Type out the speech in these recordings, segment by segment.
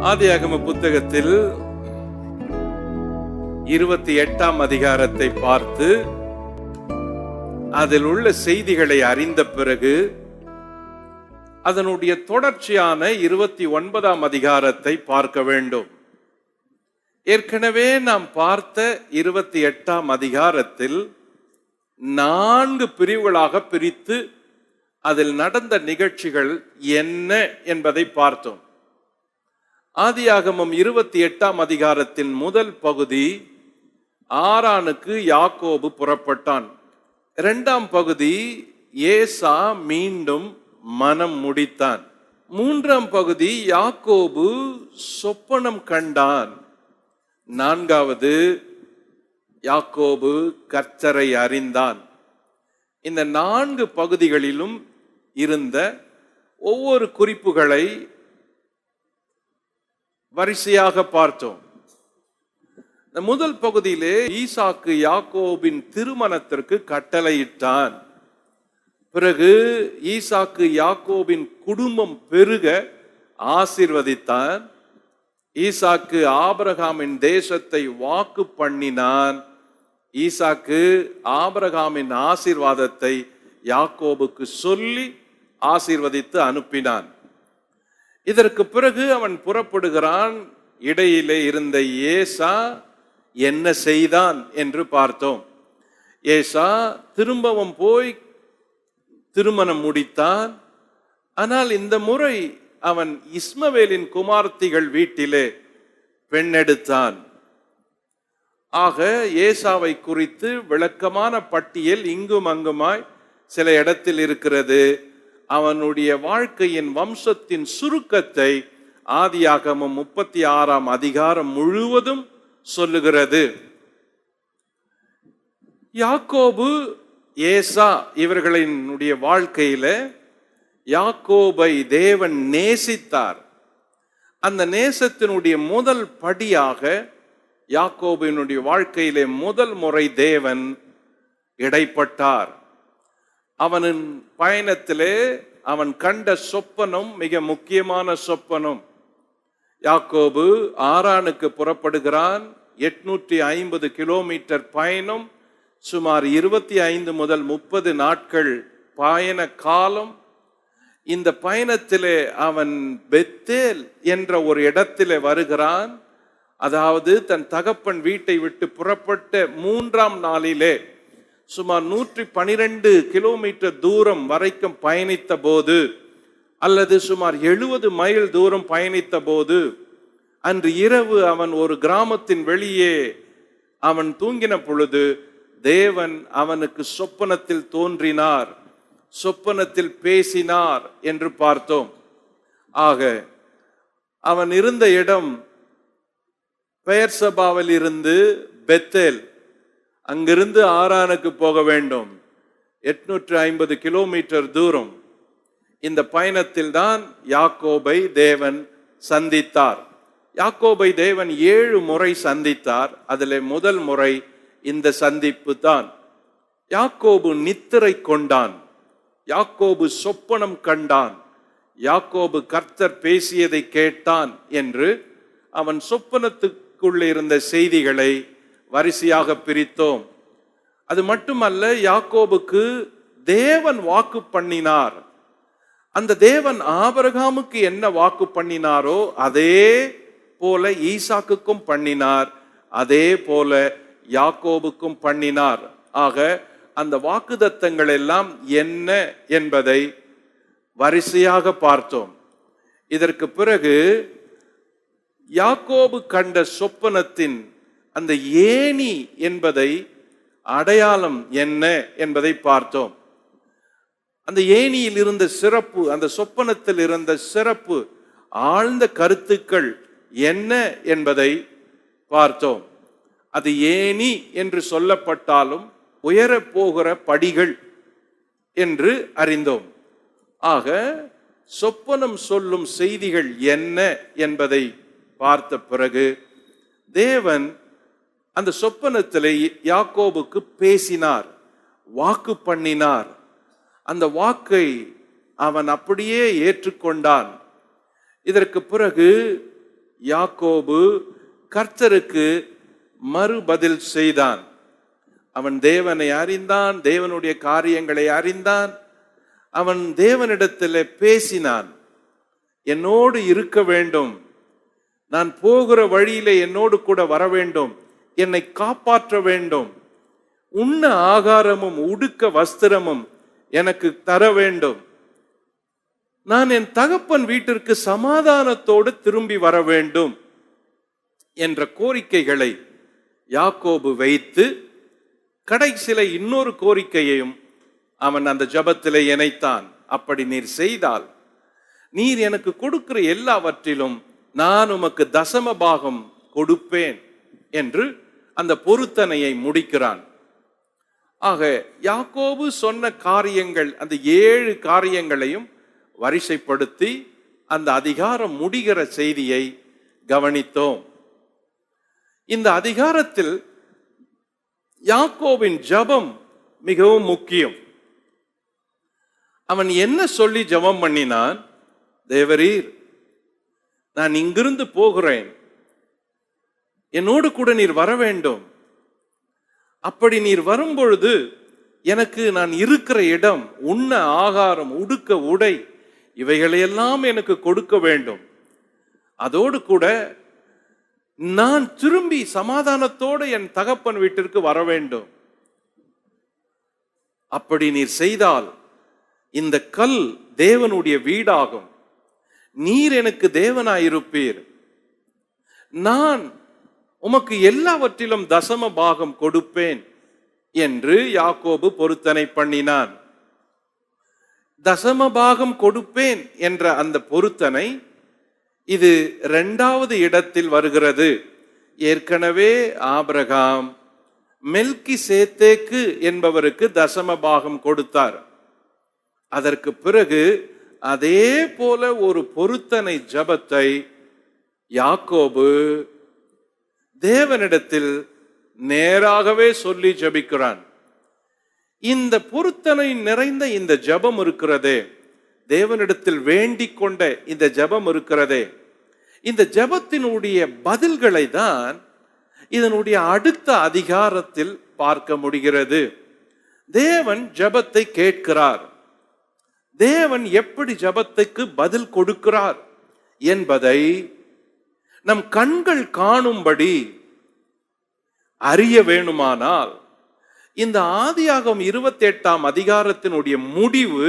ஆதியாகம புத்தகத்தில் 28ஆம் அதிகாரத்தை பார்த்து அதில் உள்ள செய்திகளை அறிந்த பிறகு அதனுடைய தொடர்ச்சியான 29ஆம் அதிகாரத்தை பார்க்க வேண்டும். ஏற்கனவே நாம் பார்த்த 28ஆம் அதிகாரத்தில் 4 பிரிவுகளாக பிரித்து அதில் நடந்த நிகழ்ச்சிகள் என்ன என்பதை பார்த்தோம். ஆதியாகமம் 28ஆம் அதிகாரத்தின் முதல் பகுதி, ஆரானுக்கு யாக்கோபு புறப்பட்டான். 2ஆம் பகுதி, ஏசா மீண்டும் மனம் முடித்தான். 3ஆம் பகுதி, யாக்கோபு சொப்பனம் கண்டான். 4வது, யாக்கோபு கர்த்தரை அறிந்தான். இந்த 4 பகுதிகளிலும் இருந்த ஒவ்வொரு குறிப்புகளை வரிசையாக பார்த்தோம். இந்த முதல் பகுதியிலே ஈசாக்கு யாக்கோபின் திருமணத்திற்கு கட்டளையிட்டான். பிறகு ஈசாக்கு யாக்கோபின் குடும்பம் பெருக ஆசீர்வதித்தான். ஈசாக்கு ஆபிரகாமின் தேசத்தை வாக்கு பண்ணினான். ஈசாக்கு ஆபிரகாமின் ஆசீர்வாதத்தை யாக்கோபுக்கு சொல்லி ஆசீர்வதித்து அனுப்பினான். இதற்கு பிறகு அவன் புறப்படுகிறான். இடையிலே இருந்த ஏசா என்ன செய்தான் என்று பார்த்தோம். ஏசா திரும்பவும் போய் திருமணம் முடித்தான். ஆனால் இந்த முறை அவன் இஸ்மவேலின் குமார்த்திகள் வீட்டிலே பெண்ணெடுத்தான். ஆக ஏசாவை குறித்து விளக்கமான பட்டியல் இங்கும் அங்குமாய் சில இடத்தில் இருக்கிறது. அவனுடைய வாழ்க்கையின் வம்சத்தின் சுருக்கத்தை ஆதியாகமம் 36ஆம் அதிகாரம் முழுவதும் சொல்லுகிறது. யாக்கோபு, ஏசா இவர்களினுடைய வாழ்க்கையில யாக்கோபை தேவன் நேசித்தார். அந்த நேசத்தினுடைய முதல் படியாக யாக்கோபினுடைய வாழ்க்கையிலே முதல் முறை தேவன் இடைப்பட்டார். அவனின் பயணத்திலே அவன் கண்ட சொப்பனம் மிக முக்கியமான சொப்பனம். யாக்கோபு ஆரானுக்கு புறப்படுகிறான். 850 கிலோமீட்டர் பயணம், சுமார் 25 முதல் 30 நாட்கள் பயண காலம். இந்த பயணத்திலே அவன் பெத்தேல் என்ற ஒரு இடத்திலே வருகிறான். அதாவது தன் தகப்பன் வீட்டை விட்டு புறப்பட்ட 3ஆம் நாளிலே சுமார் 112 கிலோமீட்டர் தூரம் வரைக்கும் பயணித்த போது, அல்லது சுமார் 70 மைல் தூரம் பயணித்த போது, அன்று இரவு அவன் ஒரு கிராமத்தின் வெளியே அவன் தூங்கின பொழுது தேவன் அவனுக்கு சொப்பனத்தில் தோன்றினார், சொப்பனத்தில் பேசினார் என்று பார்த்தோம். ஆக அவன் இருந்த இடம் பெயர்சபாவில் இருந்து பெத்தேல், அங்கிருந்து ஆரானுக்கு போக வேண்டும். 850 கிலோமீட்டர் தூரம். இந்த பயணத்தில் தான் யாக்கோபை தேவன் சந்தித்தார். யாக்கோபை தேவன் 7 முறை சந்தித்தார். அதில் முதல் முறை இந்த சந்திப்பு தான். யாக்கோபு நித்திரை கொண்டான். யாக்கோபு சொப்பனம் கண்டான். யாக்கோபு கர்த்தர் பேசியதை கேட்டான் என்று அவன் சொப்பனத்துக்குள்ள இருந்த செய்திகளை வரிசையாக பிரித்தோம். அது மட்டுமல்ல, யாக்கோபுக்கு தேவன் வாக்கு பண்ணினார். அந்த தேவன் ஆபிரகாமுக்கு என்ன வாக்கு பண்ணினாரோ அதே போல ஈசாக்குக்கும் பண்ணினார், அதே போல யாக்கோபுக்கும் பண்ணினார். ஆக அந்த வாக்குத்தத்தங்கள் எல்லாம் என்ன என்பதை வரிசையாக பார்த்தோம். இதற்கு பிறகு யாக்கோபு கண்ட சொப்பனத்தின் அந்த ஏணி என்பதை அடையாளம் என்ன என்பதை பார்த்தோம். அந்த ஏணியில் இருந்த சிறப்பு, அந்த சொப்பனத்தில் இருந்த சிறப்பு, ஆழ்ந்த கருத்துக்கள் என்ன என்பதை பார்த்தோம். அது ஏணி என்று சொல்லப்பட்டாலும் உயர போகிற படிகள் என்று அறிந்தோம். ஆக சொப்பனம் சொல்லும் செய்திகள் என்ன என்பதை பார்த்த பிறகு தேவன் அந்த சொப்பனத்திலே யாக்கோபுக்கு பேசினார், வாக்கு பண்ணினார். அந்த வாக்கை அவன் அப்படியே ஏற்றுக்கொண்டான். இதற்கு பிறகு யாக்கோபு கர்த்தருக்கு மறுபதில் செய்தான். அவன் தேவனை அறிந்தான், தேவனுடைய காரியங்களை அறிந்தான். அவன் தேவனிடத்தில் பேசினான், என்னோடு இருக்க வேண்டும், நான் போகிற வழியிலே என்னோடு கூட வர வேண்டும், என்னை காப்பாற்ற வேண்டும், உண்ண ஆகாரமும் உடுக்க வஸ்திரமும் எனக்கு தர வேண்டும், நான் என் தகப்பன் வீட்டிற்கு சமாதானத்தோடு திரும்பி வர வேண்டும் என்ற கோரிக்கைகளை யாக்கோபு வைத்து கடைசில இன்னொரு கோரிக்கையையும் அவன் அந்த ஜெபத்திலே இணைத்தான். அப்படி நீர் செய்தால், நீர் எனக்கு கொடுக்கிற எல்லாவற்றிலும் நான் உமக்கு தசம பாகம் கொடுப்பேன் என்று அந்த பொருத்தனையை முடிக்கிறான். ஆக யாக்கோபு சொன்ன காரியங்கள், அந்த 7 காரியங்களையும் வரிசைப்படுத்தி அந்த அதிகாரம் முடிகிற செய்தியை கவனித்தோம். இந்த அதிகாரத்தில் யாக்கோபின் ஜெபம் மிகவும் முக்கியம். அவன் என்ன சொல்லி ஜெபம் பண்ணினான்? தேவரீர், நான் இங்கிருந்து போகிறேன், என்னோடு கூட நீர் வர வேண்டும். அப்படி நீர் வரும்பொழுது எனக்கு நான் இருக்கிற இடம், உண்ண ஆகாரம், உடுக்க உடை, இவைகளையெல்லாம் எனக்கு கொடுக்க வேண்டும். அதோடு கூட நான் திரும்பி சமாதானத்தோடு என் தகப்பன் வீட்டிற்கு வர வேண்டும். அப்படி நீர் செய்தால் இந்த கல் தேவனுடைய வீடாகும், நீர் எனக்கு தேவனாயிருப்பீர், நான் உமக்கு எல்லாவற்றிலும் தசம பாகம் கொடுப்பேன் என்று யாக்கோபு பொருத்தனை பண்ணினான். தசம பாகம் கொடுப்பேன் என்ற அந்த பொருத்தனை இது 2வது இடத்தில் வருகிறது. ஏற்கனவே ஆபிரகாம் மெல்கிசேதேக்கு என்பவருக்கு தசம பாகம் கொடுத்தார். அதற்கு பிறகு அதே போல ஒரு பொருத்தனை ஜெபத்தை யாக்கோபு தேவனிடத்தில் நேராகவே சொல்லி ஜெபிக்கிறான். இந்த பொருத்தனை நிறைந்த இந்த ஜெபம் இருக்கிறதே, தேவனிடத்தில் வேண்டிக் கொண்ட இந்த ஜெபம் இருக்கிறதே, இந்த ஜெபத்தினுடைய பதில்களை தான் இதனுடைய அடுத்த அதிகாரத்தில் பார்க்க முடிகிறது. தேவன் ஜெபத்தை கேட்கிறார், தேவன் எப்படி ஜெபத்துக்கு பதில் கொடுக்கிறார் என்பதை நம் கண்கள் காணும்படி அறிய வேணுமானால் இந்த ஆதியாகமம் 28ஆம் அதிகாரத்தினுடைய முடிவு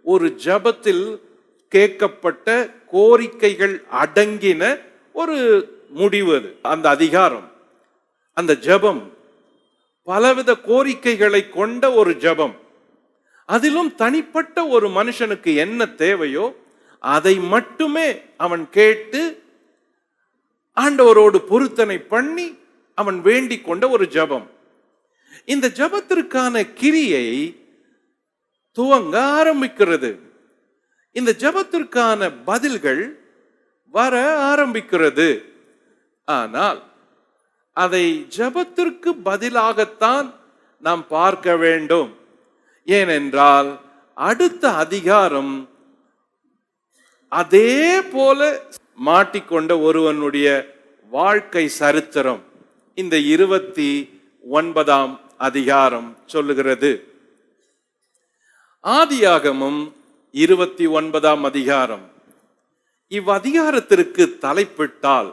ஒரு ஜெபத்தில் கேட்கப்பட்ட கோரிக்கைகள் அடங்கின ஒரு முடிவு. அது அந்த அதிகாரம், அந்த ஜெபம் பலவித கோரிக்கைகளை கொண்ட ஒரு ஜெபம். அதிலும் தனிப்பட்ட ஒரு மனுஷனுக்கு என்ன தேவையோ அதை மட்டுமே அவன் கேட்டு ஆண்டவரோடு பொருத்தனை பண்ணி அவன் வேண்டிக் கொண்ட ஒரு ஜெபம். இந்த ஜெபத்திற்கான கிரியை துவங்க ஆரம்பிக்கிறது. இந்த ஜெபத்திற்கான பதில்கள் வர ஆரம்பிக்கிறது. ஆனால் அதை ஜெபத்திற்கு பதிலாகத்தான் நாம் பார்க்க வேண்டும். ஏனென்றால் அடுத்த அதிகாரம் அதே போல மாட்டிக்கொண்ட ஒருவனுடைய வாழ்க்கை சரித்திரம் இந்த 29ஆம் அதிகாரம் சொல்லுகிறது. ஆதியாகமம் 29ஆம் அதிகாரம். இவ்வதிகாரத்திற்கு தலைப்பிட்டால்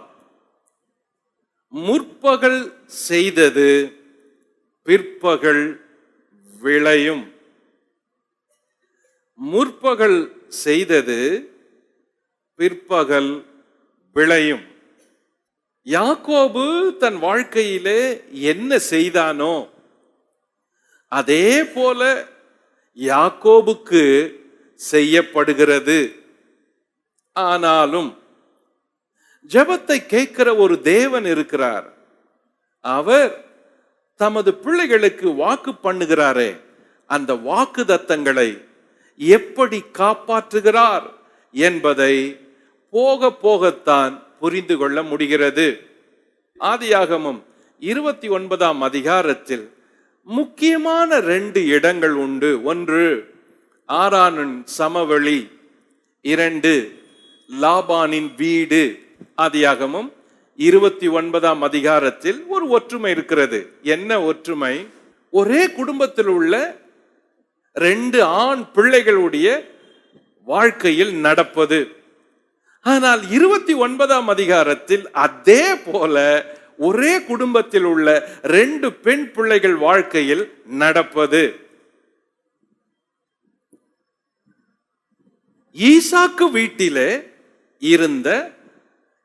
முற்பகல் செய்தது பிற்பகல் விளையும். முற்பகல் செய்தது பிற்பகல் விளையும். யாக்கோபு தன் வாழ்க்கையிலே என்ன செய்தானோ அதே போல யாக்கோபுக்கு செய்யப்படுகிறது. ஆனாலும் ஜெபத்தை கேட்கிற ஒரு தேவன் இருக்கிறார். அவர் தமது பிள்ளைகளுக்கு வாக்கு பண்ணுகிறாரே, அந்த வாக்குத்தத்தங்களை எப்படி காப்பாற்றுகிறார் என்பதை போக போகத்தான் புரிந்து கொள்ள முடிகிறது. ஆதியாகமம் 29ஆம் அதிகாரத்தில் முக்கியமான 2 இடங்கள் உண்டு. ஒன்று ஆரானின் சமவெளி, 2 லாபானின் வீடு ஆதியாகமம் 29ஆம் அதிகாரத்தில் ஒரு ஒற்றுமை இருக்கிறது. என்ன ஒற்றுமை? ஒரே குடும்பத்தில் உள்ள 2 ஆண் பிள்ளைகளுடைய வாழ்க்கையில் நடப்பது. ஆனால் 29ஆம் அதிகாரத்தில் அதே போல ஒரே குடும்பத்தில் உள்ள 2 பெண் பிள்ளைகள் வாழ்க்கையில் நடப்பது. ஈசாக்கு வீட்டிலே இருந்த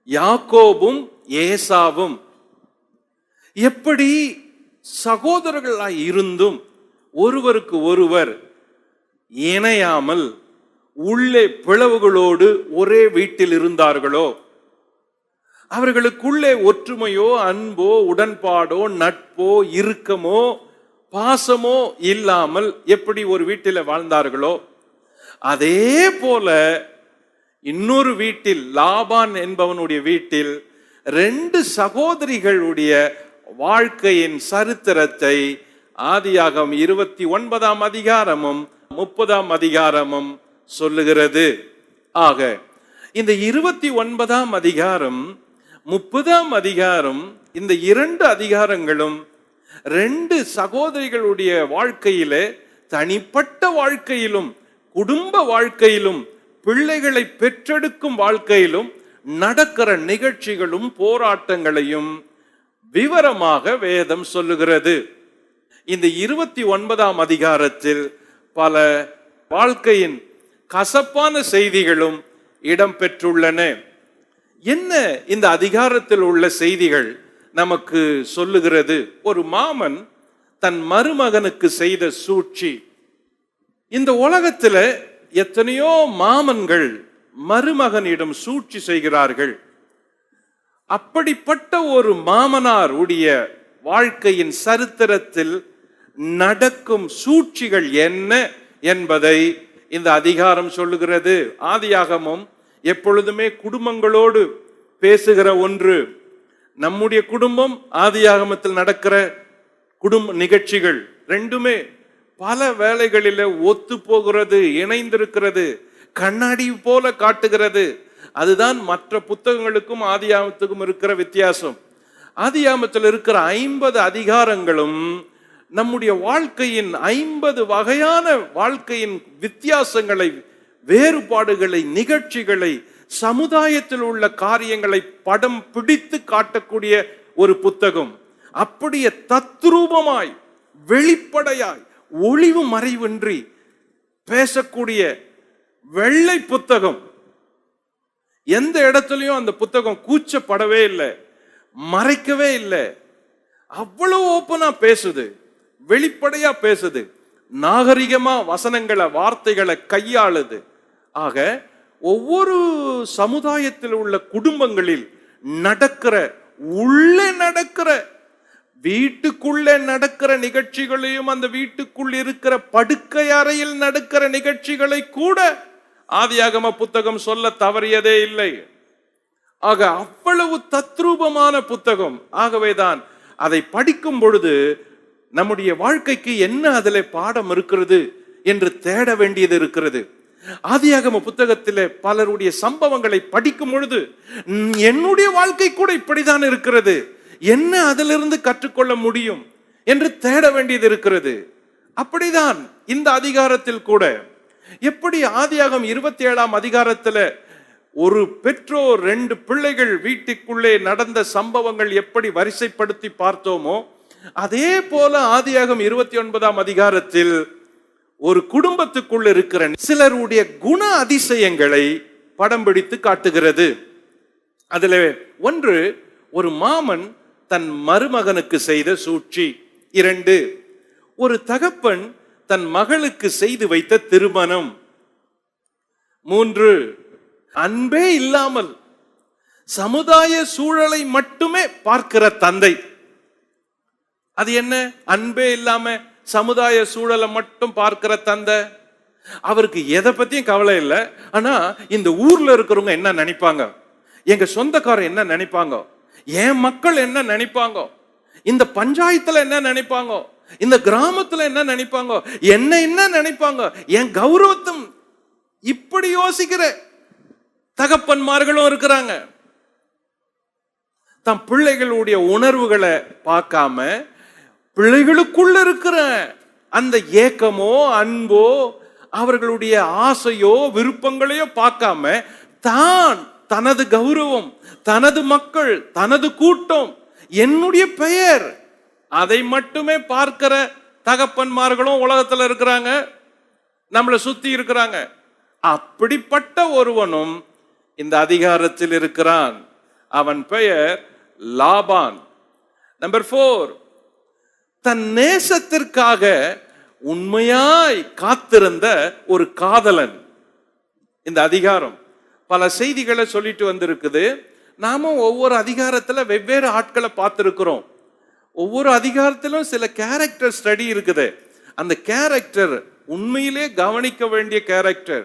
யாக்கோபும் ஏசாவும் எப்படி சகோதரர்களாய் இருந்தும் ஒருவருக்கு ஒருவர் இணையாமல் உள்ளே பிளவுகளோடு ஒரே வீட்டில் இருந்தார்களோ, அவர்களுக்குள்ளே ஒற்றுமையோ அன்போ உடன்பாடோ நட்போ இறுக்கமோ பாசமோ இல்லாமல் எப்படி ஒரு வீட்டில் வாழ்ந்தார்களோ, அதே போல இன்னொரு வீட்டில், லாபான் என்பவனுடைய வீட்டில் 2 சகோதரிகளுடைய வாழ்க்கையின் சரித்திரத்தை ஆதியாகமம் 29ஆம் அதிகாரமும் 30ஆம் அதிகாரமும் சொல்லுகிறது. ஆக இந்த 29ஆம் அதிகாரம் 30ஆம் அதிகாரம், இந்த 2 அதிகாரங்களும் 2 சகோதரிகளுடைய வாழ்க்கையிலே, தனிப்பட்ட வாழ்க்கையிலும் குடும்ப வாழ்க்கையிலும் பிள்ளைகளை பெற்றெடுக்கும் வாழ்க்கையிலும் நடக்கிற நிகழ்ச்சிகளும் போராட்டங்களையும் விவரமாக வேதம் சொல்லுகிறது. இந்த 29ஆம் அதிகாரத்தில் பல வாழ்க்கையின் கசப்பான செய்திகளும் இடம் பெற்றுள்ளன. என்ன இந்த அதிகாரத்தில் உள்ள செய்திகள் நமக்கு சொல்லுகிறது? ஒரு மாமன் தன் மருமகனுக்கு செய்த சூழ்ச்சி. இந்த உலகத்துல எத்தனையோ மாமன்கள் மருமகனிடம் சூழ்ச்சி செய்கிறார்கள். அப்படிப்பட்ட ஒரு மாமனார் உடைய வாழ்க்கையின் சரித்திரத்தில் நடக்கும் சூழ்ச்சிகள் என்ன என்பதை இந்த அதிகாரம் சொல்லுகிறது. ஆதியாகமம் எப்பொழுதுமே குடும்பங்களோடு பேசுகிற ஒன்று. நம்முடைய குடும்பம், ஆதியாகமத்தில் நடக்கிற குடும்ப நிகழ்ச்சிகள் ரெண்டுமே பல வேளைகளில் ஒத்து போகிறது, இணைந்திருக்கிறது, கண்ணாடி போல காட்டுகிறது. அதுதான் மற்ற புத்தகங்களுக்கும் ஆதியாகமத்துக்கும் இருக்கிற வித்தியாசம். ஆதியாகமத்தில் இருக்கிற 50 அதிகாரங்களும் நம்முடைய வாழ்க்கையின் 50 வகையான வாழ்க்கையின் வித்தியாசங்களை, வேறுபாடுகளை, நிகழ்ச்சிகளை, சமுதாயத்தில் உள்ள காரியங்களை படம் பிடித்து காட்டக்கூடிய ஒரு புத்தகம். அப்படியே தத்ரூபமாய் வெளிப்படையாய் ஒளிவு மறைவின்றி பேசக்கூடிய வெள்ளை புத்தகம். எந்த இடத்துலயும் அந்த புத்தகம் கூச்சப்படவே இல்லை, மறைக்கவே இல்லை. அவ்வளவு ஓப்பனா பேசுது, வெளிப்படையா பேசுது, நாகரிகமா வசனங்களை, வார்த்தைகளை கையாளுது. ஆக ஒவ்வொரு சமுதாயத்தில் உள்ள குடும்பங்களில் நடக்கிற, உள்ளே நடக்கிற, வீட்டுக்குள்ளே நடக்கிற நிகழ்ச்சிகளையும், அந்த வீட்டுக்குள் இருக்கிற படுக்கை அறையில் நடக்கிற நிகழ்ச்சிகளை கூட ஆதியாகம புத்தகம் சொல்ல தவறியதே இல்லை. ஆக அவ்வளவு தத்ரூபமான புத்தகம். ஆகவேதான் அதை படிக்கும் பொழுது நம்முடைய வாழ்க்கைக்கு என்ன அதில் பாடம் இருக்கிறது என்று தேட வேண்டியது இருக்கிறது. ஆதியாகம புத்தகத்தில் பலருடைய சம்பவங்களை படிக்கும் பொழுது என்னுடைய வாழ்க்கை கூட இப்படிதான் இருக்கிறது, என்ன அதிலிருந்து கற்றுக்கொள்ள முடியும் என்று தேட வேண்டியது இருக்கிறது. அப்படிதான் இந்த அதிகாரத்தில் கூட. எப்படி ஆதியாகமம் 27ஆம் அதிகாரத்தில் ஒரு பெற்றோர் 2 பிள்ளைகள் வீட்டுக்குள்ளே நடந்த சம்பவங்கள் எப்படி வரிசைப்படுத்தி பார்த்தோமோ, அதே போல ஆதியாகமம் 29ஆம் அதிகாரத்தில் ஒரு குடும்பத்துக்குள்ள இருக்கிற சிலருடைய குண அதிசயங்களை படம் பிடித்து காட்டுகிறது. அதுல ஒன்று, ஒரு மாமன் தன் மருமகனுக்கு செய்த சூழ்ச்சி. 2, ஒரு தகப்பன் தன் மகளுக்கு செய்து வைத்த திருமணம். 3, அன்பே இல்லாமல் சமுதாய சூழலை மட்டுமே பார்க்கிற தந்தை. அது என்ன? அன்பே இல்லாம சமுதாய சூழலை மட்டும் பார்க்கிற தந்தை. அவருக்கு எதை பத்தியும் கவலை இல்லை. ஆனா இந்த ஊர்ல இருக்கிறவங்க என்ன நினைப்பாங்க, எங்க சொந்தக்காரர் என்ன நினைப்பாங்க, என் மக்கள் என்ன நினைப்பாங்க, இந்த பஞ்சாயத்துல என்ன நினைப்பாங்க, இந்த கிராமத்துல என்ன நினைப்பாங்க, என்ன நினைப்பாங்க, என் கௌரவத்தும். இப்படி யோசிக்கிற தகப்பன்மார்களும் இருக்கிறாங்க. தம் பிள்ளைகளுடைய உணர்வுகளை பார்க்காம, பிள்ளைகளுக்குள்ள இருக்கிற அந்த ஏக்கமோ அன்போ அவர்களுடைய ஆசையோ விருப்பங்களையோ பார்க்காம, தான் தனது கௌரவம், தனது மக்கள், தனது கூட்டம், என்னுடைய பெயர், அதை மட்டுமே பார்க்கிற தகப்பன்மார்களும் உலகத்துல இருக்கிறாங்க, நம்மளை சுத்தி இருக்கிறாங்க. அப்படிப்பட்ட ஒருவனும் இந்த அதிகாரத்தில் இருக்கிறான். அவன் பெயர் லாபான். நம்பர் 4, தன் நேசத்திற்காக உண்மையாய் காத்திருந்த ஒரு காதலன். இந்த அதிகாரம் பல செய்திகளை சொல்லிட்டு வந்திருக்குது. நாமும் ஒவ்வொரு அதிகாரத்துல வெவ்வேறு ஆட்களை பார்த்திருக்கிறோம். ஒவ்வொரு அதிகாரத்திலும் சில கேரக்டர் ஸ்டடி இருக்குது. அந்த கேரக்டர் உண்மையிலே கவனிக்க வேண்டிய கேரக்டர்.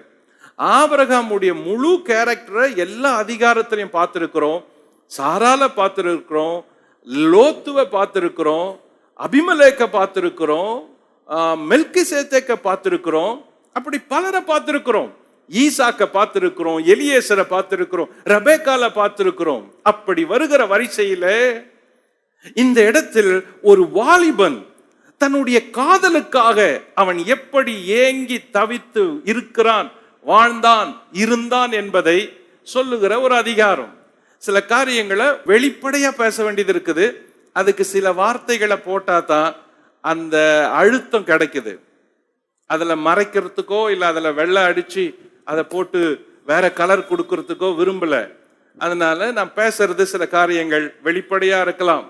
ஆபிரகாமுடைய முழு கேரக்டரை எல்லா அதிகாரத்திலையும் பார்த்திருக்கிறோம். சாரால பார்த்திருக்கிறோம், லோத்துவை பார்த்திருக்கிறோம், அபிமெலேக்க பார்த்திருக்கிறோம், மெல்கிசேதேக்க பார்த்திருக்கிறோம், அப்படி பலரை பார்த்திருக்கிறோம். ஈசாக்க பார்த்திருக்கிறோம், எலியேசரை பார்த்திருக்கிறோம், ரெபெக்கால பார்த்திருக்கிறோம். அப்படி வருகிற வரிசையில இந்த இடத்தில் ஒரு வாலிபன் தன்னுடைய காதலுக்காக அவன் எப்படி ஏங்கி தவித்து இருக்கிறான், வாழ்ந்தான், இருந்தான் என்பதை சொல்லுகிற ஒரு அதிகாரம். சில காரியங்களை வெளிப்படையா பேச வேண்டியது இருக்குது. அதுக்கு சில வார்த்தைகளை போட்டா தான் அந்த அழுத்தம் கிடைக்குது. அதுல மறைக்கிறதுக்கோ இல்ல அதுல வெள்ளை அடிச்சு அதை போட்டு வேற கலர் கொடுக்கறதுக்கோ விரும்பல. அதனால நான் பேசுறது சில காரியங்கள் வெளிப்படையா இருக்கலாம்.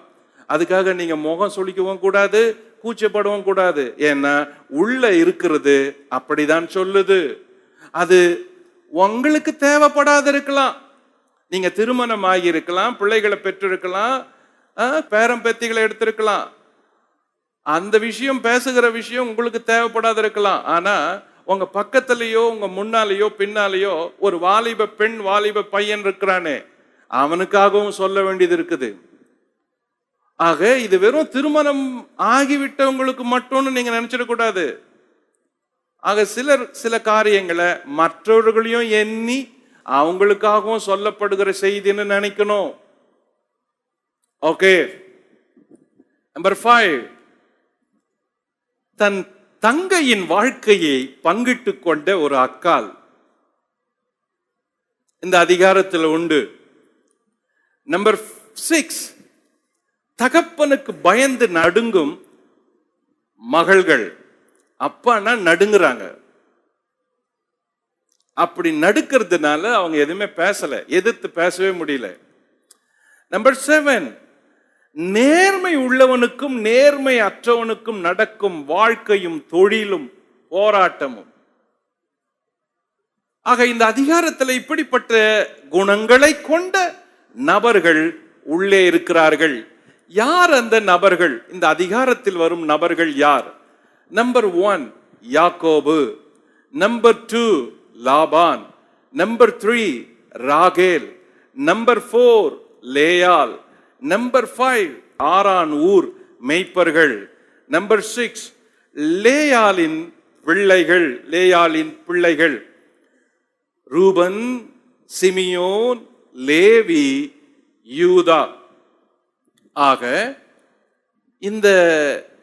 அதுக்காக நீங்க முகம் சொல்லிக்கவும் கூடாது, கூச்சப்படவும் கூடாது. ஏன்னா உள்ள இருக்கிறது அப்படிதான் சொல்லுது. அது உங்களுக்கு தேவைப்படாத இருக்கலாம். நீங்க திருமணம் ஆகி இருக்கலாம், பிள்ளைகளை பெற்றிருக்கலாம், பேரம் பேத்திகளை எடுத்திருக்கலாம். அந்த விஷயம், பேசுகிற விஷயம் உங்களுக்கு தேவைப்படாத இருக்கலாம். ஆனா உங்க பக்கத்திலேயோ உங்க முன்னாலேயோ பின்னாலேயோ ஒரு வாலிப பெண், வாலிப பையன் இருக்கிறானே, அவனுக்காகவும் சொல்ல வேண்டியது இருக்குது. ஆக இது வெறும் திருமணம் ஆகிவிட்டவங்களுக்கு மட்டும்னு நீங்க நினைச்சிடக்கூடாது. ஆக சில காரியங்களை மற்றவர்களையும் எண்ணி அவங்களுக்காகவும் சொல்லப்படுகிற செய்தின்னு நினைக்கணும். ஓகே. நம்பர் 5, தன் தங்கையின் வாழ்க்கையை பங்கிட்டு கொண்ட ஒரு அக்காள் இந்த அதிகாரத்தில் உண்டு. நம்பர் 6, தகப்பனுக்கு பயந்து நடுங்கும் மகள்கள். அப்பானா நடுங்குறாங்க. அப்படி நடுக்கிறதுனால அவங்க எதுவுமே பேசல, எதிர்த்து பேசவே முடியல. நம்பர் 7, நேர்மை உள்ளவனுக்கும் நேர்மை அற்றவனுக்கும் நடக்கும் வாழ்க்கையும் தொழிலும் போராட்டமும். ஆக இந்த அதிகாரத்தில் இப்படிப்பட்ட குணங்களை கொண்ட நபர்கள் உள்ளே இருக்கிறார்கள். யார் அந்த நபர்கள்? இந்த அதிகாரத்தில் வரும் நபர்கள் யார்? நம்பர் 1 யாக்கோபு, நம்பர் 2 லாபான், நம்பர் 3 ராகேல், நம்பர் 4 லேயால், நம்பர் 5 ஆரான் ஊர் மேய்ப்பர்கள், நம்பர் 6 லேயாலின் பிள்ளைகள் ரூபன், சிமியோன், லேவி, யூதா. ஆக இந்த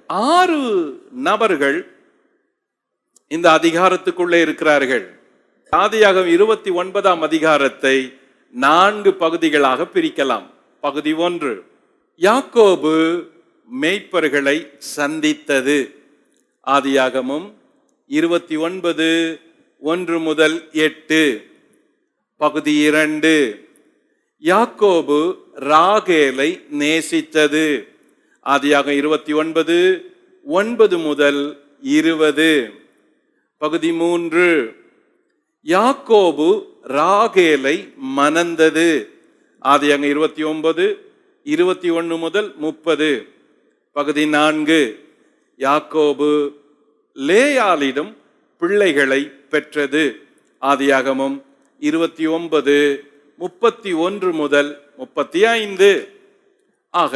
6 நபர்கள் இந்த அதிகாரத்துக்குள்ளே இருக்கிறார்கள். ஆதியாகமம் 29ஆம் அதிகாரத்தை 4 பகுதிகளாக பிரிக்கலாம். பகுதி 1, யாக்கோபு மேய்ப்பர்களை சந்தித்தது. ஆதியாகமம் 29 1 முதல் 8. பகுதி 2, யாக்கோபு ராகேலை நேசித்தது. ஆதியாகமம் 29 9 முதல் 20. பகுதி 3, யாக்கோபு ராகேலை மணந்தது. ஆதியாகமம் 29 21 முதல் 30. பகுதி 4, யாக்கோபு லேயாளிடம் பிள்ளைகளை பெற்றது. ஆதியாகமம் 29 31 முதல் 35. ஆக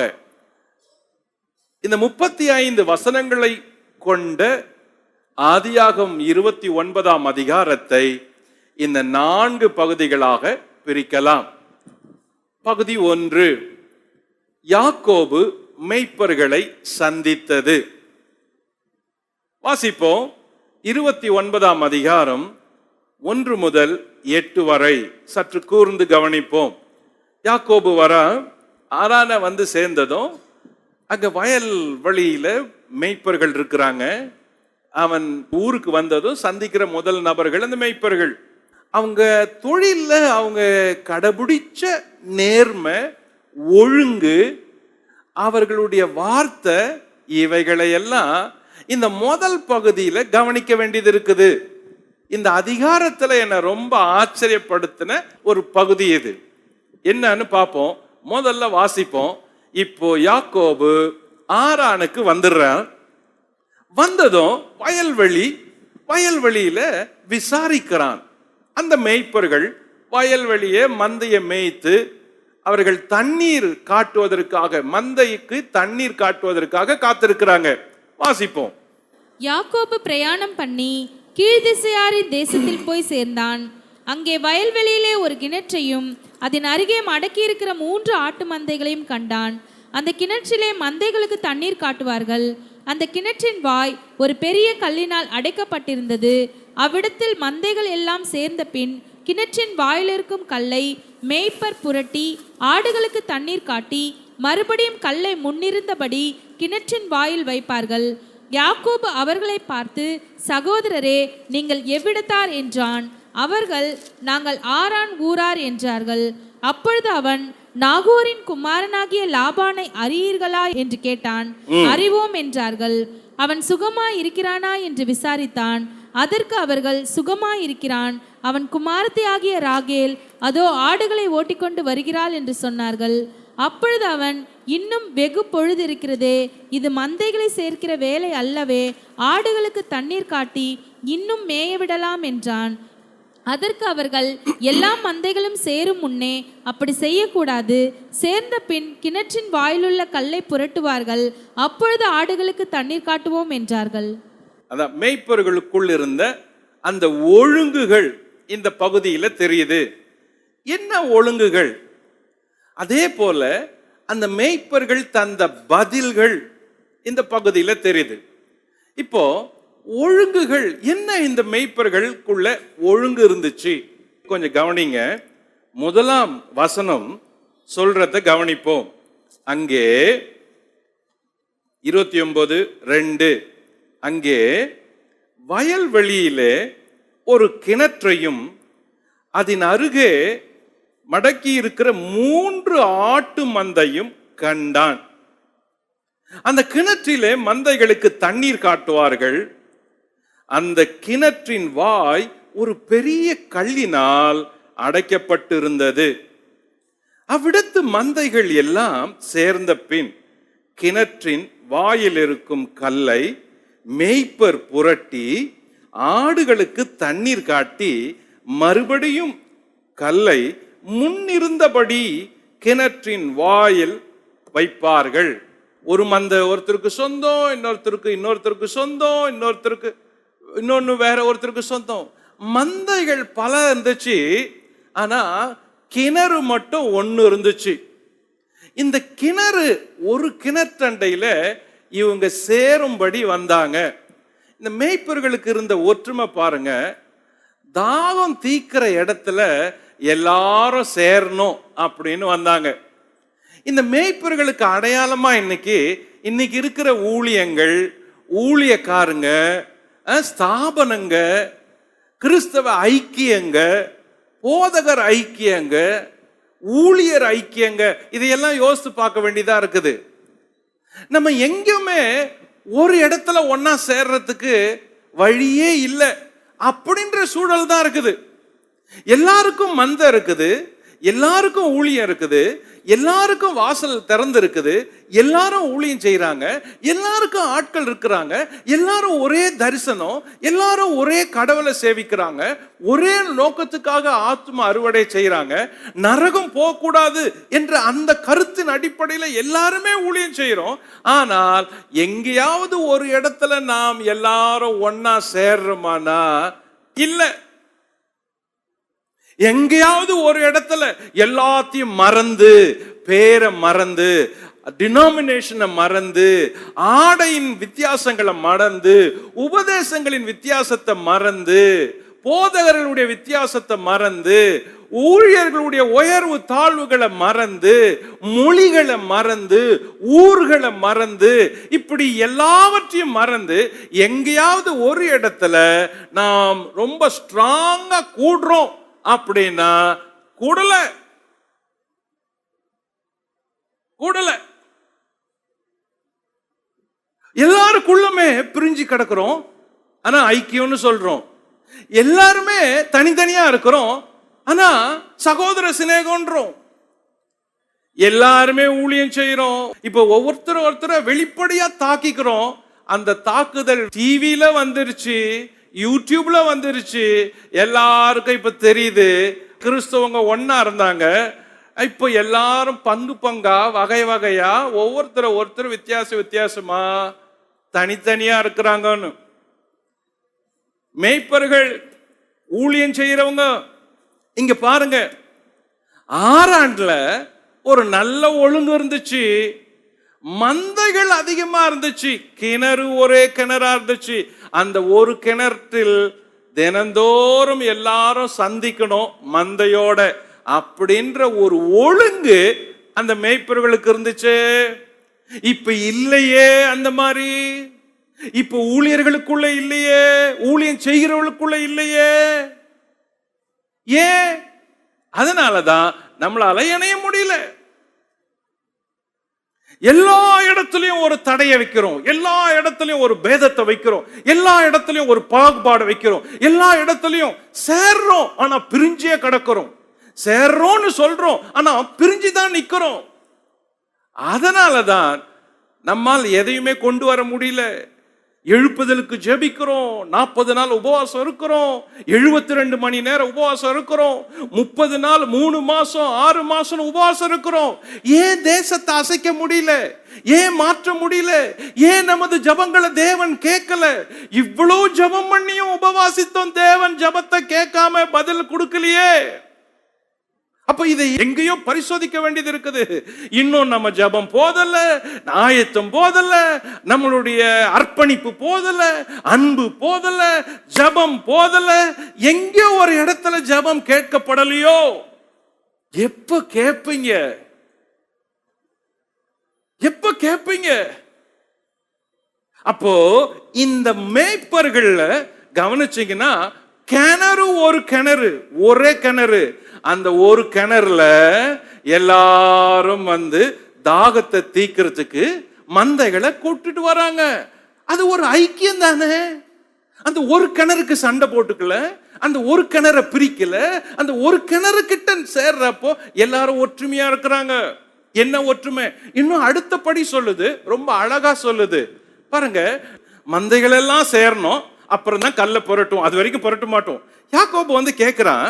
இந்த 35 வசனங்களை கொண்ட ஆதியாகமம் 29ஆம் அதிகாரத்தை இந்த 4 பகுதிகளாக பிரிக்கலாம். பகுதி 1, யாக்கோபு மெய்ப்பர்களை சந்தித்தது. வாசிப்போம். 29ஆம் அதிகாரம் 1 முதல் 8 வரை சற்று கூர்ந்து கவனிப்போம். யாக்கோபு ஆரான வந்து சேர்ந்ததும் அங்க வயல் வழியில மெய்ப்பர்கள் இருக்கிறாங்க. அவன் ஊருக்கு வந்ததும் சந்திக்கிற முதல் நபர்கள் அந்த மெய்ப்பர்கள். அவங்க தொழில்ல அவங்க கடைபிடிச்ச நேர்மை, ஒழுங்கு, அவர்களுடைய வார்த்தை, இவைகளை எல்லாம் இந்த முதல் பகுதியில கவனிக்க வேண்டியது இருக்குது. இந்த அதிகாரத்துல என்ன ரொம்ப ஆச்சரியப்படுத்தின ஒரு பகுதி இது. என்னன்னு பார்ப்போம். முதல்ல வாசிப்போம். இப்போ யாக்கோபு ஆரானுக்கு வந்துடுறான். வந்ததும் வயல்வெளியில விசாரிக்கிறான். அந்த மேய்ப்பர்கள் வயல்வெளியே மந்தையை மேய்த்து அவர்கள் தண்ணீர் காட்டுவதற்காக, மந்தைக்கு தண்ணீர் காட்டுவதற்காக காத்திருக்கிறாங்க. வாசிப்போம். யாக்கோபு பிரயாணம் பண்ணி கீழ்திசையாரின் தேசத்தில் போய் சேர்ந்தான். அங்கே வயல்வெளியிலே ஒரு கிணற்றையும் அதன் அருகே மடக்கி இருக்கிற 3 ஆட்டு மந்தைகளையும் கண்டான். அந்த கிணற்றிலே மந்தைகளுக்கு தண்ணீர் காட்டுவார்கள். அந்த கிணற்றின் வாய் ஒரு பெரிய கல்லினால் அடைக்கப்பட்டிருந்தது. அவ்விடத்தில் மந்தைகள் எல்லாம் சேர்ந்த பின் கிணற்றின் வாயிலிருக்கும் கல்லை மேய்ப்பர் புரட்டி ஆடுகளுக்கு தண்ணீர் காட்டி மறுபடியும் கல்லை முன்னிருந்தபடி கிணற்றின் வாயில் வைப்பார்கள். யாக்கோபு அவர்களை பார்த்து, சகோதரரே, நீங்கள் எவ்விடத்தார் என்றான். அவர்கள், நாங்கள் ஆரான் ஊரார் என்றார்கள். அப்பொழுது அவன், நாகோரின் குமாரனாகிய லாபானை அறியீர்களா என்று கேட்டான். அறிவோம் என்றார்கள். அவன் சுகமாய் இருக்கிறானா என்று விசாரித்தான். அதற்கு அவர்கள், சுகமாய் இருக்கிறான். அவன் குமாரத்தி ஆகிய ராகேல் அதோ ஆடுகளை ஓட்டிக்கொண்டு வருகிறாள் என்று சொன்னார்கள். அப்பொழுது அவன், இன்னும் வெகு பொழுது இருக்கிறதே, இது மந்தைகளை சேர்க்கிற வேலை அல்லவே, ஆடுகளுக்கு தண்ணீர் காட்டி இன்னும் மேய விடலாம் என்றான். அதற்கு அவர்கள், எல்லா மந்தைகளும் சேரும் முன்னே அப்படி செய்யக்கூடாது. சேர்ந்த பின் கிணற்றின் வாயிலுள்ள கல்லை புரட்டுவார்கள். அப்பொழுது ஆடுகளுக்கு தண்ணீர் காட்டுவோம் என்றார்கள். அதான் மேய்ப்பர்களுக்குள் இருந்த அந்த ஒழுங்குகள் இந்த பகுதியில தெரியுது. என்ன ஒழுங்குகள்? அதே போல அந்த மேய்ப்பர்கள் தந்த பதில்கள் இந்த பகுதியில தெரியுது. இப்போ ஒழுங்குகள் என்ன? இந்த மேய்ப்பர்களுக்குள்ள ஒழுங்கு இருந்துச்சு. கொஞ்சம் கவனிங்க. 1ஆம் வசனம் சொல்றத கவனிப்போம். அங்கே 29:2 அங்கே வயல்வெளியிலே ஒரு கிணற்றையும் அதன் அருகே மடக்கி இருக்கிற 3 ஆட்டு மந்தையும் கண்டான். அந்த கிணற்றிலே மந்தைகளுக்கு தண்ணீர் காட்டுவார்கள். அந்த கிணற்றின் வாய் ஒரு பெரிய கல்லினால் அடைக்கப்பட்டிருந்தது. அவ்விடத்து மந்தைகள் எல்லாம் சேர்ந்த பின் கிணற்றின் வாயில் இருக்கும் கல்லை மேய்ப்பர் புரட்டி ஆடுகளுக்கு தண்ணீர் காட்டி மறுபடியும் கல்லை முன்னிருந்தபடி கிணற்றின் வாயில் வைப்பார்கள். ஒரு மந்தை ஒருத்தருக்கு சொந்தம், இன்னொருத்தருக்கு சொந்தம், இன்னொன்னு வேற ஒருத்தருக்கு சொந்தம். மந்தைகள் பல இருந்துச்சு, ஆனா கிணறு மட்டும் ஒன்னு இருந்துச்சு. இந்த கிணறு, ஒரு கிணற்றண்டையில இவங்க சேரும்படி வந்தாங்க. இந்த மேய்ப்பர்களுக்கு இருந்த ஒற்றுமை பாருங்க. தாகம் தீக்கிற இடத்துல எல்லாரும் சேரணும் அப்படின்னு வந்தாங்க. இந்த மேய்ப்பர்களுக்கு அடையாளமா இன்னைக்கு இருக்கிற ஊழியங்கள், ஊழியக்காரங்க, ஸ்தாபனங்க, கிறிஸ்தவ ஐக்கியங்க, போதகர் ஐக்கியங்க, ஊழியர் ஐக்கியங்க, இதையெல்லாம் யோசித்து பார்க்க வேண்டியதா இருக்குது. நம்ம எங்கேயுமே ஒரு இடத்துல ஒன்னா சேர்றதுக்கு வழியே இல்லை அப்படின்ற சூழல் தான் இருக்குது. எல்லாருக்கும் மந்தை இருக்குது, எல்லாருக்கும் ஊழியம் இருக்குது, எல்லாருக்கும் வாசல் திறந்து இருக்குது, எல்லாரும் ஊழியம் செய்யறாங்க, எல்லாருக்கும் ஆட்கள் இருக்கிறாங்க, எல்லாரும் ஒரே தரிசனம், எல்லாரும் ஒரே கடவுளை சேவிக்கிறாங்க, ஒரே நோக்கத்துக்காக ஆத்ம அறுவடை செய்யறாங்க, நரகம் போகக்கூடாது என்ற அந்த கருத்தின் அடிப்படையில் எல்லாருமே ஊழியம் செய்யறோம். ஆனால் எங்கேயாவது ஒரு இடத்துல நாம் எல்லாரும் ஒன்னா சேர்றோமானா இல்லை. எங்கேயாவது ஒரு இடத்துல எல்லாத்தையும் மறந்து, பேரை மறந்து, டினாமினேஷனை மறந்து, ஆடையின் வித்தியாசங்களை மறந்து, உபதேசங்களின் வித்தியாசத்தை மறந்து, போதகர்களுடைய வித்தியாசத்தை மறந்து, ஊழியர்களுடைய உயர்வு தாழ்வுகளை மறந்து, மொழிகளை மறந்து, ஊர்களை மறந்து, இப்படி எல்லாவற்றையும் மறந்து எங்கேயாவது ஒரு இடத்துல நாம் ரொம்ப ஸ்ட்ராங்கா கூடுறோம் அப்படின்னா கூடல எல்லாருக்குள்ளுமே பிரிஞ்சு கிடக்கிறோம். ஆனா ஐக்கியம்னு சொல்றோம். எல்லாருமே தனித்தனியா இருக்கிறோம். ஆனா சகோதர சிநேகம்ன்றோம். எல்லாருமே ஊழியம் செய்யறோம். இப்ப ஒருத்தரை வெளிப்படையா தாக்கிக்கிறோம். அந்த தாக்குதல் டிவில வந்துருச்சு, யூடியூப்ல வந்துருச்சு. எல்லாருக்கும் இப்ப தெரியுது கிறிஸ்தவங்க ஒன்னா இருந்தாங்க, இப்ப எல்லாரும் பங்கு பங்கா வகை வகையா ஒருத்தர் வித்தியாசமா தனித்தனியா இருக்கிறாங்கன்னு. மேய்ப்பர்கள் ஊழியம் செய்யறவங்க இங்க பாருங்க, ஆறாண்டுல ஒரு நல்ல ஒழுங்கு இருந்துச்சு, மந்தைகள் அதிகமா இருந்துச்சு, கிணறு ஒரே கிணறா இருந்துச்சு. அந்த ஒரு கிணற்றில் தினந்தோறும் எல்லாரும் சந்திக்கணும் மந்தையோட அப்படின்ற ஒரு ஒழுங்கு அந்த மேய்ப்பர்களுக்கு இருந்துச்சு. இப்ப இல்லையே அந்த மாதிரி. இப்ப ஊழியர்களுக்குள்ள இல்லையே, ஊழியம் செய்கிறவர்களுக்குள்ள இல்லையே. ஏன்? அதனாலதான் நம்மளால இணைய முடியல. எல்லா இடத்துலயும் ஒரு தடையை வைக்கிறோம், எல்லா இடத்துலயும் ஒரு பேதத்தை வைக்கிறோம், எல்லா இடத்துலயும் ஒரு பாகுபாடு வைக்கிறோம், எல்லா இடத்துலயும் சேர்றோம் ஆனா பிரிஞ்சே கிடக்கிறோம், சேர்றோம்னு சொல்றோம் ஆனா பிரிஞ்சுதான் நிக்கிறோம். அதனாலதான் நம்மால் எதையுமே கொண்டு வர முடியல. எழுப்புதலுக்கு ஜெபிக்கிறோம், 40 நாள் உபவாசம் இருக்கிறோம், 72 மணி நேரம் உபவாசம் இருக்கிறோம், 30 நாள் 3 மாசம் 6 மாசம் உபவாசம் இருக்கிறோம். ஏன் தேசத்தை அசைக்க முடியல? ஏன் மாற்ற முடியல? ஏன் நமது ஜபங்களை தேவன் கேட்கல? இவ்வளவு ஜபம் பண்ணியும் உபவாசித்தோம், தேவன் ஜபத்தை கேட்காம பதில் கொடுக்கலையே. அப்ப இதை எங்கேயோ பரிசோதிக்க வேண்டியது இருக்குது. இன்னும் நம்ம ஜபம் போதல, ஆயத்தம் போதல, நம்மளுடைய அர்ப்பணிப்பு போதல, அன்பு போதல, ஜபம் போதல. எங்கேயோ ஒரு இடத்துல ஜபம் கேட்கப்படலையோ? எப்ப கேட்பீங்க? எப்ப கேட்பீங்க? அப்போ இந்த மேய்ப்பர்கள்ல கவனிச்சீங்கன்னா, கிணறு ஒரு கிணறு, ஒரே கிணறு. அந்த ஒரு கிணறுல எல்லாரும் வந்து தாகத்தை தீக்கிறதுக்கு மந்தைகளை கூட்டிட்டு வராங்க. அது ஒரு ஐக்கியம் தானே. அந்த ஒரு கிணறுக்கு சண்டை போட்டுக்கல, அந்த ஒரு கிணறை பிரிக்கல, அந்த ஒரு கிணறு கிட்ட சேர்றப்போ எல்லாரும் ஒற்றுமையா இருக்கிறாங்க. என்ன ஒற்றுமை? இன்னும் அடுத்தபடி சொல்லுது, ரொம்ப அழகா சொல்லுது பாருங்க. மந்தைகள் எல்லாம் சேரணும், அப்புறம் தான் கல்லை புரட்டும், அது வரைக்கும் புரட்ட மாட்டோம். யாக்கோபு வந்து கேட்கிறான்,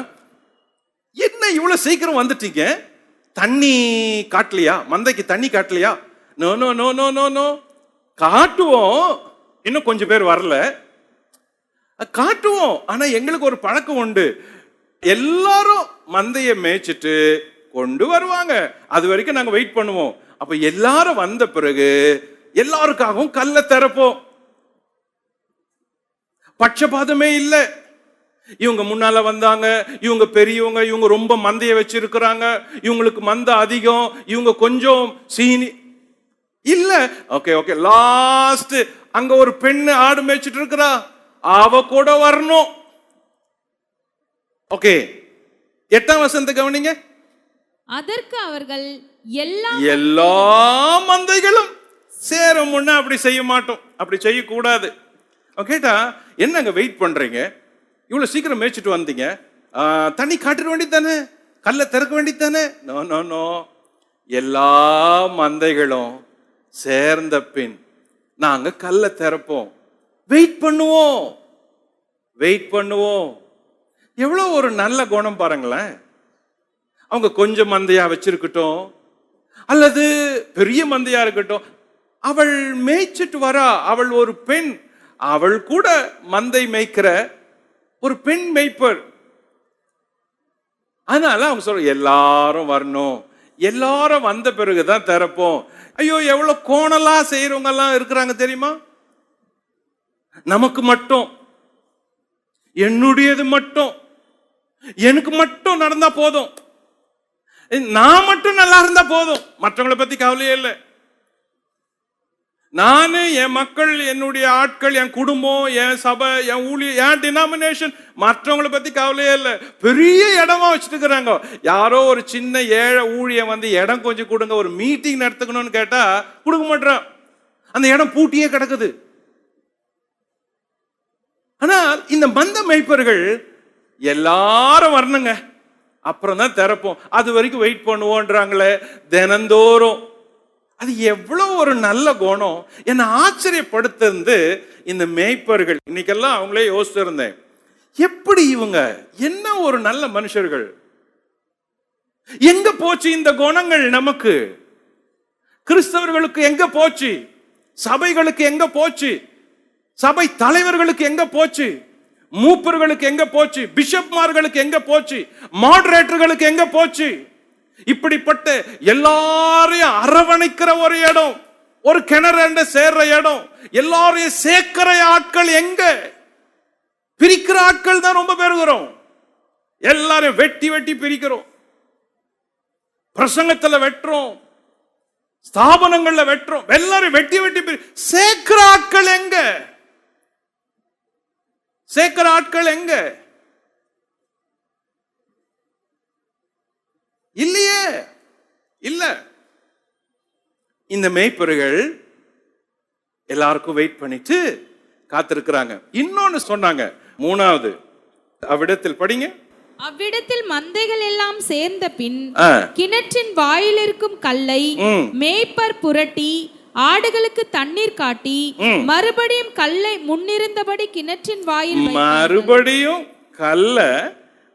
என்ன இவ்வளவு சீக்கிரம் வந்துட்டீங்க? தண்ணி காட்டலையா? மந்தைக்கு தண்ணி காட்டலையா? No no no no no no, காட்டுவோம், இன்னும் கொஞ்சம் பேர் வரல, காட்டுவோம். ஆனா எங்களுக்கு ஒரு பழக்கம் உண்டு, எல்லாரும் மந்தையை மேய்ச்சிட்டு கொண்டு வருவாங்க, அது வரைக்கும் நாங்க வெயிட் பண்ணுவோம். அப்ப எல்லாரும் வந்த பிறகு எல்லாருக்காகவும் கல்லை திறப்போம். பட்சபாதமே இல்லை. இவங்க முன்னால வந்தாங்க, இவங்க பெரியவங்க, இவங்க ரொம்ப மந்தைய வச்சிருக்கிறாங்க, இவங்களுக்கு மந்த அதிகம், இவங்க கொஞ்சம் சீனி இல்ல. ஓகே ஓகே, லாஸ்ட் அங்க ஒரு பெண்ணு ஆடு மேய்ச்சிட்டு இருக்கிறா, அவ கூட வரணும். ஓகே, 8ஆம் வசனத்தை கவனிங்க. அதற்கு அவர்கள் எல்லா மந்தைகளும் சேரும் முன்ன அப்படி செய்ய மாட்டோம், அப்படி செய்யக்கூடாது. கேட்டா என்னங்க வெயிட் பண்றீங்க? இவ்வளவு சீக்கிரம் மேய்ச்சிட்டு வந்தீங்க, தண்ணி காட்டிட வேண்டியதானே, கல்லை திறக்க வேண்டியதானே? நோ நோ நோ, எல்லா மந்தைகளும் சேர்ந்த பின் நாங்க கல்லை திறப்போம். வெயிட் பண்ணுவோம், வெயிட் பண்ணுவோம். எவ்வளவு ஒரு நல்ல குணம் பாருங்களேன். அவங்க கொஞ்சம் மந்தையா வச்சிருக்கட்டும் அல்லது பெரிய மந்தையா இருக்கட்டும், அவள் மேய்ச்சிட்டு வரா, அவள் ஒரு பெண், அவள் கூட மந்தை மேய்க்கிற ஒரு பெண் மேய்ப்பர். அதனால அவங்க சொல்ற எல்லாரும் வரணும், எல்லாரும் வந்த பிறகுதான் திறப்போம். ஐயோ, எவ்வளவு கோணலா செய்யறவங்க எல்லாம் இருக்கிறாங்க தெரியுமா? நமக்கு மட்டும், என்னுடையது மட்டும், எனக்கு மட்டும் நடந்தா போதும், நான் மட்டும் நல்லா இருந்தா போதும், மற்றவங்களை பத்தி கவலையே இல்லை. நானு, என் மக்கள், என்னுடைய ஆட்கள், என் குடும்பம், என் சபை, என் ஊழியர், என் டினாமினேஷன், மற்றவங்களை பத்தி கவலையே இல்லை. பெரிய இடமா வச்சுட்டு இருக்கிறாங்க. யாரோ ஒரு சின்ன ஏழை ஊழியன் வந்து இடம் கொஞ்சம் கொடுங்க, ஒரு மீட்டிங் நடத்துக்கணும்னு கேட்டா கொடுக்க மாட்டான். அந்த இடம் பூட்டியே கிடக்குது. ஆனால் இந்த மந்த மேய்ப்பர்கள் எல்லாரும் வரணுங்க, அப்புறம் தான் திறப்போம், அது வரைக்கும் வெயிட் பண்ணுவோன்றாங்களே தினந்தோறும். அது எவ்வளவு ஒரு நல்ல குணம்! என்னை ஆச்சரியப்படுத்துறது இந்த மேய்ப்பர்கள். இன்னைக்கெல்லாம் அவங்களே யோசிச்சிருந்தேன், எப்படி இவங்க என்ன ஒரு நல்ல மனுஷர்கள், எங்க போச்சு இந்த குணங்கள்? நமக்கு கிறிஸ்தவர்களுக்கு எங்க போச்சு? சபைகளுக்கு எங்க போச்சு? சபை தலைவர்களுக்கு எங்க போச்சு? மூப்பர்களுக்கு எங்க போச்சு? பிஷப்மார்களுக்கு எங்க போச்சு? மாடரேட்டர்களுக்கு எங்க போச்சு? இப்படிப்பட்ட எல்லாரையும் அரவணைக்கிற ஒரு இடம், ஒரு கிணறு சேர்ற இடம், எல்லாரையும் சேர்க்கிற ஆட்கள் எங்க? பிரிக்கிற ஆட்கள் தான் ரொம்ப பேருகிறோம். எல்லாரும் வெட்டி வெட்டி பிரிக்கிறோம், பிரசங்கத்துல வெட்டுறோம், ஸ்தாபனங்கள்ல வெட்டுறோம், எல்லாரும் வெட்டி வெட்டி சேர்க்கிற ஆட்கள் எங்க? சேர்க்கிற ஆட்கள் எங்க? இல்லையே, இல்ல. இந்த மேய்ப்பர்கள் எல்லாருக்கும் வெயிட் பண்ணிட்டு காத்திருக்கிறாங்க. இன்னொன்னு சொன்னாங்க, மூணாவது, அவ்விடத்தில் படிங்க. அவ்விடத்தில் மந்தைகள் எல்லாம் சேர்ந்த பின் கிணற்றின் வாயில் இருக்கும் கல்லை மேய்ப்பர் புரட்டி ஆடுகளுக்கு தண்ணீர் காட்டி மறுபடியும் கல்லை முன்னிருந்தபடி கிணற்றின் வாயில், மறுபடியும் கல்ல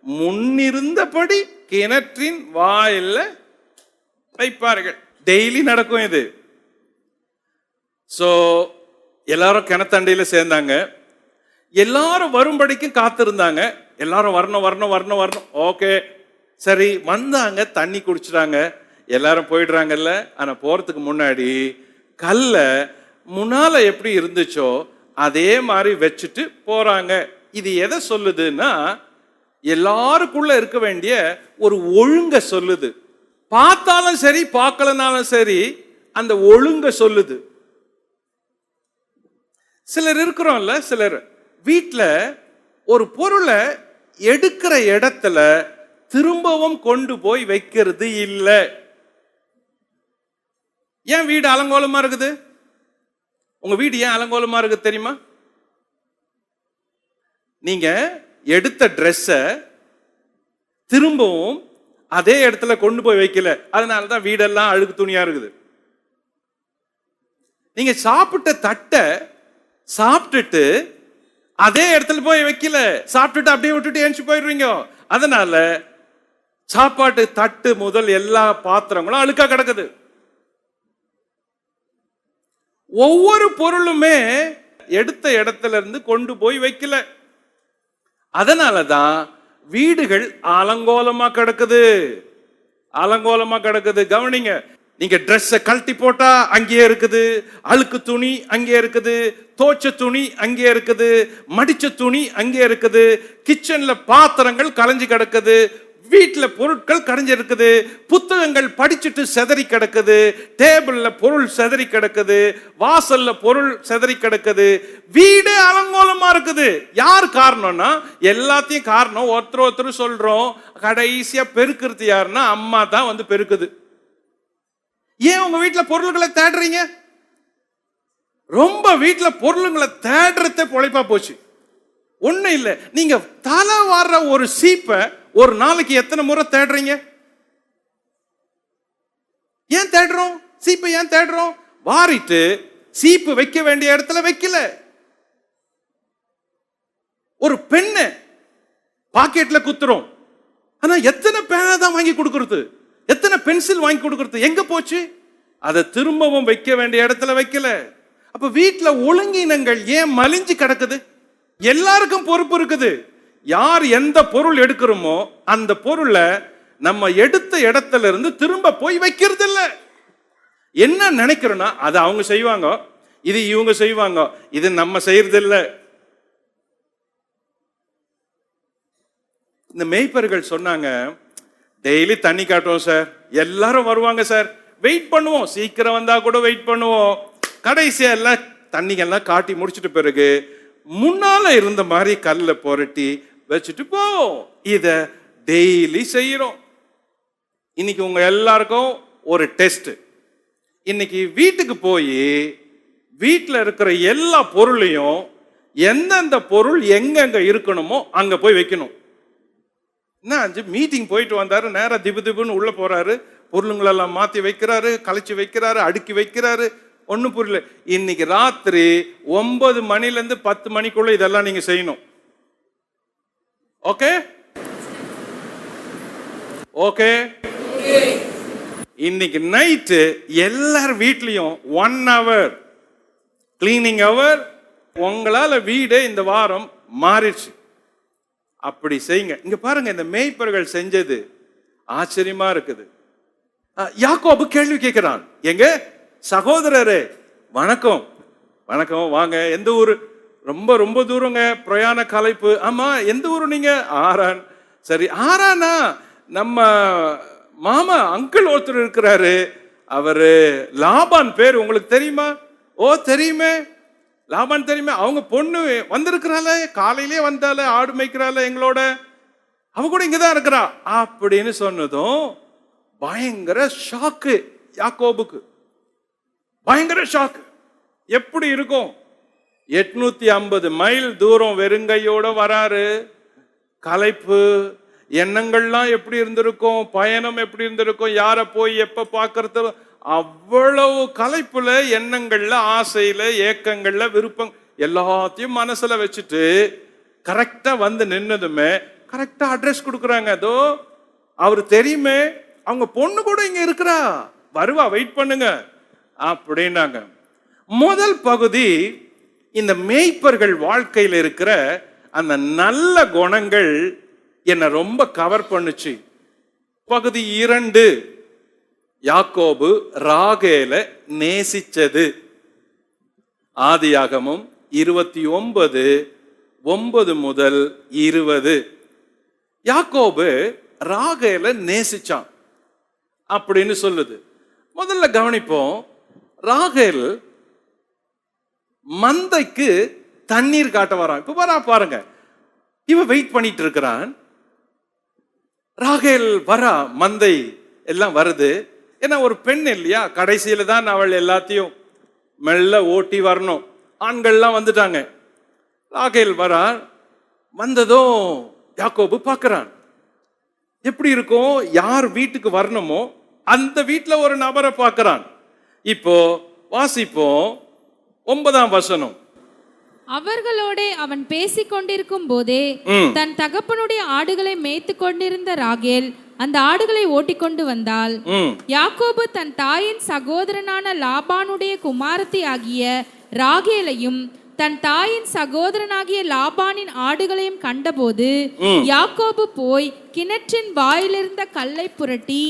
முன்னிருந்தபடி கிணற்றின் வாயில வைப்பார்கள். டெய்லி நடக்கும் இது. சோ எல்லாரும் கிணத்தண்டையில சேர்ந்தாங்க, எல்லாரும் வரும்படிக்கும் காத்திருந்தாங்க. எல்லாரும் வரணும் வரணும் வரணும் வரணும். ஓகே, சரி, வந்தாங்க, தண்ணி குடிச்சிட்டாங்க, எல்லாரும் போயிடுறாங்கல்ல. ஆனா போறதுக்கு முன்னாடி கல்ல முன்னால எப்படி இருந்துச்சோ அதே மாதிரி வச்சுட்டு போறாங்க. இது எதை சொல்லுதுன்னா, எல்லாருக்குள்ள இருக்க வேண்டிய ஒரு ஒழுங்க சொல்லுது. பார்த்தாலும் சரி பார்க்கலனாலும் சரி அந்த ஒழுங்க சொல்லுது. சிலர் இருக்கிறோம்ல, சிலர் வீட்டில் ஒரு பொருளை எடுக்கிற இடத்துல திரும்பவும் கொண்டு போய் வைக்கிறது இல்லை. ஏன் வீடு அலங்கோலமா இருக்குது? உங்க வீடு ஏன் அலங்கோலமா இருக்குது தெரியுமா? நீங்க எடுத்த ட்ரெஸ்ஸ திரும்பவும் அதே இடத்துல கொண்டு போய் வைக்கல, அதனாலதான் வீடெல்லாம் அழுக்கு துணியா இருக்குது. நீங்க சாப்பிட்ட தட்டை சாப்பிட்டுட்டு அதே இடத்துல போய் வைக்கல, சாப்பிட்டுட்டு அப்படியே விட்டுட்டு ஏஞ்சி போயிடுறீங்க. அதனால சாப்பாட்டு தட்டு முதல் எல்லா பாத்திரங்களும் அழுக்கா கிடக்குது. ஒவ்வொரு பொருளுமே எடுத்த இடத்துல இருந்து கொண்டு போய் வைக்கல, அதனாலதான் வீடுகள் அலங்கோலமா கிடக்குது, அலங்கோலமா கிடக்குது. கவனிங்க, நீங்க ட்ரெஸ்ஸை கழட்டி போட்டா அங்கேயே இருக்குது, அழுக்கு துணி அங்கே இருக்குது, தோச்ச துணி அங்கே இருக்குது, மடிச்ச துணி அங்கே இருக்குது, கிச்சன்ல பாத்திரங்கள் கலைஞ்சு கிடக்குது, வீட்டுல பொருட்கள் கரைஞ்சு இருக்குது, புத்தகங்கள் படிச்சுட்டு செதறி கிடக்குது, டேபிள்ல பொருள் செதறி கிடக்குது, வாசல்ல பொருள் செதறி கிடக்குது, வீடு அலங்கோலமா இருக்குது. யார் காரணம்னா, எல்லாத்தையும் காரணம் ஒருத்தர் ஒருத்தர் சொல்றோம். கடைசியா பெருக்கிறது யாருன்னா அம்மா தான் வந்து பெருக்குது. ஏன் உங்க வீட்டுல பொருள்களை தேடுறீங்க? ரொம்ப வீட்டுல பொருளுங்களை தேடுறத பொழைப்பா போச்சு. ஒண்ணு இல்ல, நீங்க தலை வார ஒரு சீப்பை ஒரு நாளைக்கு எத்தனை முறை தேடுறீங்க? ஏன் தேடுறோம்? சீப்பை ஏன் தேடுறோம்? வாரிட்டு சீப்பு வைக்க வேண்டிய இடத்துல வைக்கல. ஒரு பெண்ணை பாக்கெட்ல குத்துறோம், ஆனா எத்தனை பேனா தான் வாங்கி கொடுக்கறது, எத்தனை பென்சில் வாங்கி கொடுக்கறது, எங்க போச்சு? அதை திரும்பவும் வைக்க வேண்டிய இடத்துல வைக்கல. அப்ப வீட்டுல ஒழுங்கினங்கள் ஏன் மலிஞ்சு கிடக்குது? எல்லாருக்கும் பொறுப்பு இருக்குது. யார் எந்த பொருள் எடுக்கிறோமோ அந்த பொருளை நம்ம எடுத்த இடத்துல இருந்து திரும்ப போய் வைக்கிறது இல்ல. என்ன நினைக்கிறோம்னா அது அவங்க செய்வாங்க, இது இவங்க செய்வாங்க, இது நம்ம செய்யறது இல்ல. இந்த மேய்ப்பர்கள் சொன்னாங்க, டெய்லி தண்ணி காட்டுவோம் சார், எல்லாரும் வருவாங்க சார், வெயிட் பண்ணுவோம், சீக்கிரம் வந்தா கூட வெயிட் பண்ணுவோம், கடைசியா எல்லாம் தண்ணிகள்லாம் காட்டி முடிச்சிட்டு பிறகு முன்னால இருந்த மாதிரி கல்ல புரட்டி வச்சுட்டு போவோம். இத டெய்லி செய்யறோம். இன்னைக்கு உங்க எல்லாருக்கும் ஒரு டெஸ்ட். இன்னைக்கு வீட்டுக்கு போய் வீட்டில் இருக்கிற எல்லா பொருளையும் எந்தெந்த பொருள் எங்கெங்க இருக்கணுமோ அங்க போய் வைக்கணும். என்ன மீட்டிங் போயிட்டு வந்தாரு, நேரா திபு திபுன்னு உள்ள போறாரு, பொருளுங்களெல்லாம் மாத்தி வைக்கிறாரு, கழிச்சு வைக்கிறாரு, அடுக்கி வைக்கிறாரு, ஒன்னும் புரியல. இன்னைக்கு ராத்திரி 9 மணிலேருந்து 10 மணிக்குள்ள இதெல்லாம் நீங்க செய்யணும். Okay okay. இன்னைக்கு நைட்டு எல்லார் வீட்லயும் 1 hour கிளீனிங் அவர். உங்களால வீடு இந்த வாரம் மாறிடுச்சு. அப்படி செய்யுங்க. இங்க பாருங்க, இந்த மேய்ப்பர்கள் செஞ்சது ஆச்சரியமா இருக்குது. யாக்கோபு கேள்வி கேட்கிறான், எங்க சகோதரரே வணக்கம். வணக்கம், வாங்க. எந்த ஊரு? ரொம்ப ரொம்ப தூரங்க, பிரயாண கலைப்பு. ஆமா, எந்த ஊரு நீங்க? ஆரான். சரி, ஆரானா நம்ம மாமா அங்கிள் ஒருத்தர் இருக்கிறாரு, அவரு லாபான் பேர் உங்களுக்கு தெரியுமா? ஓ தெரியுமே, லாபான் தெரியுமே. அவங்க பொண்ணு வந்திருக்கிறாள, காலையிலே வந்தால, ஆடு மேய்க்கிறாள் எங்களோட, அவ கூட இங்கதான் இருக்கிறா அப்படின்னு சொன்னதும் பயங்கர ஷாக்கு யாக்கோபுக்கு. பயங்கர ஷாக்கு. எப்படி இருக்கும்? 850 மைல் தூரம் வெறுங்கையோட வராரு. களைப்பு, எண்ணங்கள்லாம் எப்படி இருந்திருக்கும், பயணம் எப்படி இருந்திருக்கும், யார போய் எப்ப பார்க்கறது, அவ்வளவு களைப்புல, எண்ணங்கள்ல, ஆசையில, ஏக்கங்கள்ல, விருப்பம் எல்லாத்தையும் மனசுல வச்சுட்டு கரெக்டா வந்து நின்னதுமே கரெக்டா அட்ரஸ் கொடுக்குறாங்க. அதோ அவரு தெரியுமே, அவங்க பொண்ணு கூட இங்க இருக்கிறா, வருவா, வெயிட் பண்ணுங்க அப்படின்னாங்க. முதல் பகுதி இந்த மேய்ப்பர்கள் வாழ்க்கையில் இருக்கிற அந்த நல்ல குணங்கள் என்னை ரொம்ப கவர் பண்ணுச்சு. பகுதி 2, யாக்கோபு ராகேல நேசிச்சது. ஆதியாகமம் 29:9 முதல் 20. யாக்கோபு ராகேல நேசிச்சான் அப்படின்னு சொல்லுது. முதல்ல கவனிப்போம். ராகேல் மந்தைக்கு தண்ணீர் காட்ட வரான். இப்ப வரா பாருங்க, இவன் வெயிட் பண்ணிட்டு இருக்கிறான். ராகேல் வரா, மந்தை எல்லாம் வருது. ஏன்னா ஒரு பெண் இல்லையா, கடைசியில தான் அவள் எல்லாத்தையும் மெல்ல ஓட்டி வரணும். ஆண்கள்லாம் வந்துட்டாங்க. ராகேல் வரா. வந்ததும் யாக்கோபு பார்க்கிறான். எப்படி இருக்கும், யார் வீட்டுக்கு வரணுமோ அந்த வீட்டுல ஒரு நபரை பார்க்கிறான். இப்போ வாசிப்போம் 9ஆம் வசனம். அவர்களோட அவன் பேசிக் கொண்டிருக்கும் போதே தன் தகப்பனுடைய ஆடுகளை மேய்த்து கொண்டிருந்த ராகேல் அந்த ஆடுகளை ஓட்டிக்கொண்டு வந்தாள். யாக்கோபு தன் தாயின் சகோதரனான லாபானுடைய குமாரத்தி ஆகிய ராகேலையும் தன் தாயின் சகோதரனாகிய லாபானின் ஆடுகளையும் கண்டபோது யாக்கோபு போய் கிணற்றின் வாயிலிருந்த கல்லை புரட்டி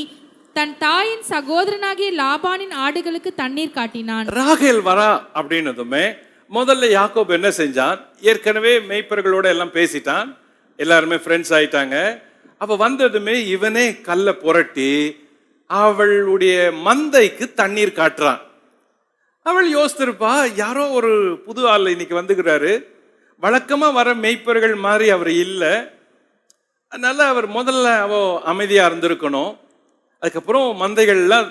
தன் தாயின் சகோதரனாகிய லாபானின் ஆடுகளுக்கு தண்ணீர் காட்டினான். ராகேல் வரா அப்படின்னதுமே முதல்ல யாக்கோபு என்ன செஞ்சான், ஏற்கனவே மேய்ப்பர்களோட எல்லாம் பேசிட்டான், எல்லாருமே ஃப்ரெண்ட்ஸ் ஆயிட்டாங்க. அப்ப வந்ததுமே இவனே கல்லை புரட்டி அவளுடைய மந்தைக்கு தண்ணீர் காட்டுறான். அவள் யோசித்திருப்பா, யாரோ ஒரு புது ஆள் இன்னைக்கு வந்துக்கிறாரு, வழக்கமா வர மேய்ப்பர்கள் மாதிரி அவர் இல்லை, அதனால அவர் முதல்ல அமைதியா இருந்திருக்கணும். அதுக்கப்புறம் மந்தைகள்லாம்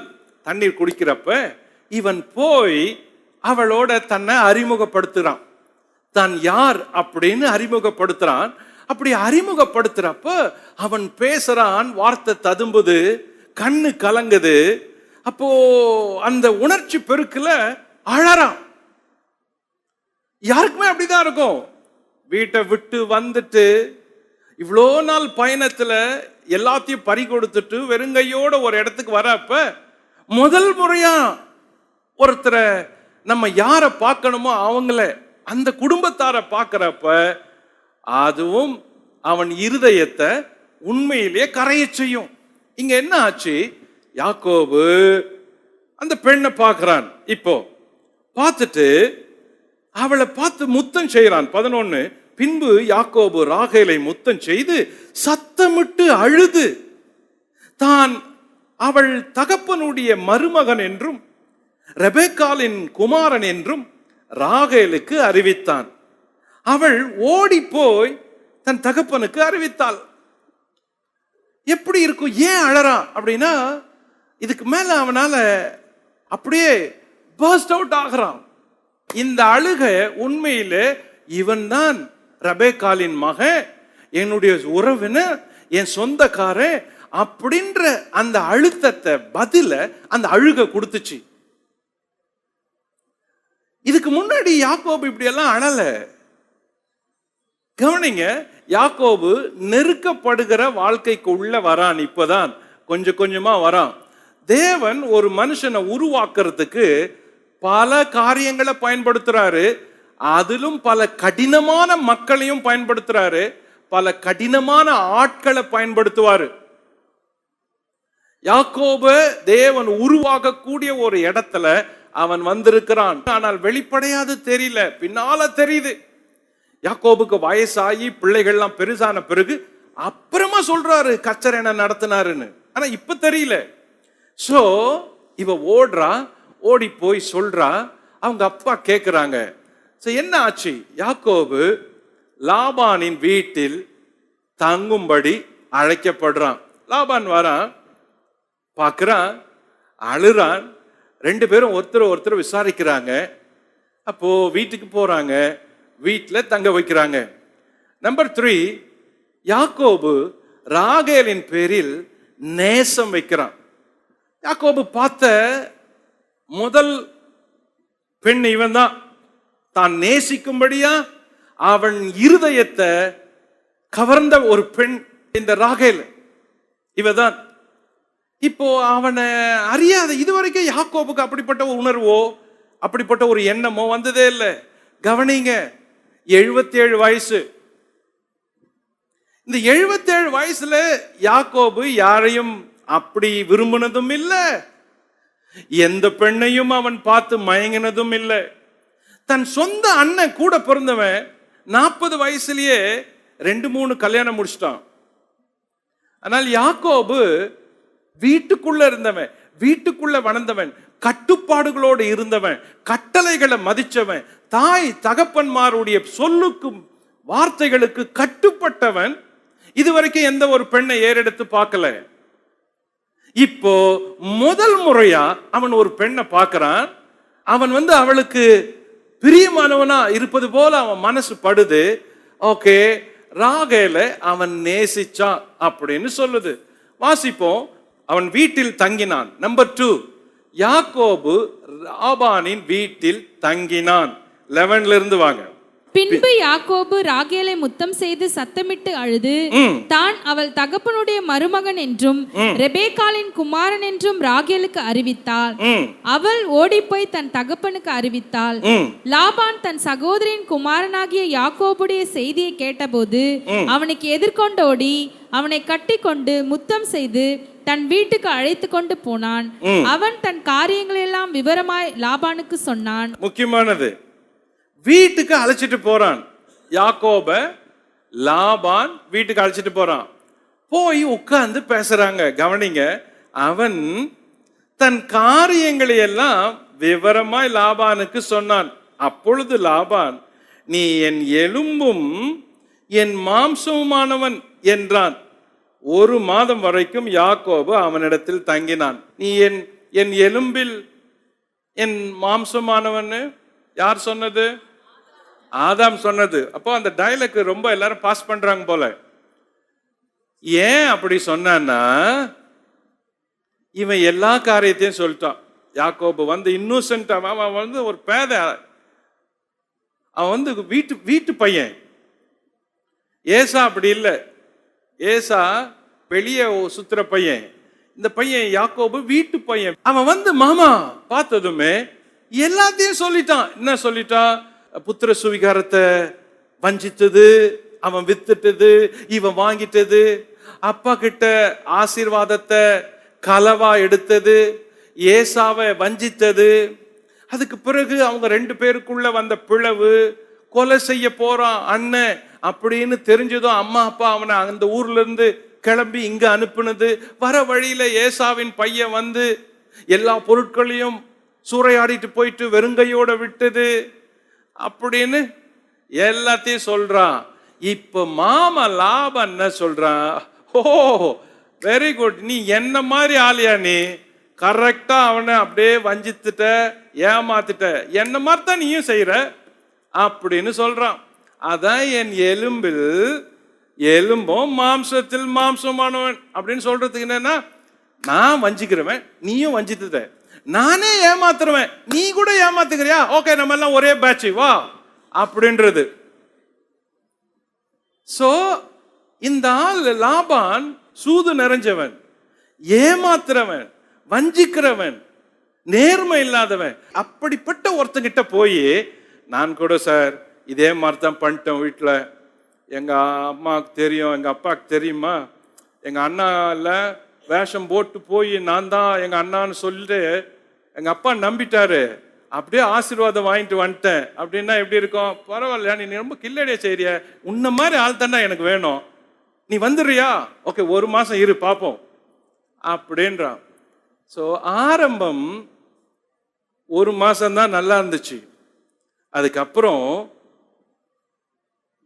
தண்ணீர் குடிக்கிறப்ப இவன் போய் அவளோட தன்னை அறிமுகப்படுத்துறான். தான் யார் அப்படின்னு அறிமுகப்படுத்துறான். அப்படி அறிமுகப்படுத்துறப்ப அவன் பேசுறான், வார்த்தை ததும்புது, கண்ணு கலங்குது. அப்போ அந்த உணர்ச்சி பெருக்குல அழறான். யாருக்குமே அப்படிதான் இருக்கும். வீட்டை விட்டு வந்துட்டு இவ்வளோ நாள் பயணத்துல எல்லாத்தையும் பறி கொடுத்துட்டு வெறுங்கையோட ஒரு இடத்துக்கு வரப்ப முதல் முறையா ஒருத்தரை நம்ம யாரை பார்க்கணுமோ அவங்கள, அந்த குடும்பத்தாரை பார்க்கிறப்ப அதுவும் அவன் இருதயத்தை உண்மையிலேயே கரைய செய்யும். இங்க என்ன ஆச்சு? யாக்கோபு அந்த பெண்ணை பார்க்கிறான். இப்போ பார்த்துட்டு அவளை பார்த்து முத்தம் செய்யறான். 11, பின்பு யாக்கோபு ராகேலை முத்தம் செய்து சத்தமிட்டு அழுது தான் அவள் தகப்பனுடைய மருமகன் என்றும் ரெபெக்காளின் குமாரன் என்றும் ராகேலுக்கு அறிவித்தான். அவள் ஓடி போய் தன் தகப்பனுக்கு அறிவித்தாள். எப்படி இருக்கும்? ஏன் அழறான் அப்படின்னா, இதுக்கு மேல அவனால அப்படியே பர்ஸ்ட் அவுட் ஆகிறான். இந்த அழுக உண்மையிலே இவன் தான் ரெபெக்காளின் மகன், என்னுடைய உறவினர், என் சொந்தக்காரன் அப்படின்ற அந்த அழுத்தத்தை பதில அந்த அழுக கொடுத்துச்சு. இதுக்கு முன்னாடி யாக்கோபு இப்படி எல்லாம் அழல. கவனிங்க, யாக்கோபு நெருக்கப்படுகிற வாழ்க்கைக்கு உள்ள வரான். இப்பதான் கொஞ்சம் கொஞ்சமா வரான். தேவன் ஒரு மனுஷனை உருவாக்குறதுக்கு பல காரியங்களை பயன்படுத்துறாரு. அதிலும் பல கடினமான மக்களையும் பயன்படுத்துறாரு, பல கடினமான ஆட்களை பயன்படுத்துவாரு. யாக்கோபு தேவன் உருவாக்கக்கூடிய ஒரு இடத்துல அவன் வந்திருக்கிறான். ஆனால் வெளிப்படையாது தெரியல, பின்னால தெரியுது. யாக்கோபுக்கு வயசாகி பிள்ளைகள்லாம் பெருசான பிறகு அப்புறமா சொல்றாரு கர்த்தர் என்ன நடத்தினாருன்னு. ஆனா இப்ப தெரியல. சோ இவ ஓடுறா, ஓடி போய் சொல்றா. அவங்க அப்பா கேட்கிறாங்க. என்ன ஆச்சு? யாக்கோபு லாபானின் வீட்டில் தங்கும்படி அழைக்கப்படுறான். லாபான் வரான், பார்க்கிறான், அழுறான். 2 பேரும் ஒருத்தர் விசாரிக்கிறாங்க. அப்போ வீட்டுக்கு போறாங்க, வீட்டில் தங்க வைக்கிறாங்க. நம்பர் 3, யாக்கோபு ராகேலின் பேரில் நேசம் வைக்கிறான். யாக்கோபு பார்த்த முதல் பெண் இவன் தான். தான் நேசிக்கும்படியா அவன் இருதயத்தை கவர்ந்த ஒரு பெண் இந்த ராகேல் இவதான். இப்போ அவனை அறியாத இதுவரைக்கும் யாக்கோபுக்கு அப்படிப்பட்ட ஒரு உணர்வோ அப்படிப்பட்ட ஒரு எண்ணமோ வந்ததே இல்லை. கவனிங்க, 77 வயசு. இந்த 77 வயசுல யாக்கோபு யாரையும் அப்படி விரும்பினதும் இல்லை, எந்த பெண்ணையும் அவன் பார்த்து மயங்கினதும் இல்லை. தன் சொந்த அண்ணன் கூட பிறந்தவன் 40 வயசுலயே 2-3 கல்யாணம் முடிச்சிட்டான். ஆனால் யாக்கோபு வீட்டுக்குள்ள இருந்தவன், வீட்டுக்குள்ள வளர்ந்தவன், கட்டுப்பாடுகளோடு இருந்தவன், கட்டளைகளை மதிச்சவன், தாய் தகப்பன்மாருடைய சொல்லுக்கும் வார்த்தைகளுக்கு கட்டுப்பட்டவன். இதுவரைக்கும் எந்த ஒரு பெண்ணை ஏறெடுத்து பார்க்கல. இப்போ முதல் முறையா அவன் ஒரு பெண்ணை பார்க்கிறான். அவன் அவளுக்கு பிரியமானவனா இருப்பது போல அவன் மனசு படுது. ஓகே, ராகேல அவன் நேசிச்சான் அப்படின்னு சொல்லுது. வாசிப்போம். அவன் வீட்டில் தங்கினான். நம்பர் 2, யாக்கோபு லாபானின் வீட்டில் தங்கினான். 11ல இருந்து வாங்க. பின்பு யாக்கோபு ராகேலை முத்தம் செய்து சத்தமிட்டு அழுது தான் அவள் தகப்பனுடைய மருமகன் என்றும் ரெபெக்காளின் குமாரன் என்றும் ராகேலுக்கு அறிவித்தாள். அவள் ஓடிப்போய் தன் தகப்பனுக்கு அறிவித்தாள். லாபான் தன் சகோதரின் குமாரனாகிய யாக்கோபுடைய செய்தியை கேட்டபோது அவனுக்கு எதிர்கொண்டோடி அவனை கட்டி கொண்டு முத்தம் செய்து தன் வீட்டுக்கு அழைத்து கொண்டு போனான். அவன் தன் காரியங்களெல்லாம் விவரமாய் லாபானுக்கு சொன்னான். முக்கியமானது, வீட்டுக்கு அழைச்சிட்டு போறான். யாக்கோப லாபான் வீட்டுக்கு அழைச்சிட்டு போறான். போய் உட்கார்ந்து பேசுறாங்க. கவனிங்க, அவன் தன் காரியங்களை எல்லாம் விவரமாய் லாபானுக்கு சொன்னான். அப்பொழுது லாபான், நீ என் எலும்பும் என் மாம்சமுமானவன் என்றான். 1 மாதம் வரைக்கும் யாக்கோபு அவனிடத்தில் தங்கினான். நீ என் எலும்பில் என் மாம்சமானவன் யார் சொன்னது? ஆதாம் சொன்னது. அப்போ அந்த டயலாக் ரொம்ப எல்லாரும் பாஸ் பண்றாங்க போல. ஏன் அப்படி சொன்னான்னா, இவன் எல்லா காரியத்தையும் சொல்லிட்டான். யாக்கோபு இன்னோசென்ட், அவன் ஒரு பேத, அவன் வீட்டு பையன். ஏசா அப்படி இல்லை. ஏசா வெளியே சுத்துற பையன். இந்த பையன் யாக்கோபு வீட்டு பையன். அவன் மாமா பார்த்ததுமே எல்லாத்தையும் சொல்லிட்டான். என்ன சொல்லிட்டான்? புத்திர சுவிகாரத்தை வஞ்சித்தது, அவன் வித்துட்டது, இவன் வாங்கிட்டது, அப்பா கிட்ட ஆசீர்வாதத்தை களவா எடுத்தது, ஏசாவை வஞ்சித்தது, அதுக்கு பிறகு அவங்க 2 பேருக்குள்ள வந்த பிளவு, கொலை செய்ய போறான் அண்ணன் அப்படின்னு தெரிஞ்சதும் அம்மா அப்பா அவனை அந்த ஊர்ல இருந்து கிளம்பி இங்க அனுப்புனது, வர வழியில ஏசாவின் பையன் வந்து எல்லா பொருட்களையும் சூறையாடிட்டு போயிட்டு வெறுங்கையோட விட்டது அப்படின்னு எல்லாத்தையும் சொல்றான். இப்ப மாமா லாபம் என்ன சொல்றான், ஓ வெரி குட், நீ என்ன மாதிரி ஆளியா, நீ கரெக்டா அவனை அப்படியே வஞ்சித்துட்ட, ஏமாத்திட்ட, என்ன மாதிரி தான் நீயும் செய்யற அப்படின்னு சொல்றான். அதான் என் எலும்பில் எலும்பும் மாம்சத்தில் மாம்சமானவன் அப்படின்னு சொல்றதுக்கு என்னன்னா, நான் வஞ்சிக்கிறவன், நீயும் வஞ்சித்துட்ட, நானே ஏமாத்துருவேன், நீ கூட ஏமாத்துக்கிறியா, ஓகே நம்ம எல்லாம் ஒரே பேட்ச் வா அப்படின்றது. சோ இந்த ஆள் லாபான் சூது நிறைஞ்சவன், ஏமாத்துறவன், வஞ்சிக்கிறவன், நேர்மை இல்லாதவன். அப்படிப்பட்ட ஒருத்தங்கிட்ட போய் நான் கூட சார் இதே மாதிரி தான் பண்ணிட்டேன், வீட்டில் எங்க அம்மாவுக்கு தெரியும், எங்க அப்பாவுக்கு தெரியுமா, எங்க அண்ணா இல்லை வேஷம் போட்டு போய் நான் தான் எங்க அண்ணான்னு சொல்லிட்டு எங்க அப்பா நம்பிட்டாரு, அப்படியே ஆசீர்வாதம் வாங்கிட்டு வந்துட்டேன் அப்படின்னா எப்படி இருக்கும்? பரவாயில்லையா, நீ ரொம்ப கில்லடியா செய்றிய, உன்ன மாதிரி ஆள் தாண்டா எனக்கு வேணும், நீ வந்துடுறியா, ஓகே 1 மாசம் இரு பார்ப்போம் அப்படின்றான். ஸோ ஆரம்பம் 1 மாசம்தான் நல்லா இருந்துச்சு. அதுக்கப்புறம்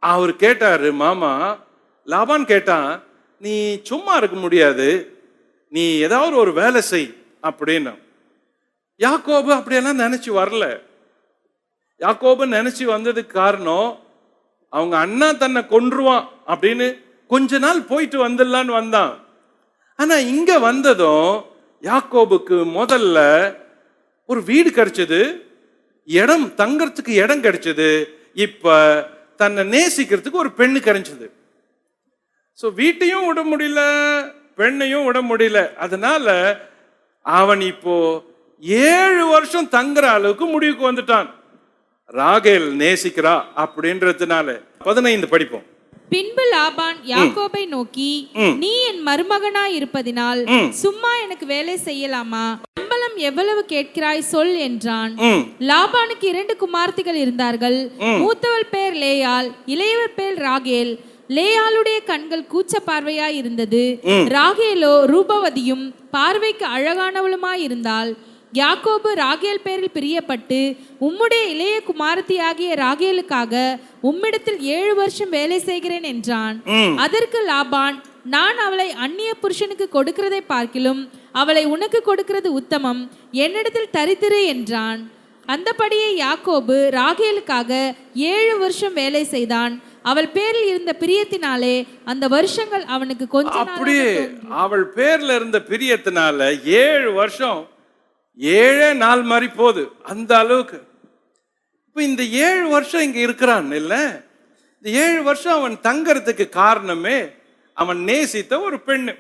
அவர் கேட்டாரு, மாமா லாபான் கேட்டான், நீ சும்மா இருக்க முடியாது, நீ ஏதாவது ஒரு வேலை செய் அப்படின்னு. யாக்கோபு அப்படியெல்லாம் நினைச்சு வரல. யாக்கோபு நினைச்சு வந்ததுக்கு காரணம், அவங்க அண்ணா தன்னை கொன்றுவான் அப்படின்னு கொஞ்ச நாள் போயிட்டு வந்துடலான்னு வந்தான். ஆனா இங்க வந்ததும் யாக்கோபுக்கு முதல்ல ஒரு வீடு கிடைச்சது, இடம் தங்கறதுக்கு இடம் கிடைச்சது, இப்ப தன்னை நேசிக்கிறதுக்கு ஒரு பெண்ணு கிடைச்சது. ஸோ வீட்டையும் விட முடியல, பெண்ணையும் விட முடியல. அதனால அவன் இப்போ 7 வருஷம் தங்குற அளவுக்கு முடிவுக்கு வந்துட்டான். ராகேல் நேசிக்கிறா அப்படின்றதுனால. 15 படிப்போம். பின்பு லாபான் யாக்கோபை நோக்கி, நீ என் மருமகனாய் இருப்பதினால் சும்மா எனக்கு வேலை செய்யலாமா? சம்பளம் எவ்வளவு கேட்கிறாய் சொல் என்றான். லாபானுக்கு 2 குமார்த்திகள் இருந்தார்கள். மூத்தவள் பேர் லேயாள், இளையவர் பேர் ராகேல். லேயாளுடைய கண்கள் கூச்ச பார்வையாய் இருந்தது, ராகேலோ ரூபவதியும் பார்வைக்கு அழகானவளுமாய் இருந்தாள். யாக்கோபு ராகேல் பேரில் பிரியப்பட்டு, உம்முடைய இளைய குமாரத்தியாகிய ராகேலுக்காக உம்மிடத்தில் 7 வருஷம் வேலை செய்கிறேன் என்றான். அதற்கு லாபான், நான் அவளை அந்நிய புருஷனுக்கு கொடுக்கிறதை பார்க்கிலும் அவளை உனக்கு கொடுக்கிறது உத்தமம், என்னிடத்தில் தரித்திரு என்றான். அந்தபடியே யாக்கோபு ராகேலுக்காக 7 வருஷம் வேலை செய்தான். அவள் பேரில் இருந்த பிரியத்தினாலே அந்த வருஷங்கள் அவனுக்கு கொஞ்சம் அப்படியே அவள் பேர்ல இருந்த பிரியத்தினால 7 வருஷம் 7 நாள் மாதிரி போகுது, அந்த அளவுக்கு. இப்ப இந்த 7 வருஷம் இங்க இருக்கிறான் இல்ல, இந்த 7 வருஷம் அவன் தங்கறதுக்கு காரணமே அவன் நேசித்த ஒரு பெண்ணு.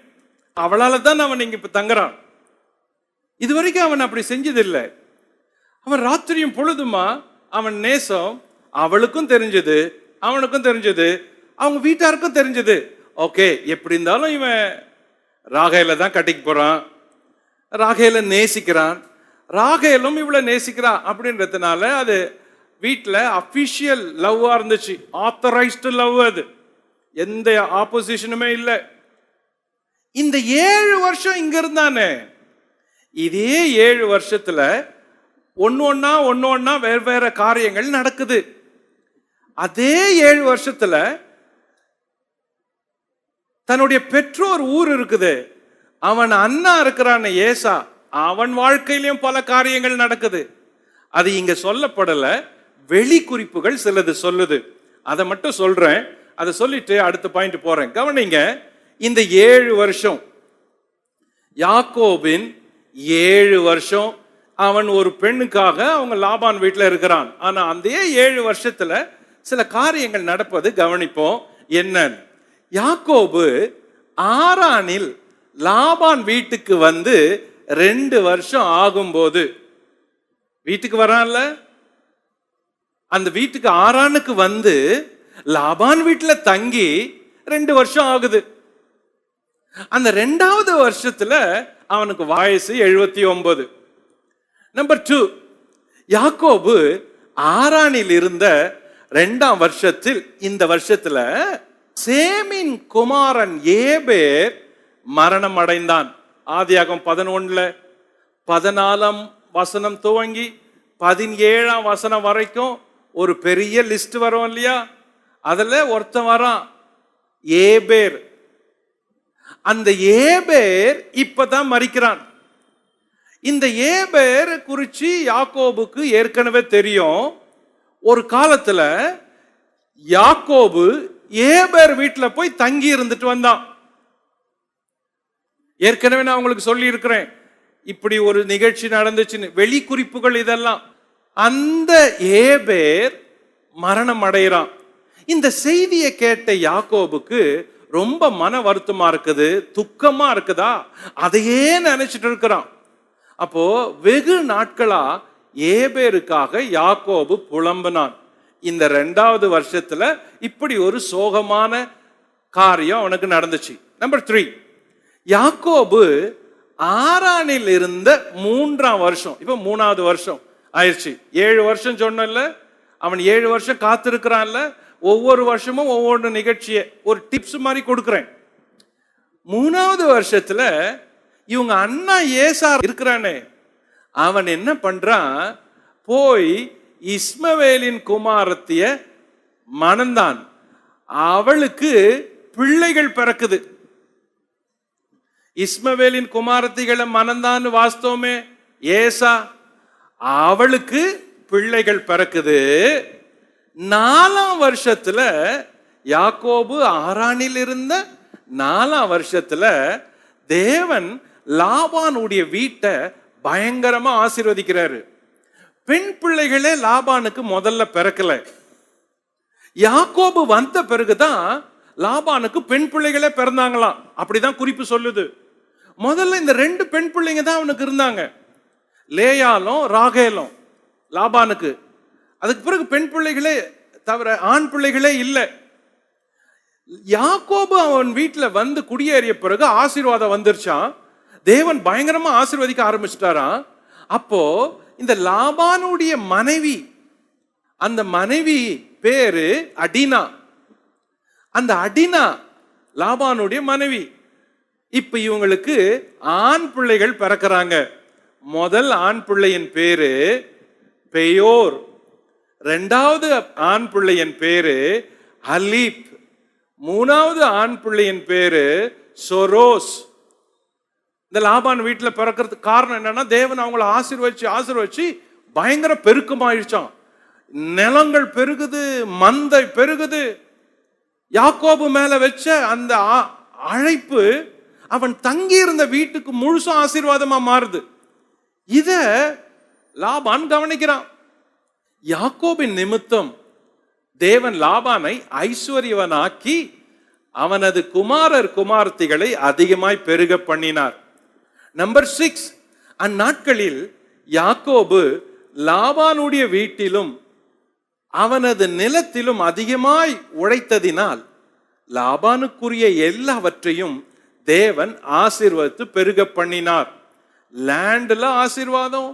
அவளால தான் அவன் இங்க இப்ப தங்குறான். இது வரைக்கும் அவன் அப்படி செஞ்சதில்லை. அவன் ராத்திரியும் பொழுதுமா அவன் நேசம் அவளுக்கும் தெரிஞ்சது, அவனுக்கும் தெரிஞ்சது, அவங்க வீட்டாருக்கும் தெரிஞ்சது. ஓகே, எப்படி இருந்தாலும் இவன் ராகேல தான் கட்டிக்கு போறான், ராகேல நேசிக்கிறான், ராகேலும் இவளை நேசிக்கிறா அப்படின்றதுனால அது வீட்டில் அபிஷியல் லவ்வா இருந்துச்சு, ஆத்தரைஸ்டு லவ். அது எந்த ஆப்போசிஷனுமே இல்லை. இந்த 7 வருஷம் இங்க இருந்தானே, இதே 7 வருஷத்துல ஒன்னு ஒன்னா வெவ்வேறு காரியங்கள் நடக்குது. அதே 7 வருஷத்துல தன்னுடைய பெற்றோர் ஊர் இருக்குது, அவன் அண்ணா இருக்கிறான் ஏசா, அவன் வாழ்க்கையிலும் பல காரியங்கள் நடக்குது. அது இங்க சொல்லப்படல, வெளி குறிப்புகள் சிலது சொல்லுது. அதை மட்டும் சொல்றேன், அதை சொல்லிட்டு அடுத்த பாயிண்ட் போறேன். கவனிங்க, இந்த 7 வருஷம் யாக்கோபின் 7 வருஷம் அவன் ஒரு பெண்ணுக்காக அவங்க லாபான் வீட்டில் இருக்கிறான். ஆனா அந்த 7 வருஷத்துல சில காரியங்கள் நடப்பது கவனிப்போம். என்ன? யாக்கோபு ஆரானில் லாபான் வீட்டுக்கு வந்து 2 வருஷம் ஆகும்போது, வீட்டுக்கு வரான்ல, அந்த வீட்டுக்கு ஆரானுக்கு வந்து லாபான் வீட்டுல தங்கி 2 வருஷம் ஆகுது. அந்த 2வது வருஷத்துல அவனுக்கு வயசு 79. நம்பர் 2, யாக்கோபு ஆரானில் இருந்த 2ஆம் வருஷத்தில், இந்த வருஷத்துல சேமின் குமாரன் ஏபேர் மரணம் அடைந்தான். ஆதியாகமம் 11 14ஆம் வசனம் துவங்கி 17ஆம் வசனம் வரைக்கும் ஒரு பெரிய லிஸ்ட் வரும் இல்லையா? அதுல ஒருத்தன் வரான், ஏபேர். அந்த ஏபேர் இப்பதான் மரிக்கிறான். இந்த ஏபேர் குறிச்சு யாக்கோபுக்கு ஏற்கனவே தெரியும். ஒரு காலத்துல யாக்கோபு ஏபேர் வீட்டுல போய் தங்கி இருந்துட்டு வந்தான். ஏற்கனவே நான் உங்களுக்கு சொல்லி இருக்கிறேன், இப்படி ஒரு நிகழ்ச்சி நடந்துச்சுன்னு. வெளி குறிப்புகள் இதெல்லாம். அந்த ஏபேர் மரணம் அடைகிறான். இந்த செய்தியை கேட்ட யாக்கோபுக்கு ரொம்ப மன வருத்தமா இருக்குது, துக்கமா இருக்குதா, அதையே நினைச்சிட்டு இருக்கிறான். அப்போ வெகு நாட்களா ஏபேருக்காக யாக்கோபு புலம்பினான். இந்த 2வது வருஷத்துல இப்படி ஒரு சோகமான காரியம் அவனுக்கு நடந்துச்சு. நம்பர் 3, யாக்கோபு ஆரானில் இருந்த 3ஆம் வருஷம், இப்ப 3வது வருஷம் ஆயிடுச்சு. 7 வருஷம் சொன்னல, அவன் 7 வருஷம் காத்திருக்கிறான்ல. ஒவ்வொரு வருஷமும் ஒவ்வொரு நிகழ்ச்சியை ஒரு டிப்ஸ் மாதிரி கொடுக்கிறேன். 3வது வருஷத்துல இவங்க அண்ணா ஏசா இருக்கிறானே, அவன் என்ன பண்றான், போய் இஸ்மவேலின் குமாரத்திய மணந்தான். அவளுக்கு பிள்ளைகள் பிறக்குது. இஸ்மவேலின் குமாரத்திகளை மணந்தான் வாஸ்தவமே ஏசா. அவளுக்கு பிள்ளைகள் பிறக்குது. 4ஆம் வருஷத்துல யாக்கோபு ஆரானில் இருந்த 4ஆம் வருஷத்துல தேவன் லாபானுடைய வீட்டை பயங்கரமா ஆசீர்வதிக்கிறாரு. பெண் பிள்ளைகளே லாபானுக்கு முதல்ல பிறக்கல. யாக்கோபு வந்த பிறகுதான் லாபானுக்கு பெண் பிள்ளைகளே பிறந்தாங்களாம். அப்படிதான் குறிப்பு சொல்லுது. முதல்ல இந்த 2 பெண் பிள்ளைங்க தான் அவனுக்கு இருந்தாங்க, லேயாலும் ராகேலும் லாபானுக்கு. அதுக்கு பிறகு பெண் பிள்ளைகளே தவிர ஆண் பிள்ளைகளே இல்லை. யாக்கோபு அவன் வீட்டுல வந்து குடியேறிய பிறகு ஆசீர்வாதம் வந்துருச்சான். தேவன் பயங்கரமா ஆசீர்வதிக்க ஆரம்பிச்சிட்டாராம். அப்போ இந்த லாபானுடைய மனைவி, அந்த மனைவி பேரு அடினா. அந்த அடினா லாபானுடைய மனைவி. இப்ப இவங்களுக்கு ஆண் பிள்ளைகள் பிறக்கிறாங்க. முதல் ஆண் பிள்ளையின் பேரு பெயோர், 2வது ஆண் பிள்ளையின் பேரு அலீப், 3வது ஆண் பிள்ளையின் பேரு சொரோஸ். இந்த லாபான் வீட்டுல பிறக்கிறதுக்கு காரணம் என்னன்னா, தேவன் அவங்களை ஆசீர்வதிச்சு பயங்கர பெருக்கமாயிடுச்சான். நிலங்கள் பெருகுது, மந்தை பெருகுது. யாக்கோபு மேல வச்ச அந்த அழைப்பு அவன் தங்கி இருந்த வீட்டுக்கு முழுசும் ஆசீர்வாதமா மாறுது. இத லாபான் கவனிக்கிறான். யாக்கோபின் நிமித்தம் தேவன் லாபானை ஐஸ்வர்யவனாக்கி அவனது குமாரத்திகளை அதிகமாய் பெருக பண்ணினார். நம்பர் 6, அந்நாட்களில் யாக்கோபு லாபானுடைய வீட்டிலும் அவனது நிலத்திலும் அதிகமாய் உழைத்ததினால் லாபானுக்குரிய எல்லாவற்றையும் தேவன் ஆசீர்வதித்து பெருக பண்ணினார். லேண்ட்ல ஆசீர்வாதம்,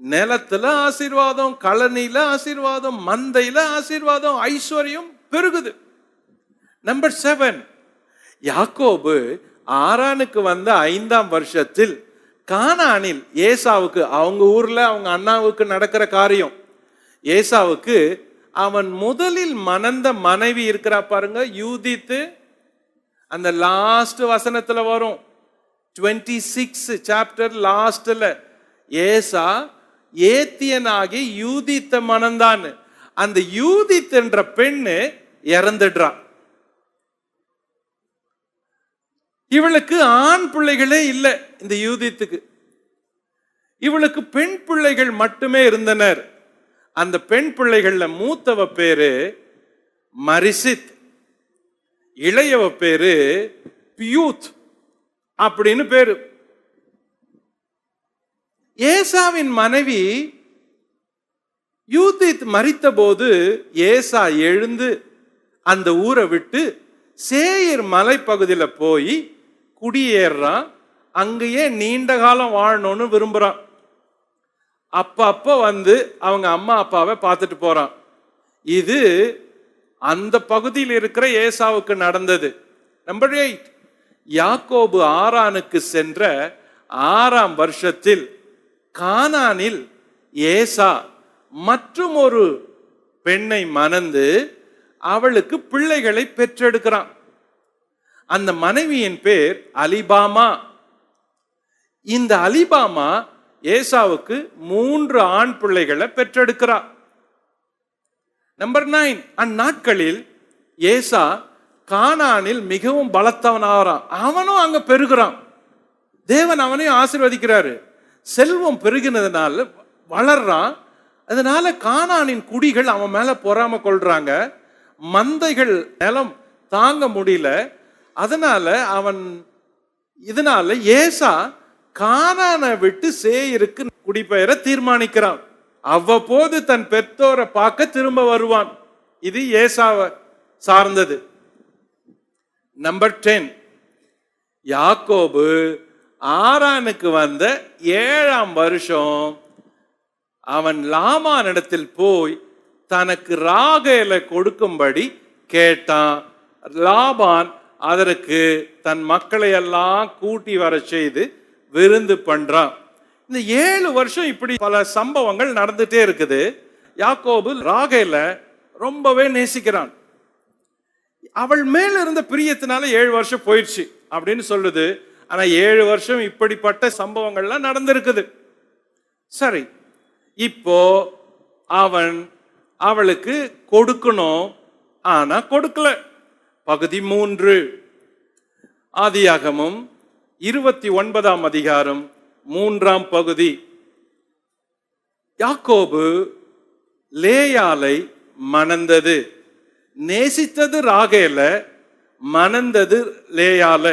நிலத்துல ஆசீர்வாதம், கழனியில ஆசீர்வாதம், மந்தையில ஆசீர்வாதம், ஐஸ்வர்யம் பெருகுது. நம்பர் 7, யாக்கோபு ஆரானுக்கு வந்த 5ஆம் வருஷத்தில் கானானில் ஏசாவுக்கு, அவங்க ஊர்ல அவங்க அண்ணாவுக்கு நடக்கிற காரியம், ஏசாவுக்கு அவன் முதலில் மணந்த மனைவி இருக்கிறா பாருங்க, யூதித்து. அந்த லாஸ்ட் வசனத்துல வரும், 26 சாப்டர் லாஸ்ட்ல ஏசா ஏத்தியனாகி யூதித்த மணந்தான். அந்த யூதித் என்ற பெண்ணு இறந்துடுறான். இவளுக்கு ஆண் பிள்ளைகளே இல்லை. இந்த யூதித்துக்கு இவளுக்கு பெண் பிள்ளைகள் மட்டுமே இருந்தனர். அந்த பெண் பிள்ளைகள்ல மூத்தவ பேரு மரிசித், இளையவ பேரு பியூத் அப்படின்னு பேரு. ஏசாவின் மனைவி யூதித் மரித்த போது ஏசா எழுந்து அந்த ஊரை விட்டு சேயீர் மலைப்பகுதியில் போய் குடியேறான், அங்கேயே நீண்ட காலம் வாழணும்னு விரும்புறான். அப்ப வந்து அவங்க அம்மா அப்பாவை பார்த்துட்டு போறான். இது அந்த பகுதியில் இருக்கிற ஏசாவுக்கு நடந்தது. நம்பர் 8, யாக்கோபு ஆரானுக்கு சென்ற 6ஆம் வருஷத்தில் கானானில் ஏசா மற்றும் ஒரு பெண்ணை மணந்து அவளுக்கு பிள்ளைகளை பெற்றெடுக்கிறான். அந்த மனைவியின் பேர் அலிபாமா. இந்த அலிபாமா ஏசாவுக்கு 3 ஆண் பிள்ளைகளை பெற்றெடுக்கிறார். நம்பர் 9, அந்நாட்களில் ஏசா கானானில் மிகவும் பலத்தவனாகிறான். அவனும் அங்க பெருகிறான். தேவன் அவனையும் ஆசீர்வதிக்கிறாரு. செல்வம் பெருகினதுனால வளர்றான். அதனால கானானின் குடிகள் அவன் மேல பொறாம கொள்றாங்க. மந்தைகள் நிலம் தாங்க முடியல. இதனால ஏசா கானானை விட்டு சேயிருக்கு குடிபெயர தீர்மானிக்கிறான். அவ்வப்போது தன் பெற்றோரை பார்க்க திரும்ப வருவான். இது ஏசாவை சார்ந்தது. நம்பர் 10, யாக்கோபு ஆரானுக்கு வந்த 7ஆம் வருஷம் அவன் லாபானிடத்தில் போய் தனக்கு ராகேலை கொடுக்கும்படி கேட்டான். லாபான் அதற்கு தன் மக்களை எல்லாம் கூட்டி வர செய்து விருந்து பண்றான். இந்த 7 வருஷம் இப்படி பல சம்பவங்கள் நடந்துட்டே இருக்குது. யாக்கோபு ராகேலை ரொம்பவே நேசிக்கிறான். அவள் மேல இருந்த பிரியத்தினால 7 வருஷம் போயிடுச்சு அப்படின்னு சொல்லுது. ஆனா 7 வருஷம் இப்படிப்பட்ட சம்பவங்கள்லாம் நடந்திருக்குது. சரி, இப்போ அவன் அவளுக்கு கொடுக்கணும், ஆனா கொடுக்கல. பகுதி 3, ஆதியாகமம் 29ஆம் அதிகாரம் 3ஆம் பகுதி. யாக்கோபு லேயாளை மணந்தது. நேசித்தது ராகேல, மணந்தது லேயாள.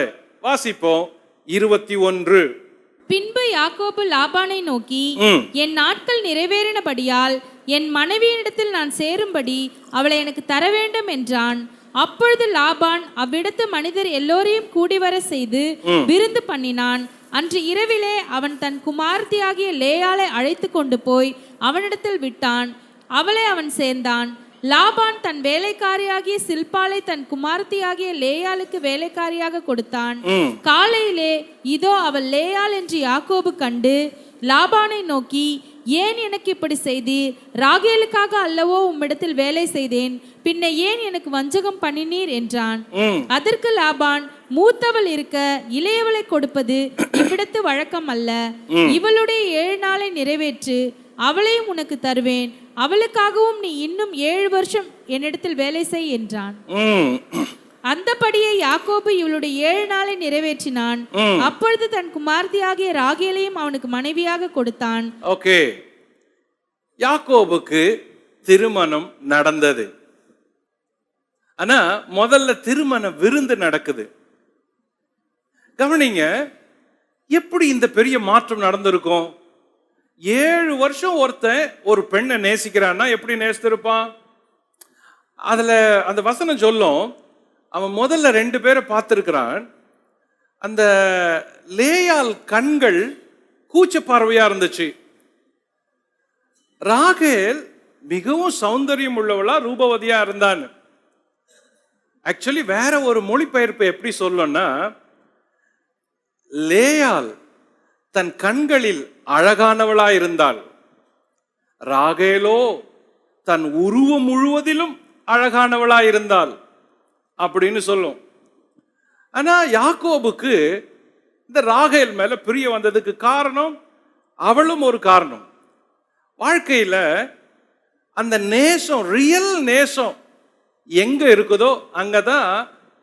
வாசிப்போம் 21. பின்பு யாக்கோபு லாபானை நோக்கி, என் நாட்கள் நிறைவேறினபடியால் என் மனைவியிடத்தில் நான் சேரும்படி அவளை எனக்கு தர வேண்டும் என்றான். அப்பொழுது லாபான் அவ்விடத்து மனிதர் எல்லோரையும் கூடிவர செய்து விருந்து பண்ணினான். அன்று இரவிலே அவன் தன் குமாரத்தியாகிய லேயாளை அழைத்து கொண்டு போய் அவனிடத்தில் விட்டான். அவளை அவன் சேர்ந்தான். லாபான் தன் வேலைக்காரியாகிய சில்பாளை தன் குமாரத்தியாகிய லேயாளுக்கு வேலைக்காரியாக கொடுத்தான். காலையிலே இதோ அவள் லேயாள் என்று யாக்கோபு கண்டு லாபானை நோக்கி, ஏன் எனக்கு இப்படி செய்தீர்? ராகேலுக்காக அல்லவோ உம்மிடத்தில் வேலை செய்தேன், பின்ன ஏன் எனக்கு வஞ்சகம் பண்ணினீர் என்றான். அதற்கு லாபான், மூத்தவள் இருக்க இளையவளை கொடுப்பது இவ்விடத்து வழக்கம் அல்ல. இவளுடைய 7 நாளை நிறைவேற்று, அவளையும் உனக்கு தருவேன். அவளுக்காகவும் நீ இன்னும் 7 வருஷம் என்னிடத்தில் வேலை செய் என்றான். அந்தபடியே யாக்கோபு இவளுடைய 7 நாளை நிறைவேற்றினான். அப்பொழுது தன் குமார்த்தியாகிய ராகேலையும் அவனுக்கு மனைவியாக கொடுத்தான். ஓகே, யாக்கோபுக்கு திருமணம் நடந்தது. ஆனா முதல்ல திருமண விருந்து நடக்குது. கவனிங்க, எப்படி இந்த பெரிய மாற்றம் நடந்திருக்கும்? 7 வருஷம் ஒருத்தன் ஒரு பெண்ணை நேசிக்கிறான்னா எப்படி நேசித்திருப்பான்? அதுல அந்த வசனம் சொல்லும், அவன் முதல்ல 2 பேரை பார்த்திருக்கிறான். அந்த லேயாள் கண்கள் கூச்ச பார்வையா இருந்துச்சு. ராகேல் மிகவும் சௌந்தரியம் உள்ளவளா ரூபவதியா இருந்தான். ஆக்சுவலி வேற ஒரு மொழிபெயர்ப்பு எப்படி சொல்லணும்னா, லேயாள் தன் கண்களில் அழகானவளா இருந்தாள், ராகேலோ தன் உருவம் முழுவதிலும் அழகானவளா இருந்தாள் அப்படின்னு சொல்லும். ஆனா யாக்கோபுக்கு இந்த ராகேல் மேல பிரிய வந்ததுக்கு காரணம், அவளும் ஒரு காரணம். வாழ்க்கையில அந்த நேசம், ரியல் நேசம் எங்க இருக்குதோ அங்கதான்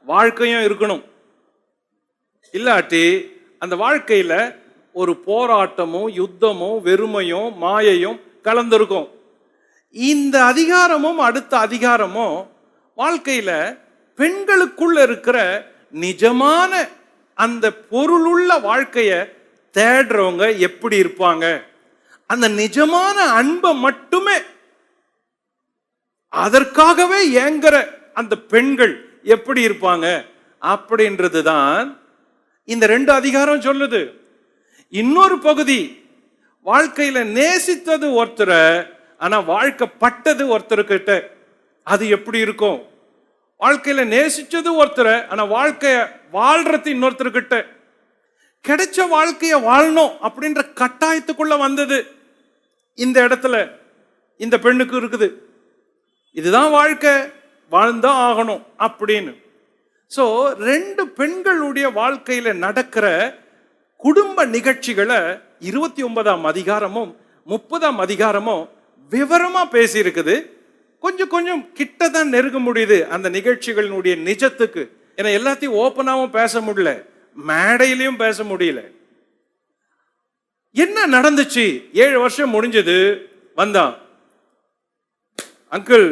வாழ்க்கையும் இருக்கணும். இல்லாட்டி அந்த வாழ்க்கையில ஒரு போராட்டமும் யுத்தமும் வெறுமையும் மாயையும் கலந்திருக்கும். இந்த அதிகாரமும் அடுத்த அதிகாரமும் வாழ்க்கையில பெண்களுக்குள்ள இருக்கிற நிஜமான அந்த பொருளுள்ள வாழ்க்கைய தேடுறவங்க எப்படி இருப்பாங்க, அந்த நிஜமான அன்பை மட்டுமே அதற்காகவே ஏங்குற அந்த பெண்கள் எப்படி இருப்பாங்க அப்படின்றது தான் இந்த 2 அதிகாரம் சொல்லுது. இன்னொரு பகுதி, வாழ்க்கையில நேசித்தது ஒருத்தரை, ஆனா வாழ்க்கை பட்டது ஒருத்தர்கிட்ட. அது எப்படி இருக்கும்? வாழ்க்கையில நேசிச்சது ஒருத்தரை, ஆனா வாழ்க்கைய வாழ்றது இன்னொருத்தர்கிட்ட. கிடைச்ச வாழ்க்கைய வாழணும் அப்படின்ற கட்டாயத்துக்குள்ள வந்தது இந்த இடத்துல இந்த பெண்ணுக்கு இருக்குது. இதுதான் வாழ்க்கை, வாழ்ந்தான் ஆகணும் அப்படின்னு. சோ 2 பெண்களுடைய வாழ்க்கையில நடக்கிற குடும்ப நிகழ்ச்சிகளை 29ஆம் அதிகாரமும் 30ஆம் அதிகாரமும் விவரமா பேசி இருக்குது. கொஞ்சம் கொஞ்சம் கிட்டதான் நெருங்க முடியுது அந்த நிகழ்ச்சிகளினுடைய நிஜத்துக்கு. ஏன்னா எல்லாத்தையும் ஓப்பனாவும் பேச முடியல, மேடையிலையும் பேச முடியல. என்ன நடந்துச்சு? 7 வருஷம் முடிஞ்சது, வந்தான். அங்கிள்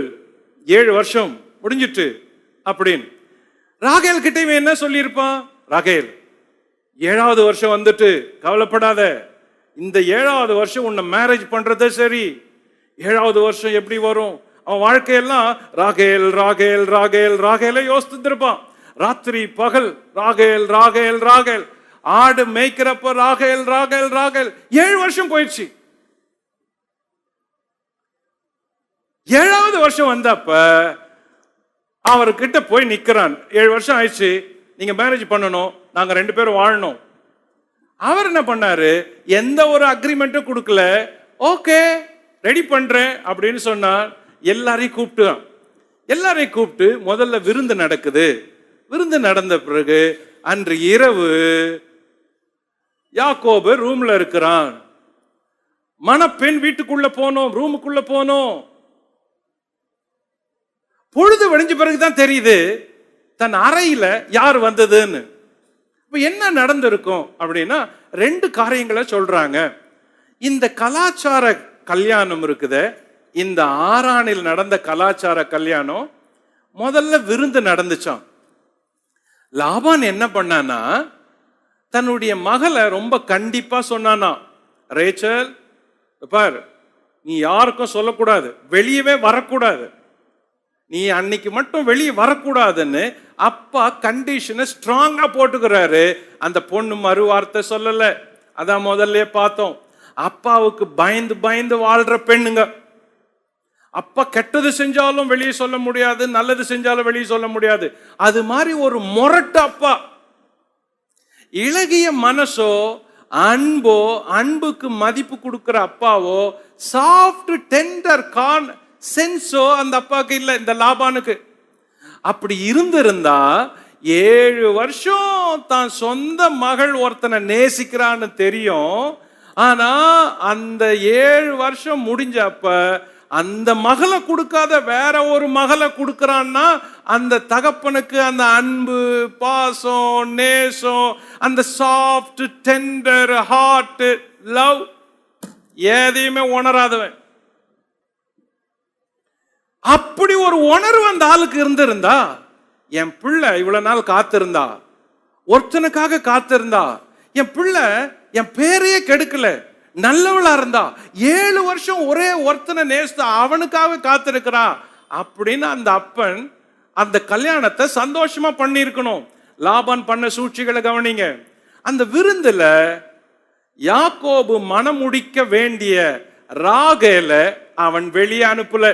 7 வருஷம் முடிஞ்சிட்டு அப்படின்னு. ராகேல் கிட்ட இவன் என்ன சொல்லியிருப்பான்? ராகேல் 7வது வருஷம் வந்துட்டு கவலைப்படாத, இந்த 7வது வருஷம் உன்னை மேரேஜ் பண்றதே சரி. 7வது வருஷம் எப்படி வரும்? அவன் வாழ்க்கையெல்லாம் ராகேல் ராகேல் ராகேல் ராகேல யோசித்து இருப்பான். ராத்திரி பகல் ராகேல் ராகேல் ராகேல், ஆடு மேய்க்கிறப்ப ராகேல் ராகேல் ராகேல். 7 வருஷம் போயிடுச்சு. 7வது வருஷம் வந்தப்ப அவர்கிட்ட போய் நிக்கிறான். 7 வருஷம் ஆயிடுச்சு, நீங்க மேரேஜ் பண்ணணும், நாங்க 2 பேரும் வாழணும். அவர் என்ன பண்ணாரு? எந்த ஒரு அக்ரிமெண்ட்டும் கொடுக்கல. ஓகே ரெடி பண்றேன் அப்படின்னு சொன்னார். எல்லாரையும் கூப்பிட்டு முதல்ல விருந்து நடக்குது. விருந்து நடந்த பிறகு அன்று இரவு யாக்கோபு ரூம்ல இருக்கிறான். மணப்பெண் வீட்டுக்குள்ள போனோம், ரூமுக்குள்ள போனோம். பொழுது விடிஞ்ச பிறகுதான் தெரியுது தன் அறையில யார் வந்ததுன்னு. இப்ப என்ன நடந்திருக்கும் அப்படின்னா 2 காரியங்களை சொல்றாங்க. இந்த கலாச்சார கல்யாணம் இருக்குது, இந்த ஆரானில் நடந்த கலாச்சார கல்யாணம். முதல்ல விருந்து நடந்துச்சான். லாபான் என்ன பண்ணானா, தன்னுடைய மகளை ரொம்ப கண்டிப்பா சொன்னானா, ரேச்சல் பார், நீ யாருக்கும் சொல்லக்கூடாது, வெளியவே வரக்கூடாது, நீ அன்னைக்கு மட்டும் வெளியே வரக்கூடாதுன்னு அப்பா கண்டிஷனை ஸ்ட்ராங்கா போட்டுக்கிறாரு. அந்த பொண்ணு மறு வார்த்தை சொல்லல. அதான் முதல்ல பார்த்தோம். அப்பாவுக்கு பயந்து பயந்து வாழ்ற பெண்ணுங்க. அப்பா கெட்டது செஞ்சாலும் வெளியே சொல்ல முடியாது, நல்லது செஞ்சாலும் வெளியே சொல்ல முடியாது. அது மாதிரி ஒரு முரட்டு அப்பா. இளகிய மனசோ அன்போ, அன்புக்கு மதிப்பு கொடுக்கிற அப்பாவோ, சாஃப்ட் டெண்டர் கான் சென்ஸோ அந்த அப்பாவுக்கு இல்ல, இந்த லாபானுக்கு. அப்படி இருந்திருந்தா 7 வருஷம் தான் சொந்த மகள் ஒருத்தனை நேசிக்கிறான்னு தெரியும். ஆனா அந்த 7 வருஷம் முடிஞ்சப்ப அந்த மகளை கொடுக்காத வேற ஒரு மகளை கொடுக்கறான்னா அந்த தகப்பனுக்கு அந்த அன்பு, பாசம், நேசம், அந்த சாஃப்ட் டெண்டர் ஹார்ட் லவ் எதையுமே உணராதவன். அப்படி ஒரு உணர்வு அந்த ஆளுக்கு இருந்திருந்தா, என் பிள்ளை இவ்வளவு நாள் காத்திருந்தா, ஒருத்தனுக்காக காத்திருந்தா, என் பிள்ளை என் பேரையே கெடுக்கல, நல்லவளா இருந்தா, 7 வருஷம் ஒரே ஒருத்தனை நேசித்தா, அவனுக்காக காத்திருக்கிறா அப்படின்னு அந்த அப்பன் அந்த கல்யாணத்தை சந்தோஷமா பண்ணியிருக்கணும். லாபான் பண்ண சூழ்ச்சிகளை கவனிங்க. அந்த விருந்துல யாக்கோபு மனம் முடிக்க வேண்டிய ராகேல அவன் வெளியே அனுப்பல.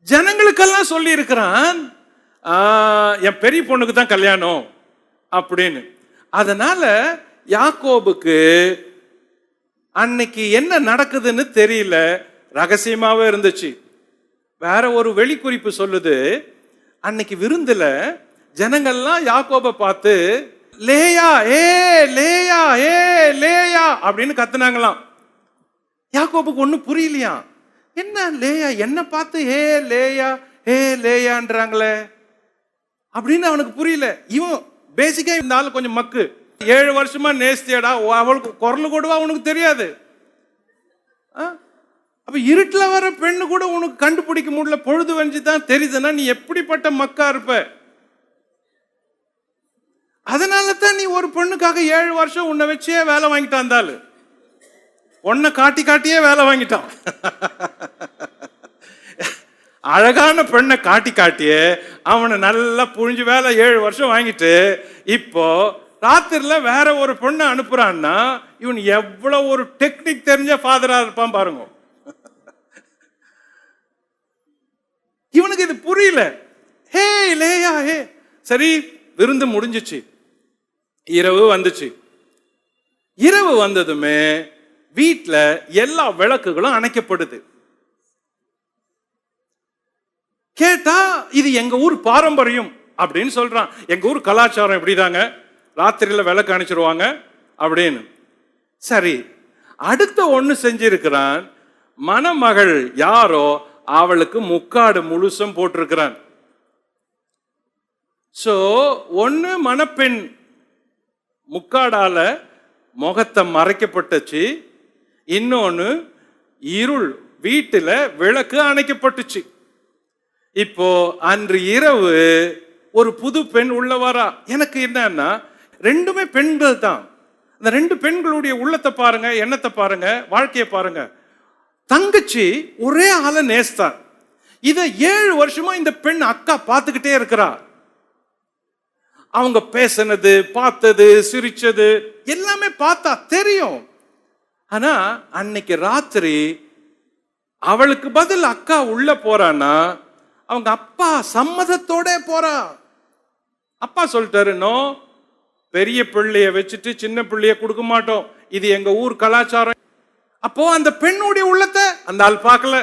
ஜனங்களுக்கெல்லாம் சொல்லி இருக்கிறான், என் பெரிய பொண்ணுக்கு தான் கல்யாணம் அப்படின்னு. அதனால யாக்கோபுக்கு அன்னைக்கு என்ன நடக்குதுன்னு தெரியல, ரகசியமாவே இருந்துச்சு. வேற ஒரு வெளிக்குறிப்பு சொல்லுது, அன்னைக்கு விருந்துல ஜனங்கள்லாம் யாக்கோபை பார்த்து லேயா ஏ லேயா ஏ லேயா அப்படின்னு கத்துனாங்களாம். யாக்கோபுக்கு ஒன்னும் புரியலையா, என்ன லேயா என்ன பார்த்து ஏ லேயா ஏ லேயான்றாங்களே அப்படின்னு அவனுக்கு புரியல. இவன் பேசிக்கா இந்த ஆளு கொஞ்சம் மக்கு. 7 வருஷமா நேசித்தியடா, அவளுக்கு குரல் கூடவா உனக்கு தெரியாது? அப்ப இருட்டுல வர பெண்ணு கூட உனக்கு கண்டுபிடிக்க முடியல, பொழுது வஞ்சுதான் தெரியுதுன்னா நீ எப்படிப்பட்ட மக்கா இருப்ப? அதனால தான் நீ ஒரு பொண்ணுக்காக 7 வருஷம் உன்னை வச்சே வேலை வாங்கிட்டான். இருந்தாலும் உன்னை காட்டி காட்டியே வேலை வாங்கிட்டான். அழகான பெண்ணை காட்டி காட்டியே அவனை நல்லா புழிஞ்சு வேலை 7 வருஷம் வாங்கிட்டு இப்போ ராத்திரில வேற ஒரு பொண்ணை அனுப்புறான்னா இவன் எவ்வளவு ஒரு டெக்னிக் தெரிஞ்ச ஃபாதரா இருப்பான் பாருங்க. இவனுக்கு இது புரியல. ஹே லேயா ஹே, சரி விருந்து முடிஞ்சிச்சு, இரவு வந்துச்சு. இரவு வந்ததுமே வீட்டுல எல்லா விளக்குகளும் அணைக்கப்படுது. கேட்டா இது எங்க ஊர் பாரம்பரியம் அப்படின்னு சொல்றான். எங்க ஊர் கலாச்சாரம் இப்படிதாங்க, ராத்திரியில விளக்கு அணைச்சிருவாங்க அப்படின்னு. சரி, அடுத்த ஒண்ணு செஞ்சிருக்கிறான். மணமகள் யாரோ அவளுக்கு முக்காடு முழுசும் போட்டிருக்கிறான். சோ ஒண்ணு மணப்பெண் முக்காடால முகத்தை மறைக்கப்பட்டுச்சு, இன்னொன்னு இருள் வீட்டுல விளக்கு அணைக்கப்பட்டுச்சு. இப்போ அன்று இரவு ஒரு புது பெண் உள்ள வரா. எனக்கு என்னன்னா ரெண்டுமே பெண்கள் தான். அந்த 2 பெண்களுடைய உள்ளத்தை பாருங்க, எண்ணத்தை பாருங்க, வாழ்க்கையை பாருங்க. தங்கச்சி ஒரே ஆள நேஸ்தான். இத 7 வருஷமா இந்த பெண் அக்கா பார்த்துக்கிட்டே இருக்கிறா. அவங்க பேசினது, பார்த்தது, சிரிச்சது எல்லாமே பார்த்தா தெரியும். ஆனா அன்னைக்கு ராத்திரி அவளுக்கு பதில் அக்கா உள்ள போறான்னா அவங்க அப்பா சம்மதத்தோட போறா. அப்பா சொல்லிட்டாரு, நோ, பெரிய பிள்ளைய வச்சுட்டு சின்ன பிள்ளைய கொடுக்க மாட்டோம், இது எங்க ஊர் கலாச்சாரம். அப்போ அந்த பெண்ணுடைய உள்ளத்தை அந்த ஆள் பார்க்கல.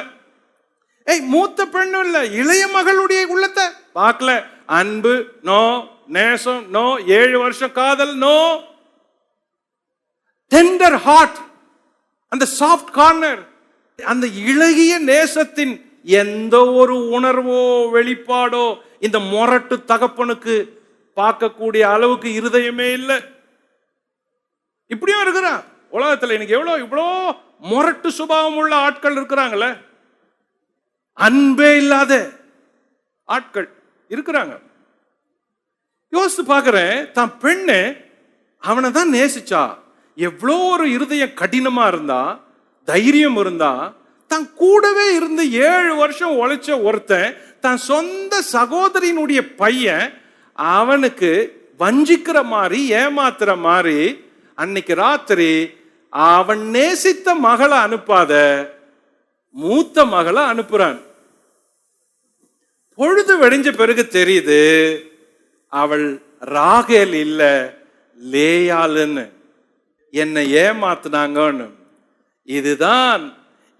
மூத்த பெண்ணும் இல்ல, இளைய மகளுடைய உள்ளத்தை பார்க்கல. அன்பு நோ, நேசம் நோ, 7 வருஷம் காதல் நோ. டெண்டர் ஹார்ட், அந்த சாஃப்ட் கார்னர், அந்த இளகிய நேசத்தின் எந்த ஒரு உணர்வோ வெளிப்பாடோ இந்த மொரட்டு தகப்பனுக்கு பார்க்கக்கூடிய அளவுக்கு இருதயமே இல்லை. இப்படியும் இருக்கிறான் உலகத்துல. இன்னைக்கு இவ்வளோ மொரட்டு சுபாவம் உள்ள ஆட்கள் இருக்கிறாங்களே, அன்பே இல்லாத ஆட்கள் இருக்கிறாங்க. யோசித்து பார்க்கிறேன், தான் பெண்ணு அவனை தான் நேசிச்சா. எவ்வளோ ஒரு இருதயம் கடினமா இருந்தா, தைரியம் இருந்தா, தான் கூடவே இருந்து 7 வருஷம் உழைச்ச ஒருத்தன் தான் சொந்த சகோதரியினுடைய பையன் அவனுக்கு வஞ்சிக்கிற மாதிரி, ஏமாத்துற மாதிரி அன்னைக்கு ராத்திரி அவன் நேசித்த மகளை அனுப்பாத மூத்த மகளை அனுப்புறான். பொழுது வெடிஞ்ச பிறகு தெரியுது அவள் ராகேல் இல்ல, லேயாளுன்னு. என்னை ஏமாத்துனாங்கன்னு. இதுதான்,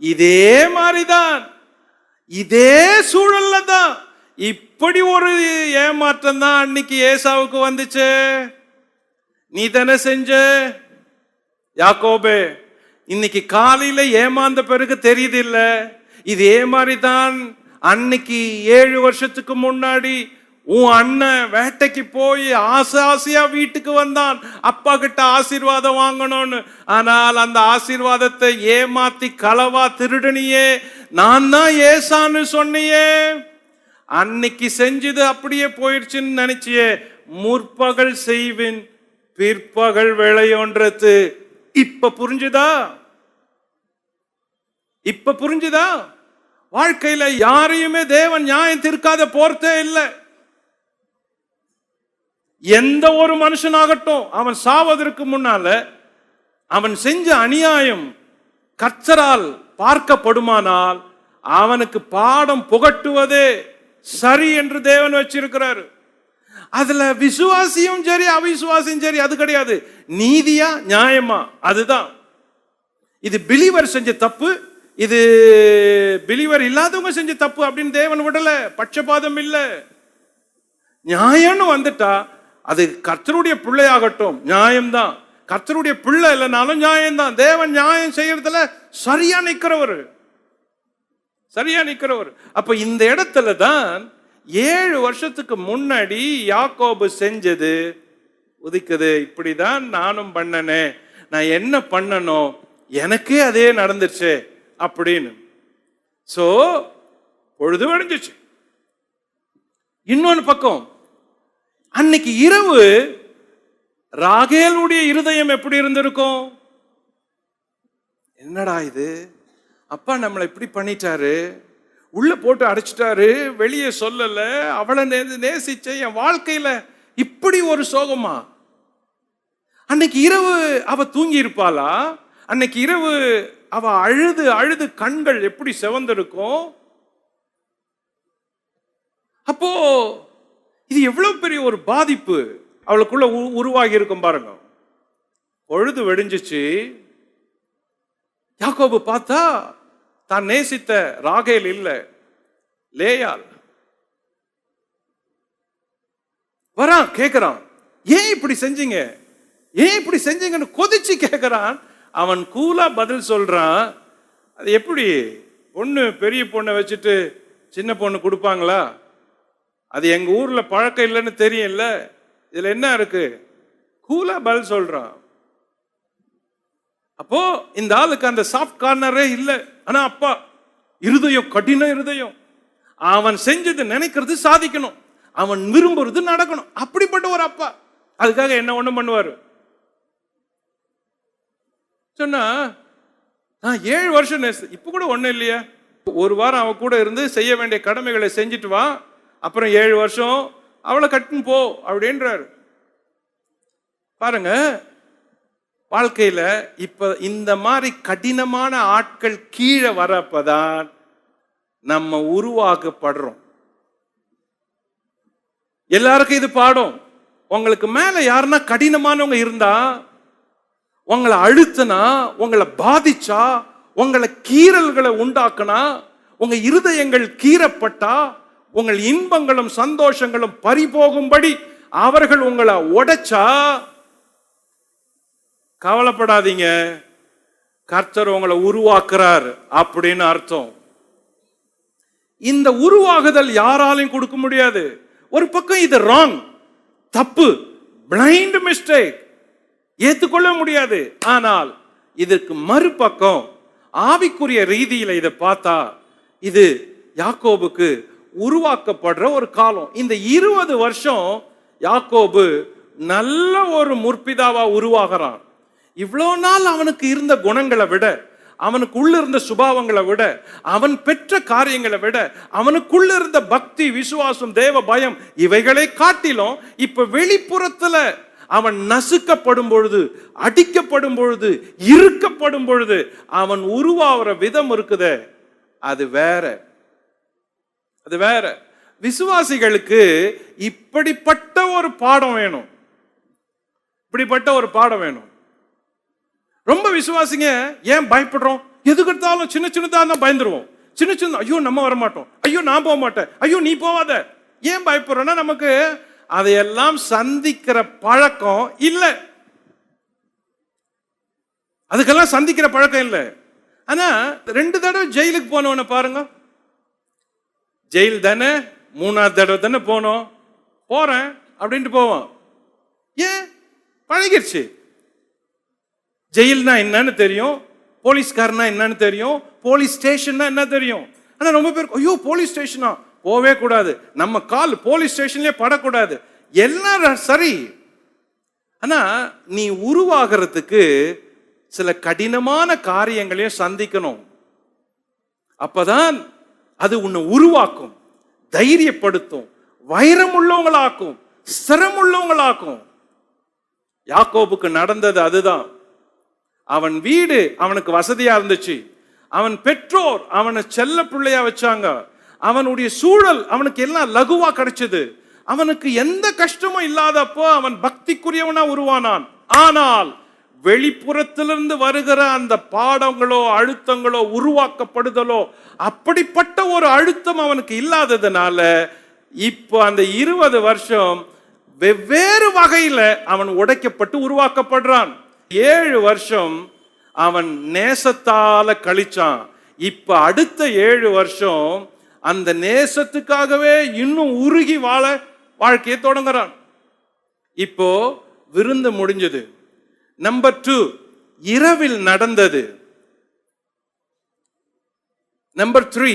இதே மாதிரிதான், இதே சூழல்ல தான் இப்படி ஒரு ஏமாற்றம் தான் அன்னைக்கு ஏசாவுக்கு வந்துச்சு. நீ தானே செஞ்ச யாக்கோபே. இன்னைக்கு காலையில ஏமாந்த பிறகு தெரியுது இல்ல, இதே மாதிரி தான் அன்னைக்கு 7 வருஷத்துக்கு முன்னாடி உன் அண்ணன் வேட்டைக்கு போய் ஆசையா வீட்டுக்கு வந்தான், அப்பா கிட்ட ஆசீர்வாதம் வாங்கணும்னு. ஆனால் அந்த ஆசீர்வாதத்தை ஏமாத்தி களவா திருடனியே, நான் தான் ஏசான்னு சொன்னியே. அன்னைக்கு செஞ்சது அப்படியே போயிடுச்சுன்னு நினைச்சியே. முற்பகல் செய்வின் பிற்பகல் விளையோன்றது இப்ப புரிஞ்சுதா? இப்ப புரிஞ்சுதா? வாழ்க்கையில யாரையுமே தேவன் நியாயம் தீர்க்காத போறதே இல்லை. எந்த ஒரு மனுஷனாகட்டும், அவன் சாவதற்கு முன்னால அவன் செஞ்ச அநியாயம் கர்த்தரால் பார்க்கப்படுமானால் அவனுக்கு பாடம் புகட்டுவதே சரி என்று தேவன் வச்சிருக்கிறாரு. அதுல விசுவாசியும் சரி அவிசுவாசியும் சரி அது கிடையாது. நீதியா நியாயமா அதுதான். இது பிலீவர் செஞ்ச தப்பு, இது பிலீவர் இல்லாதவங்க செஞ்ச தப்பு அப்படின்னு தேவன் விடல. பட்சபாதம் இல்லை. நியாயம்னு வந்துட்டா அது கர்த்தருடைய பிள்ளையாகட்டும் நியாயம்தான், கர்த்தருடைய பிள்ளை இல்லைனாலும் நியாயம்தான். தேவன் நியாயம் செய்யறதுல சரியா நிக்கிறவர், சரியா நிக்கிறவர். அப்ப இந்த இடத்துல தான் 7 வருஷத்துக்கு முன்னாடி யாக்கோபு செஞ்சது உதிக்குது. இப்படிதான் நானும் பண்ணனே, நான் என்ன பண்ணணும், எனக்கே அதே நடந்துச்சு அப்படின்னு. சோ பொழுது வடிஞ்சிச்சு. இன்னொன்னு பக்கம் அன்னைக்கு இரவு ராகேலுடைய இருதயம் எப்படி இருந்திருக்கும்? என்னடா இது, அப்பா நம்மளை இப்படி பண்ணிட்டாரு, உள்ள போட்டு அடைச்சிட்டாரு, வெளியே சொல்லல, அவளை நேசிச்ச என் வாழ்க்கையில இப்படி ஒரு சோகமா? அன்னைக்கு இரவு அவ தூங்கி இருப்பாளா? அன்னைக்கு இரவு அவ அழுது அழுது கண்கள் எப்படி செவந்திருக்கும்? அப்போ இது எவ்வளவு பெரிய ஒரு பாதிப்பு அவளுக்குள்ள உருவாகி இருக்கும் பாருங்க. பொழுது வெடிஞ்சிச்சு. யாக்கோபு பார்த்தா தான் நேசித்த ராகேல் இல்ல, லேயாள். வரான், கேட்கிறான், ஏன் இப்படி செஞ்சீங்க, ஏன் இப்படி செஞ்சீங்கன்னு கொதிச்சு கேட்கிறான். அவன் கூலா பதில் சொல்றான். அது எப்படி பொண்ணு பெரிய பொண்ணை வச்சுட்டு சின்ன பொண்ணு கொடுப்பாங்களா? அது எங்க ஊர்ல பழக்கம் இல்லைன்னு தெரியல, இதுல என்ன இருக்கு? கூலா பதில் சொல்றான். அப்போ இந்த ஆளுக்கு அந்த சாஃப்ட் கார்னரே இல்லை. ஆனா அப்பா இருதயம் கடின இருதயம். அவன் செஞ்சது நினைக்கிறது சாதிக்கணும், அவன் விரும்புறது நடக்கணும். அப்படிப்பட்ட ஒரு அப்பா. அதுக்காக என்ன ஒண்ணும் பண்ணுவாரு சொன்னா, நான் 7 வருஷம் இப்ப கூட ஒண்ணும் இல்லையா, ஒரு வாரம் அவ கூட இருந்து செய்ய வேண்டிய கடமைகளை செஞ்சுட்டு வா, அப்புறம் 7 வருஷம் அவளை கட்டுன்னு போ அப்படின்றாரு. பாருங்க, வாழ்க்கையில இப்ப இந்த மாதிரி கடினமான ஆட்கள் கீழே வரப்பதான் நம்ம உருவாக்கப்படுறோம். எல்லாருக்கும் இது பாடம். உங்களுக்கு மேல யாருன்னா கடினமானவங்க இருந்தா, உங்களை அழுத்தினா, உங்களை பாதிச்சா, உங்களை கீறல்களை உண்டாக்குனா, உங்க இருதயங்கள் கீறப்பட்டா, உங்கள் இன்பங்களும் சந்தோஷங்களும் பறிபோகும்படி அவர்கள் உங்களை உடைச்சா, கவலைப்படாதீங்க, கர்த்தர் உங்களை உருவாக்குறார் அப்படின்னு அர்த்தம். இந்த உருவாகுதல் யாராலையும் கொடுக்க முடியாது. ஒரு பக்கம் இது ராங், தப்பு, பிளைண்ட் மிஸ்டேக், ஏத்துக்கொள்ள முடியாது. ஆனால் இதற்கு மறுபக்கம் ஆவிக்குரிய ரீதியில இதை பார்த்தா, இது யாக்கோபுக்கு உருவாக்கப்படுற ஒரு காலம். இந்த 20 வருஷம் யாக்கோபு நல்ல ஒரு முற்பிதாவா உருவாகிறான். இவ்வளோ நாள் அவனுக்கு இருந்த குணங்களை விட, அவனுக்குள்ள இருந்த சுபாவங்களை விட, அவன் பெற்ற காரியங்களை விட, அவனுக்குள்ள இருந்த பக்தி, விசுவாசம், தேவ பயம், இவைகளை காட்டிலும் இப்ப வெளிப்புறத்துல அவன் நசுக்கப்படும் பொழுது, அடிக்கப்படும் பொழுது, இருக்கப்படும் பொழுது அவன் உருவாகிற விதம் இருக்குதே, அது வேற. அது வேற. விசுவாசிகளுக்கு இப்படிப்பட்ட ஒரு பாடம் வேணும். இப்படிப்பட்ட ஒரு பாடம் வேணும். ரொம்ப விசுவாசிங்க ஏன் பயப்படுறோம்? எதுக்கு எடுத்தாலும் சின்ன சின்னதா தான் பயந்துருவோம். சின்ன சின்ன, ஐயோ நம்ம வர மாட்டோம், ஐயோ நான் போக மாட்டேன், ஐயோ நீ போவாத. ஏன் பயப்படுறோம்னா நமக்கு அதையெல்லாம் சந்திக்கிற பழக்கம் இல்லை. அதுக்கெல்லாம் சந்திக்கிற பழக்கம் இல்லை. ஆனா 2 தடவை ஜெயிலுக்கு போனவன பாருங்க. ஜெயில் தானே, 3ஆவது தடவை தானே போனோம், போறேன் அப்படின்ட்டு போவான். ஏன்? பழகிருச்சு. ஜெயில்னா என்னன்னு தெரியும், போலீஸ்காரனா என்னன்னு தெரியும், போலீஸ் ஸ்டேஷன்னா என்ன தெரியும். ஆனா ரொம்ப பேருக்கு ஐயோ போலீஸ் ஸ்டேஷனா போவே கூடாது, நம்ம கால் போலீஸ் ஸ்டேஷன்லயே படக்கூடாது, எல்லாம் சரி. ஆனா நீ உருவாகிறதுக்கு சில கடினமான காரியங்களையும் சந்திக்கணும். அப்பதான் அது உன்னை உருவாக்கும், தைரியப்படுத்தும், வைரம் உள்ளவங்களாக்கும், ஸ்திரம் உள்ளவங்களாக்கும். யாக்கோபுக்கு நடந்தது அதுதான். அவன் வீடு அவனுக்கு வசதியா இருந்துச்சு, அவன் பெற்றோர் அவனை செல்ல பிள்ளையா வச்சாங்க, அவனுடைய சூழல் அவனுக்கு எல்லாம் லகுவா கிடைச்சது, அவனுக்கு எந்த கஷ்டமும் இல்லாதப்போ அவன் பக்திக்குரியவனா உருவானான். ஆனால் வெளிப்புறத்திலிருந்து வருகிற அந்த பாடங்களோ அழுத்தங்களோ உருவாக்கப்படுதலோ அப்படிப்பட்ட ஒரு அழுத்தம் அவனுக்கு இல்லாததுனால இப்போ அந்த 20 வருஷம் வெவ்வேறு வகையில அவன் உடைக்கப்பட்டு உருவாக்கப்படுறான். 7 வருஷம் அவன் நேசத்தால கழிச்சான். இப்ப அடுத்த 7 வருஷம் அந்த நேசத்துக்காகவே இன்னும் உருகி வாழ வாழ்க்கையை தொடங்குறான். இப்போ விருந்து முடிஞ்சது. நம்பர் 2, இரவில் நடந்தது. நம்பர் 3,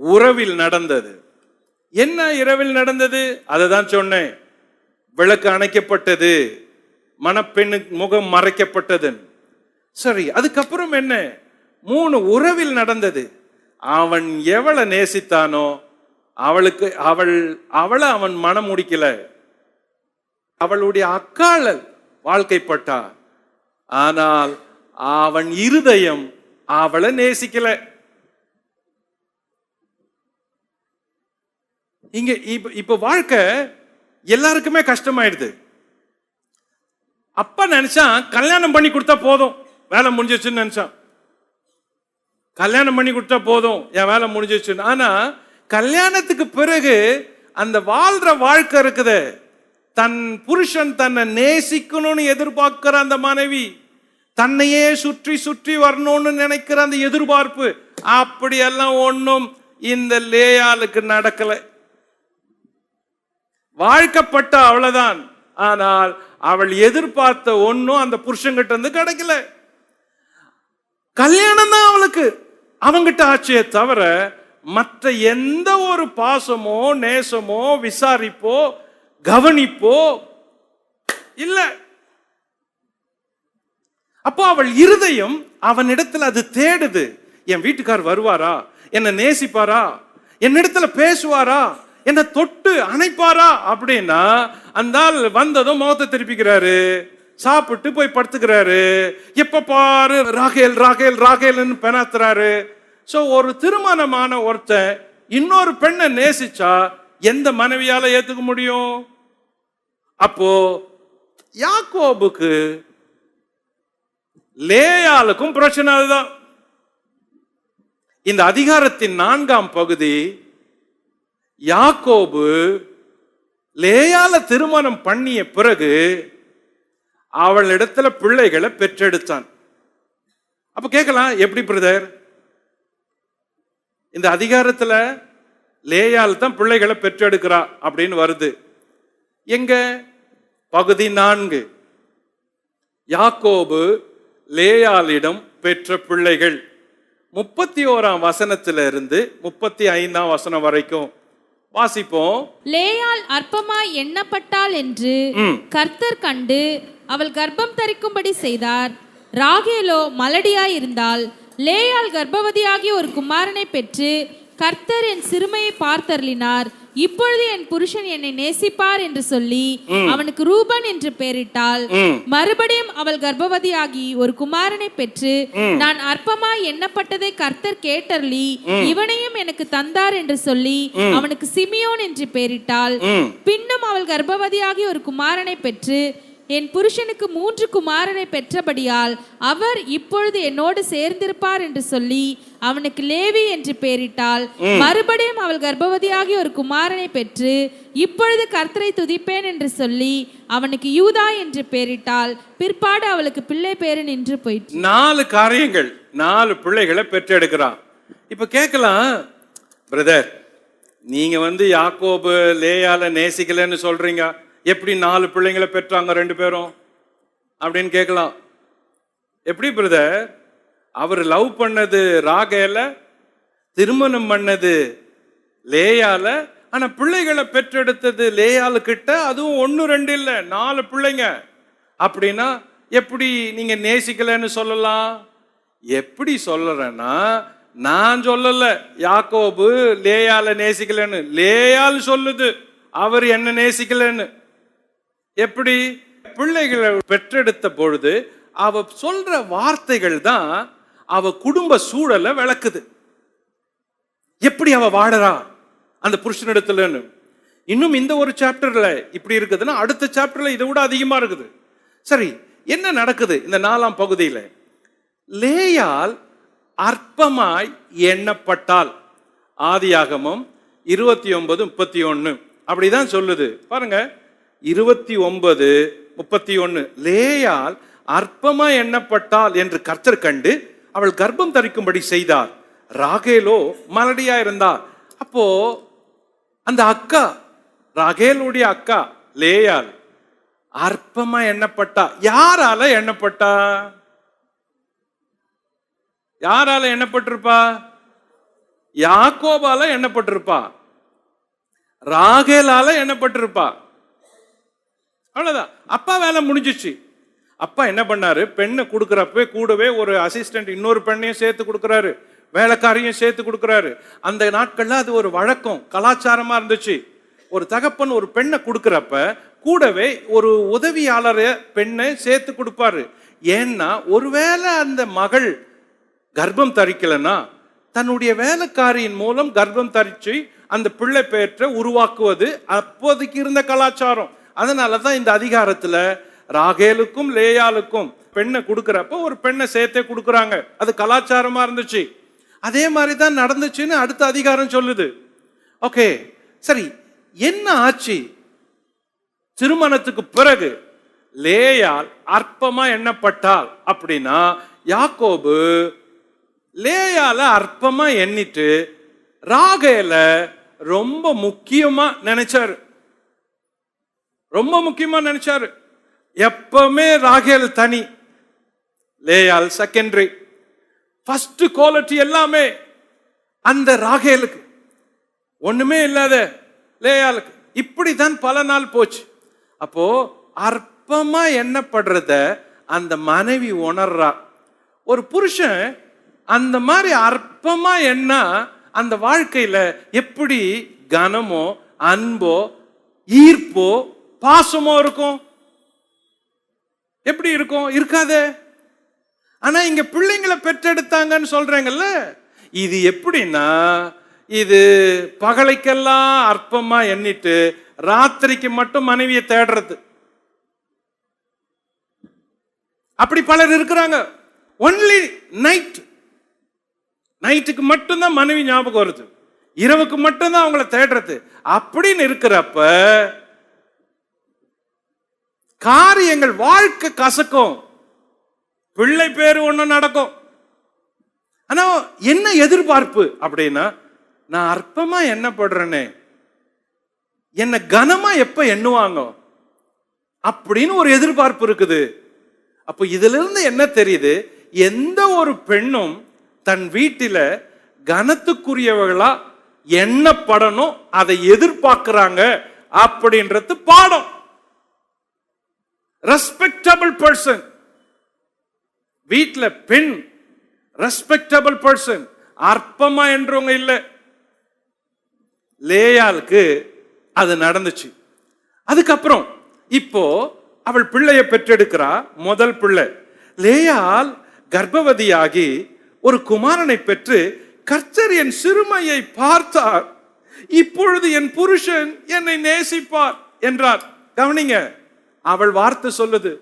உறவில் நடந்தது. என்ன இரவில் நடந்தது? அதை தான் சொன்னேன். விளக்கு அணைக்கப்பட்டது, மணப்பெண்ணுக்கு முகம் மறைக்கப்பட்டது. சரி, அதுக்கப்புறம் என்ன? 3 உறவில் நடந்தது. அவன் எவளை நேசித்தானோ அவளை அவன் மனம் முடிக்கல. அவளுடைய அக்காளல் வாழ்க்கைப்பட்டா, ஆனால் அவன் இருதயம் அவளை நேசிக்கல. இங்க இப்ப வாழ்க்கை எல்லாருக்குமே கஷ்டமாயிடுது. அப்பா நினைச்சான் கல்யாணம் பண்ணி கொடுத்தா போதும், வேலை முடிஞ்சிச்சுன்னு நினைச்சான். கல்யாணம் பண்ணி கொடுத்தா போதும், என் வேலை முடிஞ்சிச்சுன்னு. ஆனா கல்யாணத்துக்கு பிறகு அந்த வாழ்ற வாழ்க்கை இருக்குது, தன் புருஷன் தன்னை நேசிக்கணும்னு எதிர்பார்க்கிற அந்த மனைவி, தன்னையே சுற்றி சுற்றி வரணும்னு நினைக்கிற அந்த எதிர்பார்ப்பு, அப்படியெல்லாம் ஒன்றும் இந்த லேயாளுக்கு நடக்கல. வாழ்க்கப்பட்ட அவ்வளவுதான், ஆனால் அவள் எதிர்பார்த்த ஒன்னும் அந்த புருஷன்கிட்ட இருந்து கிடைக்கல. கல்யாணம் தான் அவளுக்கு அவங்கிட்ட ஆச்சே தவிர மற்ற எந்த ஒரு பாசமோ நேசமோ விசாரிப்போ கவனிப்போ இல்ல. அப்போ அவள் இருதயம் அவனிடத்துல அது தேடுது. என் வீட்டுக்கார் வருவாரா, என்ன நேசிப்பாரா, என்னிடத்துல பேசுவாரா, என்ன தொட்டு அணைப்பாரா அப்படின்னா, அந்த ஆள் வந்ததும் முகத்தை திருப்பிக்கிறாரு, சாப்பிட்டு போய் படுத்துக்கிறாரு, எப்ப பாரு ராகேல் ராகேல் ராகேல்னு பெணாத்துறாரு. சோ ஒரு திருமணமான ஒருத்தன் இன்னொரு பெண்ணை நேசிச்சா எந்த மனைவியால ஏத்துக்க முடியும்? அப்போ யாக்கோபுக்கு லேயாளுக்கும் பிரச்சனை அதுதான். இந்த அதிகாரத்தின் 4ஆம் பகுதி, யாக்கோபு லேயால திருமணம் பண்ணிய பிறகு அவளிடத்துல பிள்ளைகளை பெற்றெடுத்தான். அப்ப கேட்கலாம், எப்படி பிரதர் இந்த அதிகாரத்துல லேயால் தான் பிள்ளைகளை பெற்றெடுக்கிறா அப்படின்னு வருது? எங்க? பகுதி 4, யாக்கோபு லேயாளிடம் பெற்ற பிள்ளைகள். 31ஆம் வசனத்திலிருந்து 35ஆம் வசனம் வரைக்கும் வாசிப்போம். லேயாள் அற்பமாய் எண்ணப்பட்டாள் என்று கர்த்தர் கண்டு அவள் கர்ப்பம் தரிக்கும்படி செய்தார். ராகேலோ மலடியாய் இருந்தாள். லேயாள் கர்ப்பவதியாகி ஒரு குமாரனை பெற்று கர்த்தர் என் சிறுமையை பார்த்தருளினார், இப்பொழுது என் புருஷன் என்னை நேசிப்பார் என்று சொல்லி அவனுக்கு ரூபன் என்று பெயரிட்டாள். மறுபடியும் அவள் கர்ப்பவதியாகி ஒரு குமாரனை பெற்று நான் அற்பமாய் எண்ணப்பட்டதை கர்த்தர் கேட்டருளி இவனையும் எனக்கு தந்தார் என்று சொல்லி அவனுக்கு சிமியோன் என்று பெயரிட்டாள். பின்னும் அவள் கர்ப்பவதியாகி ஒரு குமாரனை பெற்று என் புருஷனுக்கு 3 குமாரனை பெற்றபடியால் அவர் இப்பொழுது என்னோடு சேர்ந்திருப்பார் என்று சொல்லி அவனுக்கு லேவி என்று பெயரிட்டாள். மறுபடியும் அவள் கர்ப்பவதியாகி ஒரு குமாரனை பெற்று இப்பொழுது கர்த்தரை துதிப்பேன் என்று சொல்லி அவனுக்கு யூதா என்று பெயரிட்டாள். பிற்பாடு அவளுக்கு பிள்ளை பேரு நின்று போயிற்று. 4 காரியங்கள், 4 பிள்ளைகளை பெற்றெடுக்கிறான். இப்ப கேட்கலாம், பிரதர் நீங்க யாக்கோபு லேயால நேசிக்கலன்னு சொல்றீங்க, எப்படி 4 பிள்ளைங்களை பெற்றாங்க 2 பேரும் அப்படின்னு கேட்கலாம். எப்படி பிரதர்? அவர் லவ் பண்ணது ராகேல, திருமணம் பண்ணது லேயால, ஆனா பிள்ளைகளை பெற்றெடுத்தது லேயாலு கிட்ட, அதுவும் 1 2 இல்ல 4 பிள்ளைங்க. அப்படின்னா எப்படி நீங்க நேசிக்கலன்னு சொல்லலாம்? எப்படி சொல்லறேன்னா, நான் சொல்லல யாக்கோபு லேயால நேசிக்கலன்னு, லேயால் சொல்லுது அவர் என்ன நேசிக்கலன்னு. எப்படி? பிள்ளைகளை பெற்றெடுத்த பொழுது அவ சொல்ற வார்த்தைகள் தான் அவ குடும்ப சூழலை விளக்குது. எப்படி அவ வாழறா அந்த புருஷனிடத்துலன்னு. இன்னும் இந்த ஒரு சாப்டர்ல இப்படி இருக்குதுன்னா அடுத்த சாப்டர்ல இதை விட அதிகமா இருக்குது. சரி, என்ன நடக்குது இந்த 4ஆம் பகுதியில? லேயால் அற்பமாய் எண்ணப்பட்டால். ஆதியாகமம் 29:31 அப்படிதான் சொல்லுது பாருங்க. 29:31 லேயால் அற்பமாய் எண்ணப்பட்டால் என்று கர்த்தர் கண்டு அவள் கர்ப்பம் தரிக்கும்படி செய்தார். ராகேலோ மலடியா இருந்தார். அப்போ அந்த அக்கா, ராகேலுடைய அக்கா லேயால் அற்பமா எண்ணப்பட்டா. யாரால எண்ணப்பட்டா? யாரால எண்ணப்பட்டிருப்பா? யாக்கோபால எண்ணப்பட்டிருப்பா, ராகேலால எண்ணப்பட்டிருப்பா. அவ்வளவுதான். அப்பா வேலை முடிஞ்சிச்சு. அப்பா என்ன பண்ணாரு? பெண்ணை கொடுக்கறப்ப கூடவே ஒரு அசிஸ்டன்ட் இன்னொரு பெண்ணையும் சேர்த்து கொடுக்கறாரு. வேலைக்காரையும் சேர்த்து கொடுக்குறாரு. அந்த நாட்கள்ல அது ஒரு வழக்கம், கலாச்சாரமா இருந்துச்சு. ஒரு தகப்பன் ஒரு பெண்ணை கொடுக்குறப்ப கூடவே ஒரு உதவியாளரை பெண்ணை சேர்த்து கொடுப்பாரு. ஏன்னா ஒருவேளை அந்த மகள் கர்ப்பம் தரிக்கலன்னா தன்னுடைய வேலைக்காரியின் மூலம் கர்ப்பம் தரிச்சு அந்த பிள்ளை பெற்ற உருவாக்குவது அப்போதைக்கு இருந்த கலாச்சாரம். அதனாலதான் இந்த அதிகாரத்துல ராகேலுக்கும் லேயாளுக்கும் பெண்ணை கொடுக்கறப்ப ஒரு பெண்ணை சேர்த்தே கொடுக்குறாங்க. அது கலாச்சாரமா இருந்துச்சு. அதே மாதிரி தான் நடந்துச்சுன்னு அடுத்த அதிகாரம் சொல்லுது. ஓகே, சரி, என்ன ஆச்சு? திருமணத்துக்கு பிறகு லேயால் அற்பமா எண்ணப்பட்டாள் அப்படின்னா யாக்கோபு லேயால அற்பமா எண்ணிட்டு ராகேல ரொம்ப முக்கியமா நினைச்சாரு. ரொம்ப முக்கியமா நினைச்சாரு. எப்பவுமே ராகேல் தனி, லேயால் செகண்டரி. ஃபர்ஸ்ட் குவாலிட்டி எல்லாமே அந்த ராகேலுக்கு, ஒண்ணுமே இல்லாத லேயாளுக்கு. இப்படிதான் பல நாள் போச்சு. அப்போ அற்பமா எண்ணப்படுறத அந்த மனைவி உணர்றா. ஒரு புருஷன் அந்த மாதிரி அற்பமா என்ன அந்த வாழ்க்கையில எப்படி கனமோ அன்போ ஈர்ப்போ பாசமோ இருக்கும்? எப்படி இருக்கும்? இருக்காதே. ஆனா இங்க பிள்ளைங்களை பெற்றெடுத்தாங்கன்னு சொல்றாங்கல்ல, இது எப்படின்னா, இது பகலைக்கெல்லாம் அற்பமா எண்ணிட்டு ராத்திரிக்கு மட்டும் மனைவியை தேடுறது. அப்படி பலர் இருக்கிறாங்க. ஒன்லி நைட்டுக்கு மட்டும்தான் மனைவி ஞாபகம் வருது, இரவுக்கு மட்டும்தான் அவங்கள தேடுறது. அப்படின்னு இருக்கிறப்ப காரியங்கள் வாழ்க்கை கசக்கும், பிள்ளை பேரு ஒண்ணு நடக்கும். ஆனா என்ன எதிர்பார்ப்பு அப்படின்னா, நான் அற்பமா எண்ணப்படுறேனே, என்ன கனமா எப்ப எண்ணுவாங்க அப்படின்னு ஒரு எதிர்பார்ப்பு இருக்குது. அப்போ இதுல இருந்து என்ன தெரியுது? எந்த ஒரு பெண்ணும் தன் வீட்டில கனத்துக்குரியவர்களா எண்ணப்படணும், அதை எதிர்பார்க்கிறாங்க அப்படின்றது பாடம். ரெஸ்பெக்டபிள் பர்சன், வீட்டில பெண் ரெஸ்பெக்டபிள் பர்சன், அற்பமா என்றவங்க இல்லை. லேயாளுக்கு அது நடந்துச்சு. அதுக்கப்புறம் இப்போ அவள் பிள்ளையை பெற்றெடுக்கிறா, முதல் பிள்ளை. லேயாள் கர்ப்பவதியாகி ஒரு குமாரனை பெற்று, கர்த்தர் என் சிறுமையை பார்த்தார், இப்பொழுது என் புருஷன் என்னை நேசிப்பார் என்றார். கவனிங்க, அவள் வார்த்தை சொல்லுது,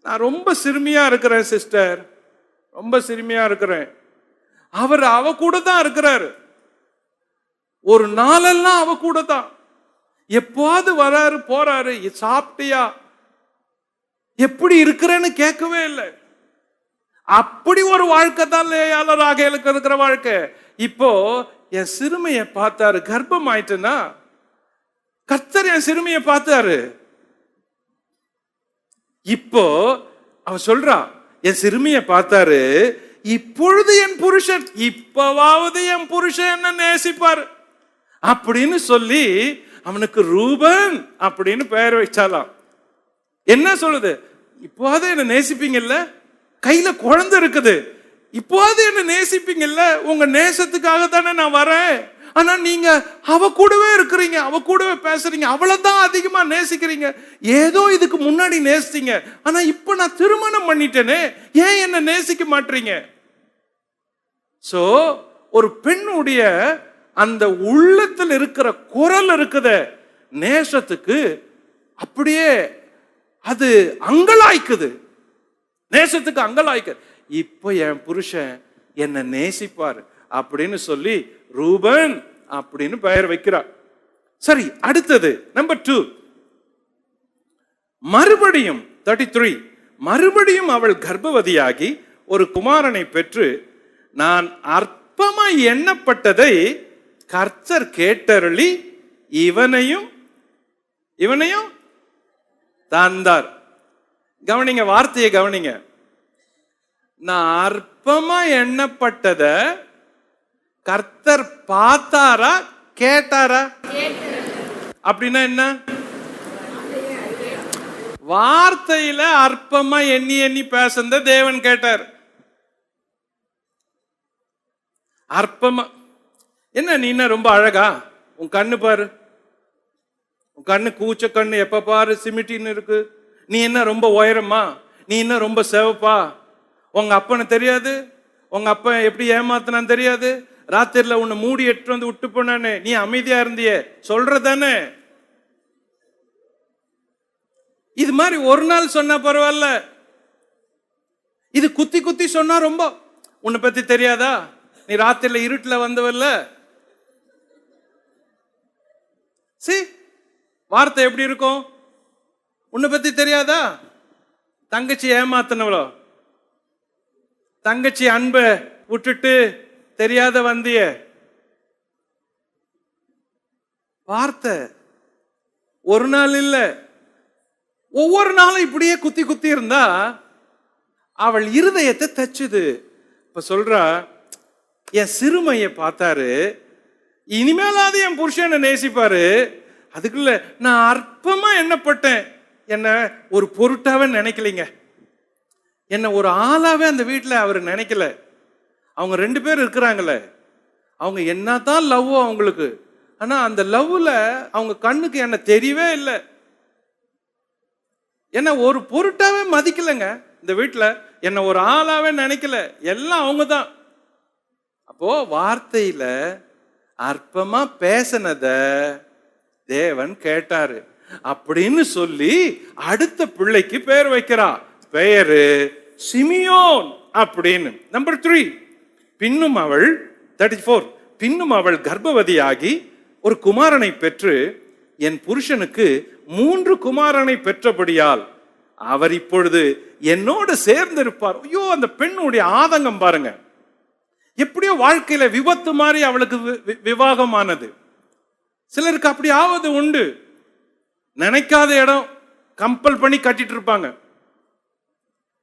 நான் ரொம்ப சிறுமியா இருக்கிறேன் சிஸ்டர், ரொம்ப சிறுமியா இருக்கிறேன். அவர் அவ கூட தான் இருக்கிறாரு, ஒரு நாளெல்லாம் அவ கூட தான், எப்போது வராரு போறாரு, சாப்பிட்டியா, எப்படி இருக்கிறேன்னு கேட்கவே இல்லை. அப்படி ஒரு வாழ்க்கை தான் லேயால ராகேலுக்கு இருக்கிற வாழ்க்கை. இப்போ என் சிறுமையை பார்த்தாரு, கர்ப்பம் ஆயிட்டுனா கர்த்தர் என் சிறுமையை பார்த்தாரு. இப்போ அவ சொல்றா, என் சிறுமியை பார்த்தாரு, இப்பொழுது என் புருஷன், இப்பவாவது என் புருஷன் என்ன நேசிப்பார் அப்படின்னு சொல்லி அவனுக்கு ரூபன் அப்படின்னு பெயர் வச்சாலாம். என்ன சொல்லுது? இப்போது என்ன நேசிப்பீங்கல்ல, கையில குழந்தை இருக்குது, இப்போது என்ன நேசிப்பீங்கல்ல, உங்க நேசத்துக்காக தானே நான் வரேன். ஆனா நீங்க அவ கூடவே இருக்கிறீங்க, அவ கூடவே பேசுறீங்க, அவளைதான் அதிகமா நேசிக்கிறீங்க. ஏதோ இதுக்கு முன்னாடி நேசித்தீங்க, ஆனா இப்ப நான் திருமணம் பண்ணிட்டேனே, ஏன் என்ன நேசிக்க மாட்டீங்க? சோ ஒரு பெண்ணுடைய அந்த உள்ளத்தில் இருக்கிற குரல் இருக்குத நேசத்துக்கு, அப்படியே அது அங்கலாய்க்குது, நேசத்துக்கு அங்கலாய்க்கு. இப்போ என் புருஷன் என்ன நேசிப்பார் அப்படின்னு சொல்லி ரூபன் அப்படின்னு பெயர் வைக்கிறார். சரி, அடுத்தது நம்பர் 2. மறுபடியும் 33, மறுபடியும் அவள் கர்ப்பவதியாகி ஒரு குமாரனை பெற்று, நான் அற்பமா எண்ணப்பட்டதை கர்த்தர் கேட்டருளி இவனையும் தந்தார். கவனிங்க, வார்த்தையை கவனிங்க. நான் அற்பமா எண்ணப்பட்டத கர்த்தர் பார்த்தாரா கேட்டாரா? அப்படின்னா என்ன? வார்த்தையில அற்பமா எண்ணி எண்ணி பேசுறத தேவன் கேட்டார். அற்பமா. என்ன நீ என்ன ரொம்ப அழகா? உன் கண்ணு பாரு, உன் கண்ணு கூச்ச கண்ணு, எப்ப பாரு சிமிட்டின்னு இருக்கு. நீ என்ன ரொம்ப உயரமா? நீ என்ன ரொம்ப செவப்பா? உங்க அப்பனை தெரியாது? உங்க அப்பன் எப்படி ஏமாத்தினான்னு தெரியாது? ராத்திரில உன்னை மூடி எட்டு வந்து விட்டு போனானே, நீ அமைதியா இருந்தியே, சொல்றதானே? இது மாதிரி ஒரு நாள் சொன்னா பரவாயில்ல, இது குத்தி குத்தி சொன்னா ரொம்ப. உன்னை பத்தி தெரியாதா? நீ ராத்திரில இருட்டுல வந்தவல்ல. வார்த்தை எப்படி இருக்கும்? உன்னை பத்தி தெரியாதா? தங்கச்சி ஏமாத்தினவளோ, தங்கச்சி அன்ப விட்டுட்டு தெரியாத வந்திய. வார்த்தை ஒரு நாள் இல்ல, ஒவ்வொரு நாளும் இப்படியே குத்தி குத்தி இருந்தா அவள் இருதயத்தை தச்சுது. இப்ப சொல்றா, என் சிறுமையை பார்த்தாரு, இனிமேலாவது என் புருஷனை நேசிப்பாரு. அதுக்குள்ள நான் அற்பமா எண்ணப்பட்டேன், என்ன ஒரு பொருட்டாவே நினைக்கலைங்க, என்ன ஒரு ஆளாவே அந்த வீட்டில் அவர் நினைக்கல. அவங்க 2 பேர் இருக்கிறாங்களே, அவங்க என்னதான் லவ்வோ அவங்களுக்கு, ஆனா அந்த லவ்ல அவங்க கண்ணுக்கு என்ன தெரியவே இல்லை, என்ன ஒரு பொருட்டாவே மதிக்கலைங்க. இந்த வீட்டில் என்ன ஒரு ஆளாவே நினைக்கல, எல்லாம் அவங்க தான். அப்போ வார்த்தையில அற்பமா பேசினத தேவன் கேட்டாரு அப்படின்னு சொல்லி அடுத்த பிள்ளைக்கு பெயர் வைக்கிறா. பெயரு சிமியோன் அப்படின்னு. நம்பர் 3, பின்னும் அவள் 34 பின்னும் அவள் கர்ப்பவதியாகி ஒரு குமாரனை பெற்று என் புருஷனுக்கு 3 குமாரனை பெற்றபடியால் அவர் இப்பொழுது என்னோடு சேர்ந்திருப்பார். ஐயோ, அந்த பெண்ணுடைய ஆதங்கம் பாருங்க. எப்படியோ வாழ்க்கையில விபத்து மாதிரி அவளுக்கு விவாகமானது. சிலருக்கு அப்படி ஆவது உண்டு. நினைக்காத இடம் கம்பல் பண்ணி கட்டிட்டு இருப்பாங்க.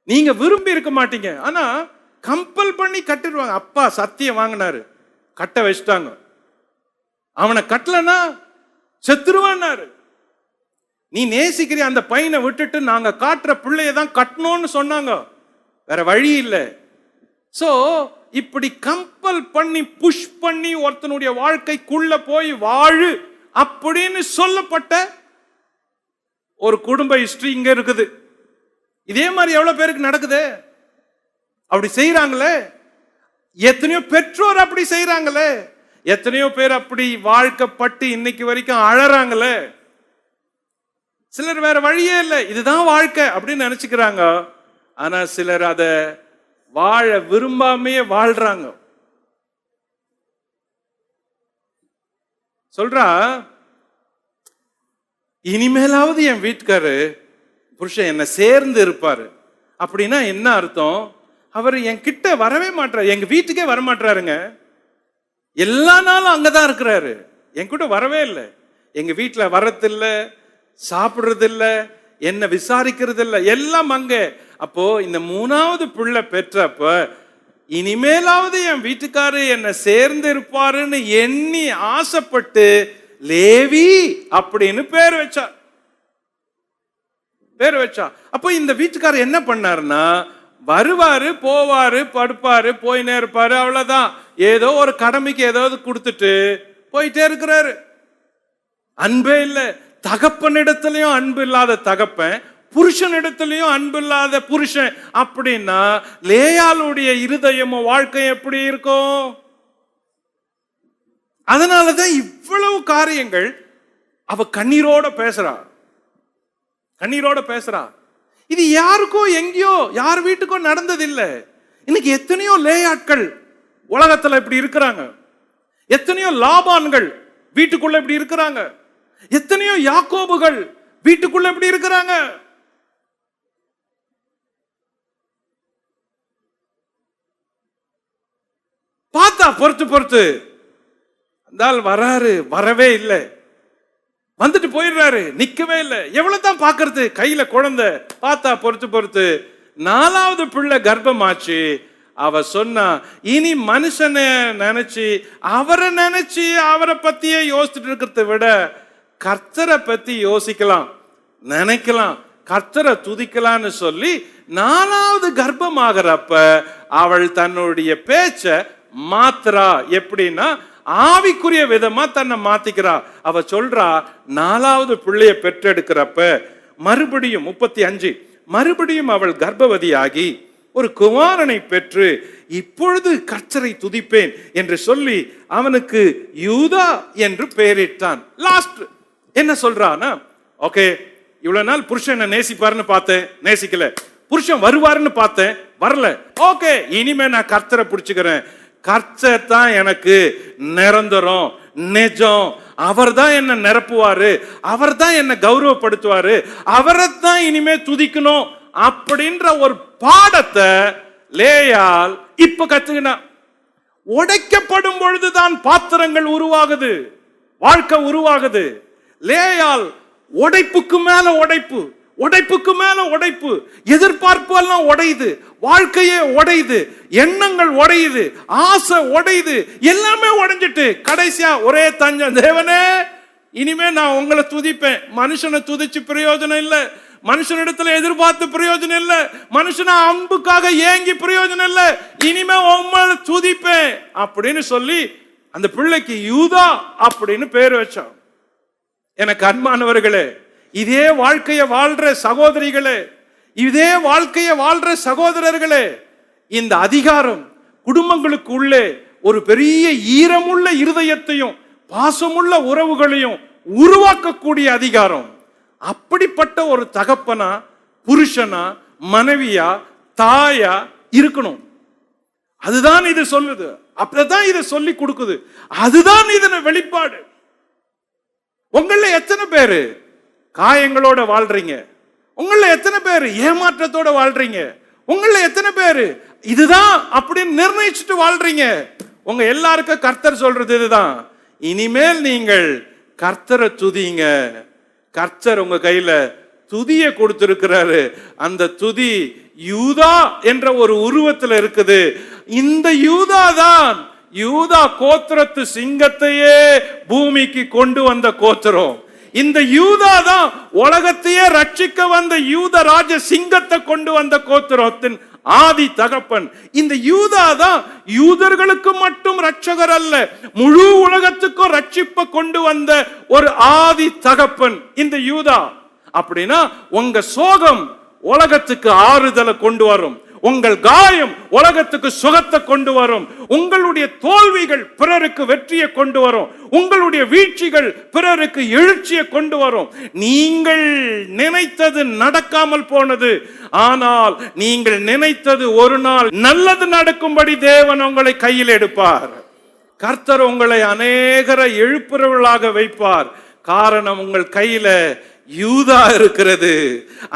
நீங்க விரும்பி இருக்க மாட்டீங்க, ஆனா கம்பல் பண்ணி கட்டிடுவாங்க. அப்பா சத்தியம் வாங்கினாரு, கட்ட வச்சுட்டாங்க. அவனை கட்டலன்னா செத்துருவான்னாரு. நீ நேசிக்கிற அந்த பையனை விட்டுட்டு நாங்க காட்டுற பிள்ளைய தான் கட்டணும்னு சொன்னாங்க, வேற வழி இல்லை. சோ இப்படி கம்பல் பண்ணி புஷ் பண்ணி ஒருத்தனுடைய வாழ்க்கைக்குள்ள போய் வாழு அப்படின்னு சொல்லப்பட்ட ஒரு குடும்ப ஹிஸ்டரி இங்க இருக்குது. இதே மாதிரி எவ்வளவு பேருக்கு நடக்குது? அப்படி செய்யறாங்களே, எத்தனையோ பெற்றோர் அப்படி செய்யறாங்களே, எத்தனையோ பேர் அப்படி வாழ்க்கைப்பட்டு இன்னைக்கு வரைக்கும் அழறாங்களே. சிலர் வேற வழியே இல்லை, இதுதான் வாழ்க்கை அப்படின்னு நினைச்சுக்கிறாங்க. ஆனா சிலர் அத வாழ விரும்பாமையே வாழ்றாங்க. சொல்றா, இனிமேலாவது என் வீட்டுக்காரு புருஷன் என்ன சேர்ந்து இருப்பாரு. அப்படின்னா என்ன அர்த்தம்? அவர் என் கிட்ட வரவே மாட்டாரு, எங்க வீட்டுக்கே வரமாட்டாருங்க. எல்லா நாளும் அங்கதான் இருக்கிறாரு, என் கூட வரவே இல்லை. எங்க வீட்டுல வர்றதில்லை, சாப்பிடுறதில்லை, என்ன விசாரிக்கிறது இல்லை, எல்லாம் அங்க. அப்போ இந்த 3வது பிள்ளை பெற்றப்ப இனிமேலாவது என் வீட்டுக்காரு என்ன சேர்ந்து இருப்பாருன்னு எண்ணி ஆசைப்பட்டு லேவி அப்படின்னு பேர் வச்சா. அப்போ இந்த வீட்டுக்காரர் என்ன பண்ணாருன்னா, வருவாரு, போவாரு, படுப்பாரு, போயினே இருப்பாரு, அவ்வளவுதான். ஏதோ ஒரு கடமைக்கு ஏதாவது கொடுத்துட்டு போயிட்டே இருக்கிறாரு. அன்பே இல்லை. தகப்பனிடத்திலையும் அன்பு இல்லாத தகப்பன், புருஷனிடத்திலையும் அன்பு இல்லாத புருஷன். அப்படின்னா லேயாளுடைய இருதயமும் வாழ்க்கை எப்படி இருக்கும்? அதனாலதான் இவ்வளவு காரியங்கள் அவ கண்ணீரோட பேசுறா. இது யாருக்கோ எங்கேயோ யார் வீட்டுக்கோ நடந்ததில்லை. இன்னைக்கு எத்தனையோ லேயாட்கள் உலகத்துல இப்படி இருக்கிறாங்க, எத்தனையோ லாபான்கள் வீட்டுக்குள்ள இப்படி இருக்கிறாங்க, எத்தனையோ யாக்கோபுகள் வீட்டுக்குள்ள இப்படி இருக்கிறாங்க. பார்த்தா பொறுத்து அந்த வராரு, வரவே இல்லை, வந்துட்டு போயிடுறாரு, நிக்கவே இல்லை. எவ்வளவுதான் பாக்குறது, கையில குழந்தை, பார்த்தா பொறுத்து 4வது பிள்ளை கர்ப்பமாச்சு. அவ சொன்னா, இனி மனுஷனை நினைச்சு அவரை பத்தியே யோசிச்சுட்டு இருக்கிறத விட கர்த்தரை பத்தி யோசிக்கலாம், நினைக்கலாம், கர்த்தரை துதிக்கலான்னு சொல்லி 4வது கர்ப்பமாகறப்ப அவள் தன்னுடைய பேச்ச மாத்துறா. எப்படின்னா ஆவிக்குரிய விதமா தன்னை மாத்திக்கிறா. அவ சொல்றா, 4வது பிள்ளைய பெற்றெடுக்கிறப்ப மறுபடியும் 35 மறுபடியும் அவள் கர்ப்பவதியாகி ஒரு குமாரனை பெற்று இப்பொழுது கர்த்தரை துதிப்பேன் என்று சொல்லி அவனுக்கு யூதா என்று பெயரிட்டான். லாஸ்ட் என்ன சொல்றானா, ஓகே, இவ்வளவு நாள் புருஷன் நேசிப்பாருன்னு பார்த்தேன், நேசிக்கல. புருஷன் வருவாருன்னு பார்த்தேன், வரல. ஓகே, இனிமே நான் கர்த்தரை பிடிச்சுக்கிறேன். கர்த்தர் தான் எனக்கு நிரந்தரம், நிஜம். அவர் தான் என்ன நிரப்புவாரு, அவர் தான் என்ன கௌரவப்படுத்துவாரு, அவரை தான் இனிமே துதிக்கணும் அப்படின்ற ஒரு பாடத்தை லேயால் இப்ப கத்துக்கினா. உடைக்கப்படும் பொழுதுதான் பாத்திரங்கள் உருவாகுது, வாழ்க்கை உருவாகுது. லேயால் உடைப்புக்கு மேல உடைப்பு, உடைப்புக்கு மேல உடைப்பு, எதிர்பார்ப்பு எல்லாம் உடையுது, வாழ்க்கையே உடையுது, எண்ணங்கள் உடையுது, ஆசை உடையுது, எல்லாமே உடைஞ்சிட்டு கடைசியா ஒரே தஞ்சம், தேவனே இனிமே நான் உங்களை துதிப்பேன். மனுஷனை துதிச்சு பிரயோஜனம் இல்லை, மனுஷனிடத்துல எதிர்பார்த்து பிரயோஜனம் இல்லை, மனுஷன அன்புக்காக ஏங்கி பிரயோஜனம் இல்லை, இனிமே உங்களை துதிப்பேன் அப்படின்னு சொல்லி அந்த பிள்ளைக்கு யூதா அப்படின்னு பேர் வச்சான். எனக்கு அன்பானவர்களே, இதே வாழ்க்கையை வாழ்ற சகோதரிகளே, இதே வாழ்க்கையை வாழ்ற சகோதரர்களே, இந்த அதிகாரம் குடும்பங்களுக்கு உள்ளே ஒரு பெரிய ஈரமுள்ள இருதயத்தையும் பாசமுள்ள உறவுகளையும் உருவாக்கக்கூடிய அதிகாரம். அப்படிப்பட்ட ஒரு தகப்பனா, புருஷனா, மனைவியா, தாயா இருக்கணும். அதுதான் இது சொல்லுது, அப்படிதான் இதை சொல்லி கொடுக்குது, அதுதான் இதன வெளிப்பாடு. உங்கள எத்தனை பேரு காயங்களோட வாழ்றீங்க? உங்கள எத்தனை பேரு ஏமாற்றத்தோட வாழ்றீங்க? உங்கள எத்தனை பேரு இதுதான் அப்படின்னு நிர்ணயிச்சுட்டு வாழ்றீங்க? உங்க எல்லாருக்கும் கர்த்தர் சொல்றது இதுதான், இனிமேல் நீங்கள் கர்த்தரை துதிங்க. கர்த்தர் உங்க கையில துதிய கொடுத்திருக்கிறாரு. அந்த துதி யூதா என்ற ஒரு உருவத்தில் இருக்குது. இந்த யூதா தான், யூதா கோத்திரத்து சிங்கத்தையே பூமிக்கு கொண்டு வந்த கோத்திரம். இந்த யூதா தான் உலகத்தையே ரட்சிக்க வந்த யூத ராஜ சிங்கத்தை கொண்டு வந்த கோத்திரத்தின் ஆதி தகப்பன். இந்த யூதா தான் யூதர்களுக்கு மட்டும் ரட்சகர் அல்ல, முழு உலகத்துக்கும் ரட்சிப்பை கொண்டு வந்த ஒரு ஆதி தகப்பன் இந்த யூதா. அப்படின்னா உங்க சோகம் உலகத்துக்கு ஆறுதலை கொண்டு வரும், உங்கள் காயம் உலகத்துக்கு சுகத்தை கொண்டு வரும், உங்களுடைய தோல்விகள் பிறருக்கு வெற்றியை கொண்டு வரும், உங்களுடைய வீழ்ச்சிகள் பிறருக்கு எழுச்சியை கொண்டு வரும். நீங்கள் நினைத்தது நடக்காமல் போனது, ஆனால் நீங்கள் நினைத்தது ஒரு நாள் நல்லது நடக்கும்படி தேவன் உங்களை கையில் எடுப்பார். கர்த்தர் உங்களை அநேகரை எழுப்புறவர்களாக வைப்பார். காரணம், உங்கள் கையில யூதா இருக்கிறது.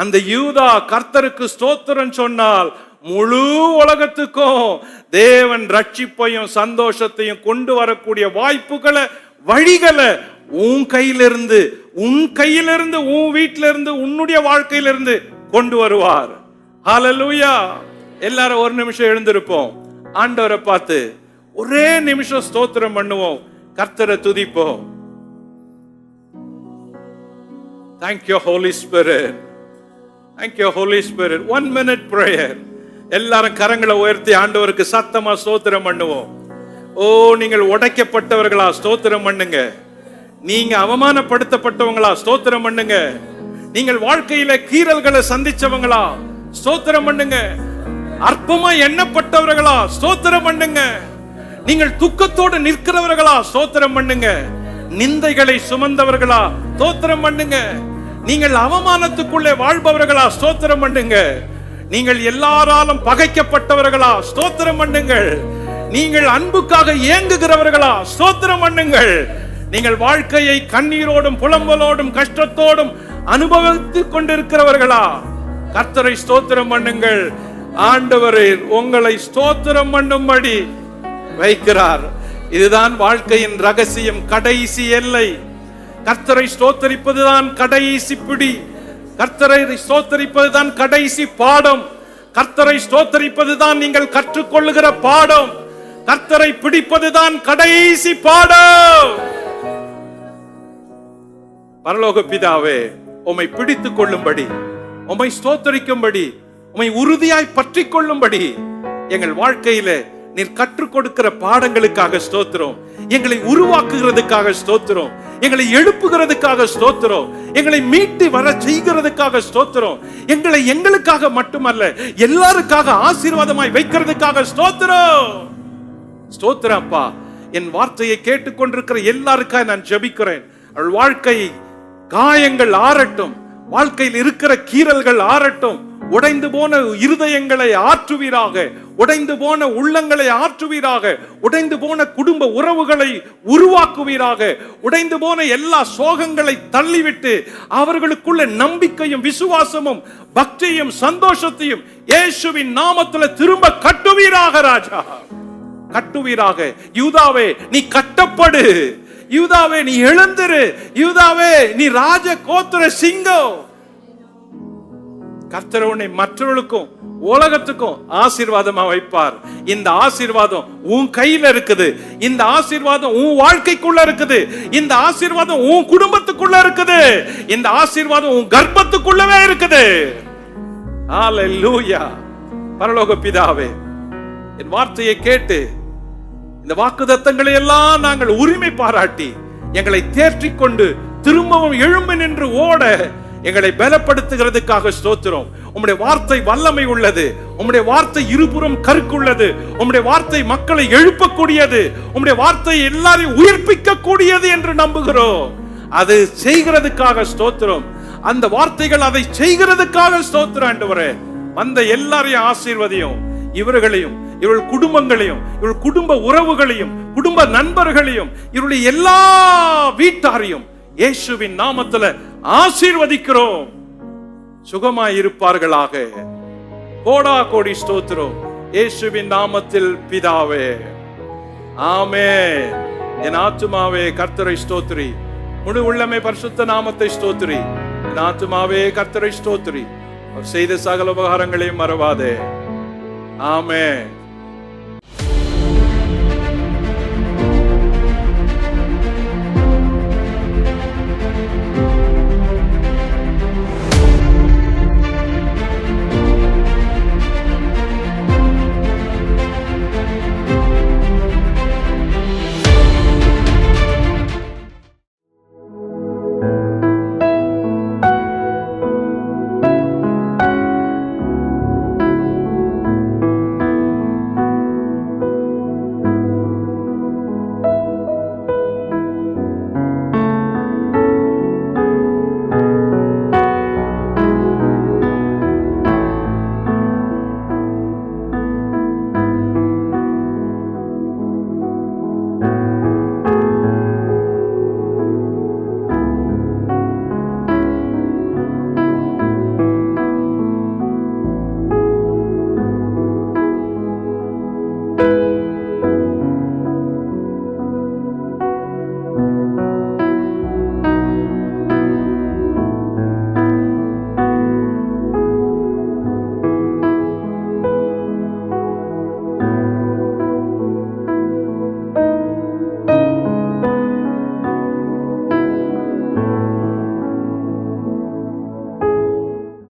அந்த யூதா கர்த்தருக்கு ஸ்தோத்திரம் சொன்னால் முழு உலகத்துக்கும் தேவன் ரட்சிப்பையும் சந்தோஷத்தையும் கொண்டு வரக்கூடிய வாய்ப்புகளை, வழிகளை உன் கையிலிருந்து, உன் கையிலிருந்து, உன் வீட்டிலிருந்து, உன்னுடைய வாழ்க்கையிலிருந்து கொண்டு வருவார். ஹல்லேலூயா. எல்லாரும் ஒரு நிமிஷம் எழுந்திருப்போம், ஆண்டவரை பார்த்து ஒரே நிமிஷம் ஸ்தோத்திரம் பண்ணுவோம், கர்த்தரை துதிப்போம். Thank you Holy Spirit. Thank you Holy Spirit. 1 minute prayer. எல்லாரும் கரங்களை உயர்த்தி ஆண்டவருக்கு சத்தமா ஸ்தோத்திரம் பண்ணுவோம். ஓ, நீங்கள் உடைக்கப்பட்டவர்களா ஸ்தோத்திரம் பண்ணுங்க. நீங்க அவமானப்படுத்தப்பட்டவங்களா ஸ்தோத்திரம் பண்ணுங்க. நீங்கள் வாழ்க்கையில கீறல்களை சந்திச்சவங்களா ஸ்தோத்திரம் பண்ணுங்க. அற்பமா எண்ணப்பட்டவர்களா ஸ்தோத்திரம் பண்ணுங்க. நீங்கள் துக்கத்தோடு நிற்கிறவர்களா ஸ்தோத்திரம் பண்ணுங்க. நிந்தைகளை சுமந்தவர்களா ஸ்தோத்திரம் பண்ணுங்க. நீங்கள் அவமானத்துக்குள்ளே வாழ்பவர்களா ஸ்தோத்திரம் பண்ணுங்க. நீங்கள் எல்லாராலும் பகைக்கப்பட்டவர்களா ஸ்தோத்திரம் பண்ணுங்கள். நீங்கள் அன்புக்காக ஏங்குகிறவர்களா ஸ்தோத்திரம் பண்ணுங்கள். நீங்கள் வாழ்க்கையை கண்ணீரோடும் புலம்பலோடும் கஷ்டத்தோடும் அனுபவித்துக் கொண்டிருக்கிறவர்களா கர்த்தரை ஸ்தோத்திரம் பண்ணுங்கள். ஆண்டவரே உங்களை ஸ்தோத்திரம் பண்ணும்படி வைக்கிறார். இதுதான் வாழ்க்கையின் ரகசியம், கடைசி எல்லை. கர்த்தரை ஸ்தோத்தரிப்பதுதான் கடைசி பிடி, கர்த்தரை ஸ்தோத்தரிப்பதுதான் கடைசி பாடம், கர்த்தரை ஸ்தோத்தரிப்பதுதான் நீங்கள் கற்றுக்கொள்ளுகிற பாடம், கர்த்தரை பிடிப்பதுதான் கடைசி பாடம். பரலோக பிதாவே, உம்மை பிடித்துக் கொள்ளும்படி, உம்மை ஸ்தோத்தரிக்கும்படி, உம்மை உறுதியாய் பற்றி கொள்ளும்படி எங்கள் வாழ்க்கையில நீர் கற்றுக் கொடுக்கிற பாடங்களுக்காக ஸ்தோத்திரம். எங்களை உருவாக்குகிறதுக்காக ஸ்தோத்திரம். எங்களை எழுப்புகிறதுக்காக ஸ்தோத்திரம். எங்களை மீட்டு வர செய்கிறதுக்காக ஸ்தோத்திரம். எங்களை எங்களுக்காக மட்டுமல்ல, எல்லாருக்காக ஆசீர்வாதமாய் வைக்கிறதுக்காக ஸ்தோத்திரம். ஸ்தோத்திரம் அப்பா. என் வார்த்தையை கேட்டுக்கொண்டிருக்கிற எல்லாருக்காக நான் ஜெபிக்கிறேன். அவள் வாழ்க்கை காயங்கள் ஆறட்டும், வாழ்க்கையில் இருக்கிற கீறல்கள் ஆறட்டும், உடைந்து போன இருதயங்களை ஆற்றுவீராக, உடைந்து போன உள்ளங்களை ஆற்றுவீராக, உடைந்து போன குடும்ப உறவுகளை உருவாக்குவீராக, உடைந்து போன எல்லா சோகங்களை தள்ளிவிட்டு அவர்களுக்குள்ள நம்பிக்கையும் விசுவாசமும் பக்தியும் சந்தோஷத்தையும் இயேசுவின் நாமத்தில் திரும்ப கட்டுவீராக ராஜா, கட்டுவீராக. யூதாவே நீ கட்டப்படு, யூதாவே நீ எழுந்திரு, யூதாவே நீ ராஜ கோத்திர சிங்கம். கர்த்தர் உன்னை மற்றவர்களுக்கும் உலகத்துக்கும் ஆசீர்வாதமா வைப்பார். இந்த ஆசீர்வாதம் உன் கையில இருக்குது. இந்த ஆசீர்வாதம் உன் வாழ்க்கைக்குள்ள இருக்குது. இந்த ஆசீர்வாதம் உன் குடும்பத்துக்குள்ள இருக்குது. இந்த ஆசீர்வாதம் உன் கர்ப்பத்துக்குள்ளவே இருக்குது. ஹல்லேலூயா. பரலோக பிதாவே, என் வார்த்தையை கேட்டு இந்த வாக்குத்தத்தங்களை எல்லாம் நாங்கள் உரிமை பாராட்டி எங்களை தேற்றிக் கொண்டு திரும்பவும் எழும்பி நின்று ஓட எங்களை பலப்படுத்துகிறதுக்காக ஸ்தோத்திரம். உம்முடைய வார்த்தை வல்லமை உள்ளது. உம்முடைய வார்த்தை இருபுறம் கருக்குள்ளது. உம்முடைய வார்த்தை மக்களை எழுப்பக்கூடியது. உம்முடைய வார்த்தை எல்லாரையும் உயிர்ப்பிக்க கூடியது என்று நம்புகிறோம். அது செய்கிறதுக்காக ஸ்தோத்திரம். அந்த வார்த்தைகள் அதை செய்கிறதுக்காக ஸ்தோத்திரம். ஆண்டவரே, வந்த எல்லாரையும் ஆசீர்வதியும். இவர்களையும், இவர்கள் குடும்பங்களையும், இவர்கள் குடும்ப உறவுகளையும், குடும்ப நண்பர்களையும், இவருடைய எல்லா வீட்டாரையும் இயேசுவின் நாமத்தில் ஆசீர்வதிக்கிறோம். சுகமாய் இருப்பார்களாக. கோடா கோடி ஸ்தோத்திரம் இயேசுவின் நாமத்தில் பிதாவே, ஆமென். என் ஆத்துமாவே கர்த்தரை ஸ்தோத்திரி, முழு உள்ளமே பரிசுத்த நாமத்தை ஸ்தோத்திரி. என் ஆத்துமாவே கர்த்தரை ஸ்தோத்திரி, அவர் செய்த சகல உபகாரங்களையும் மறவாதே. ஆமென்.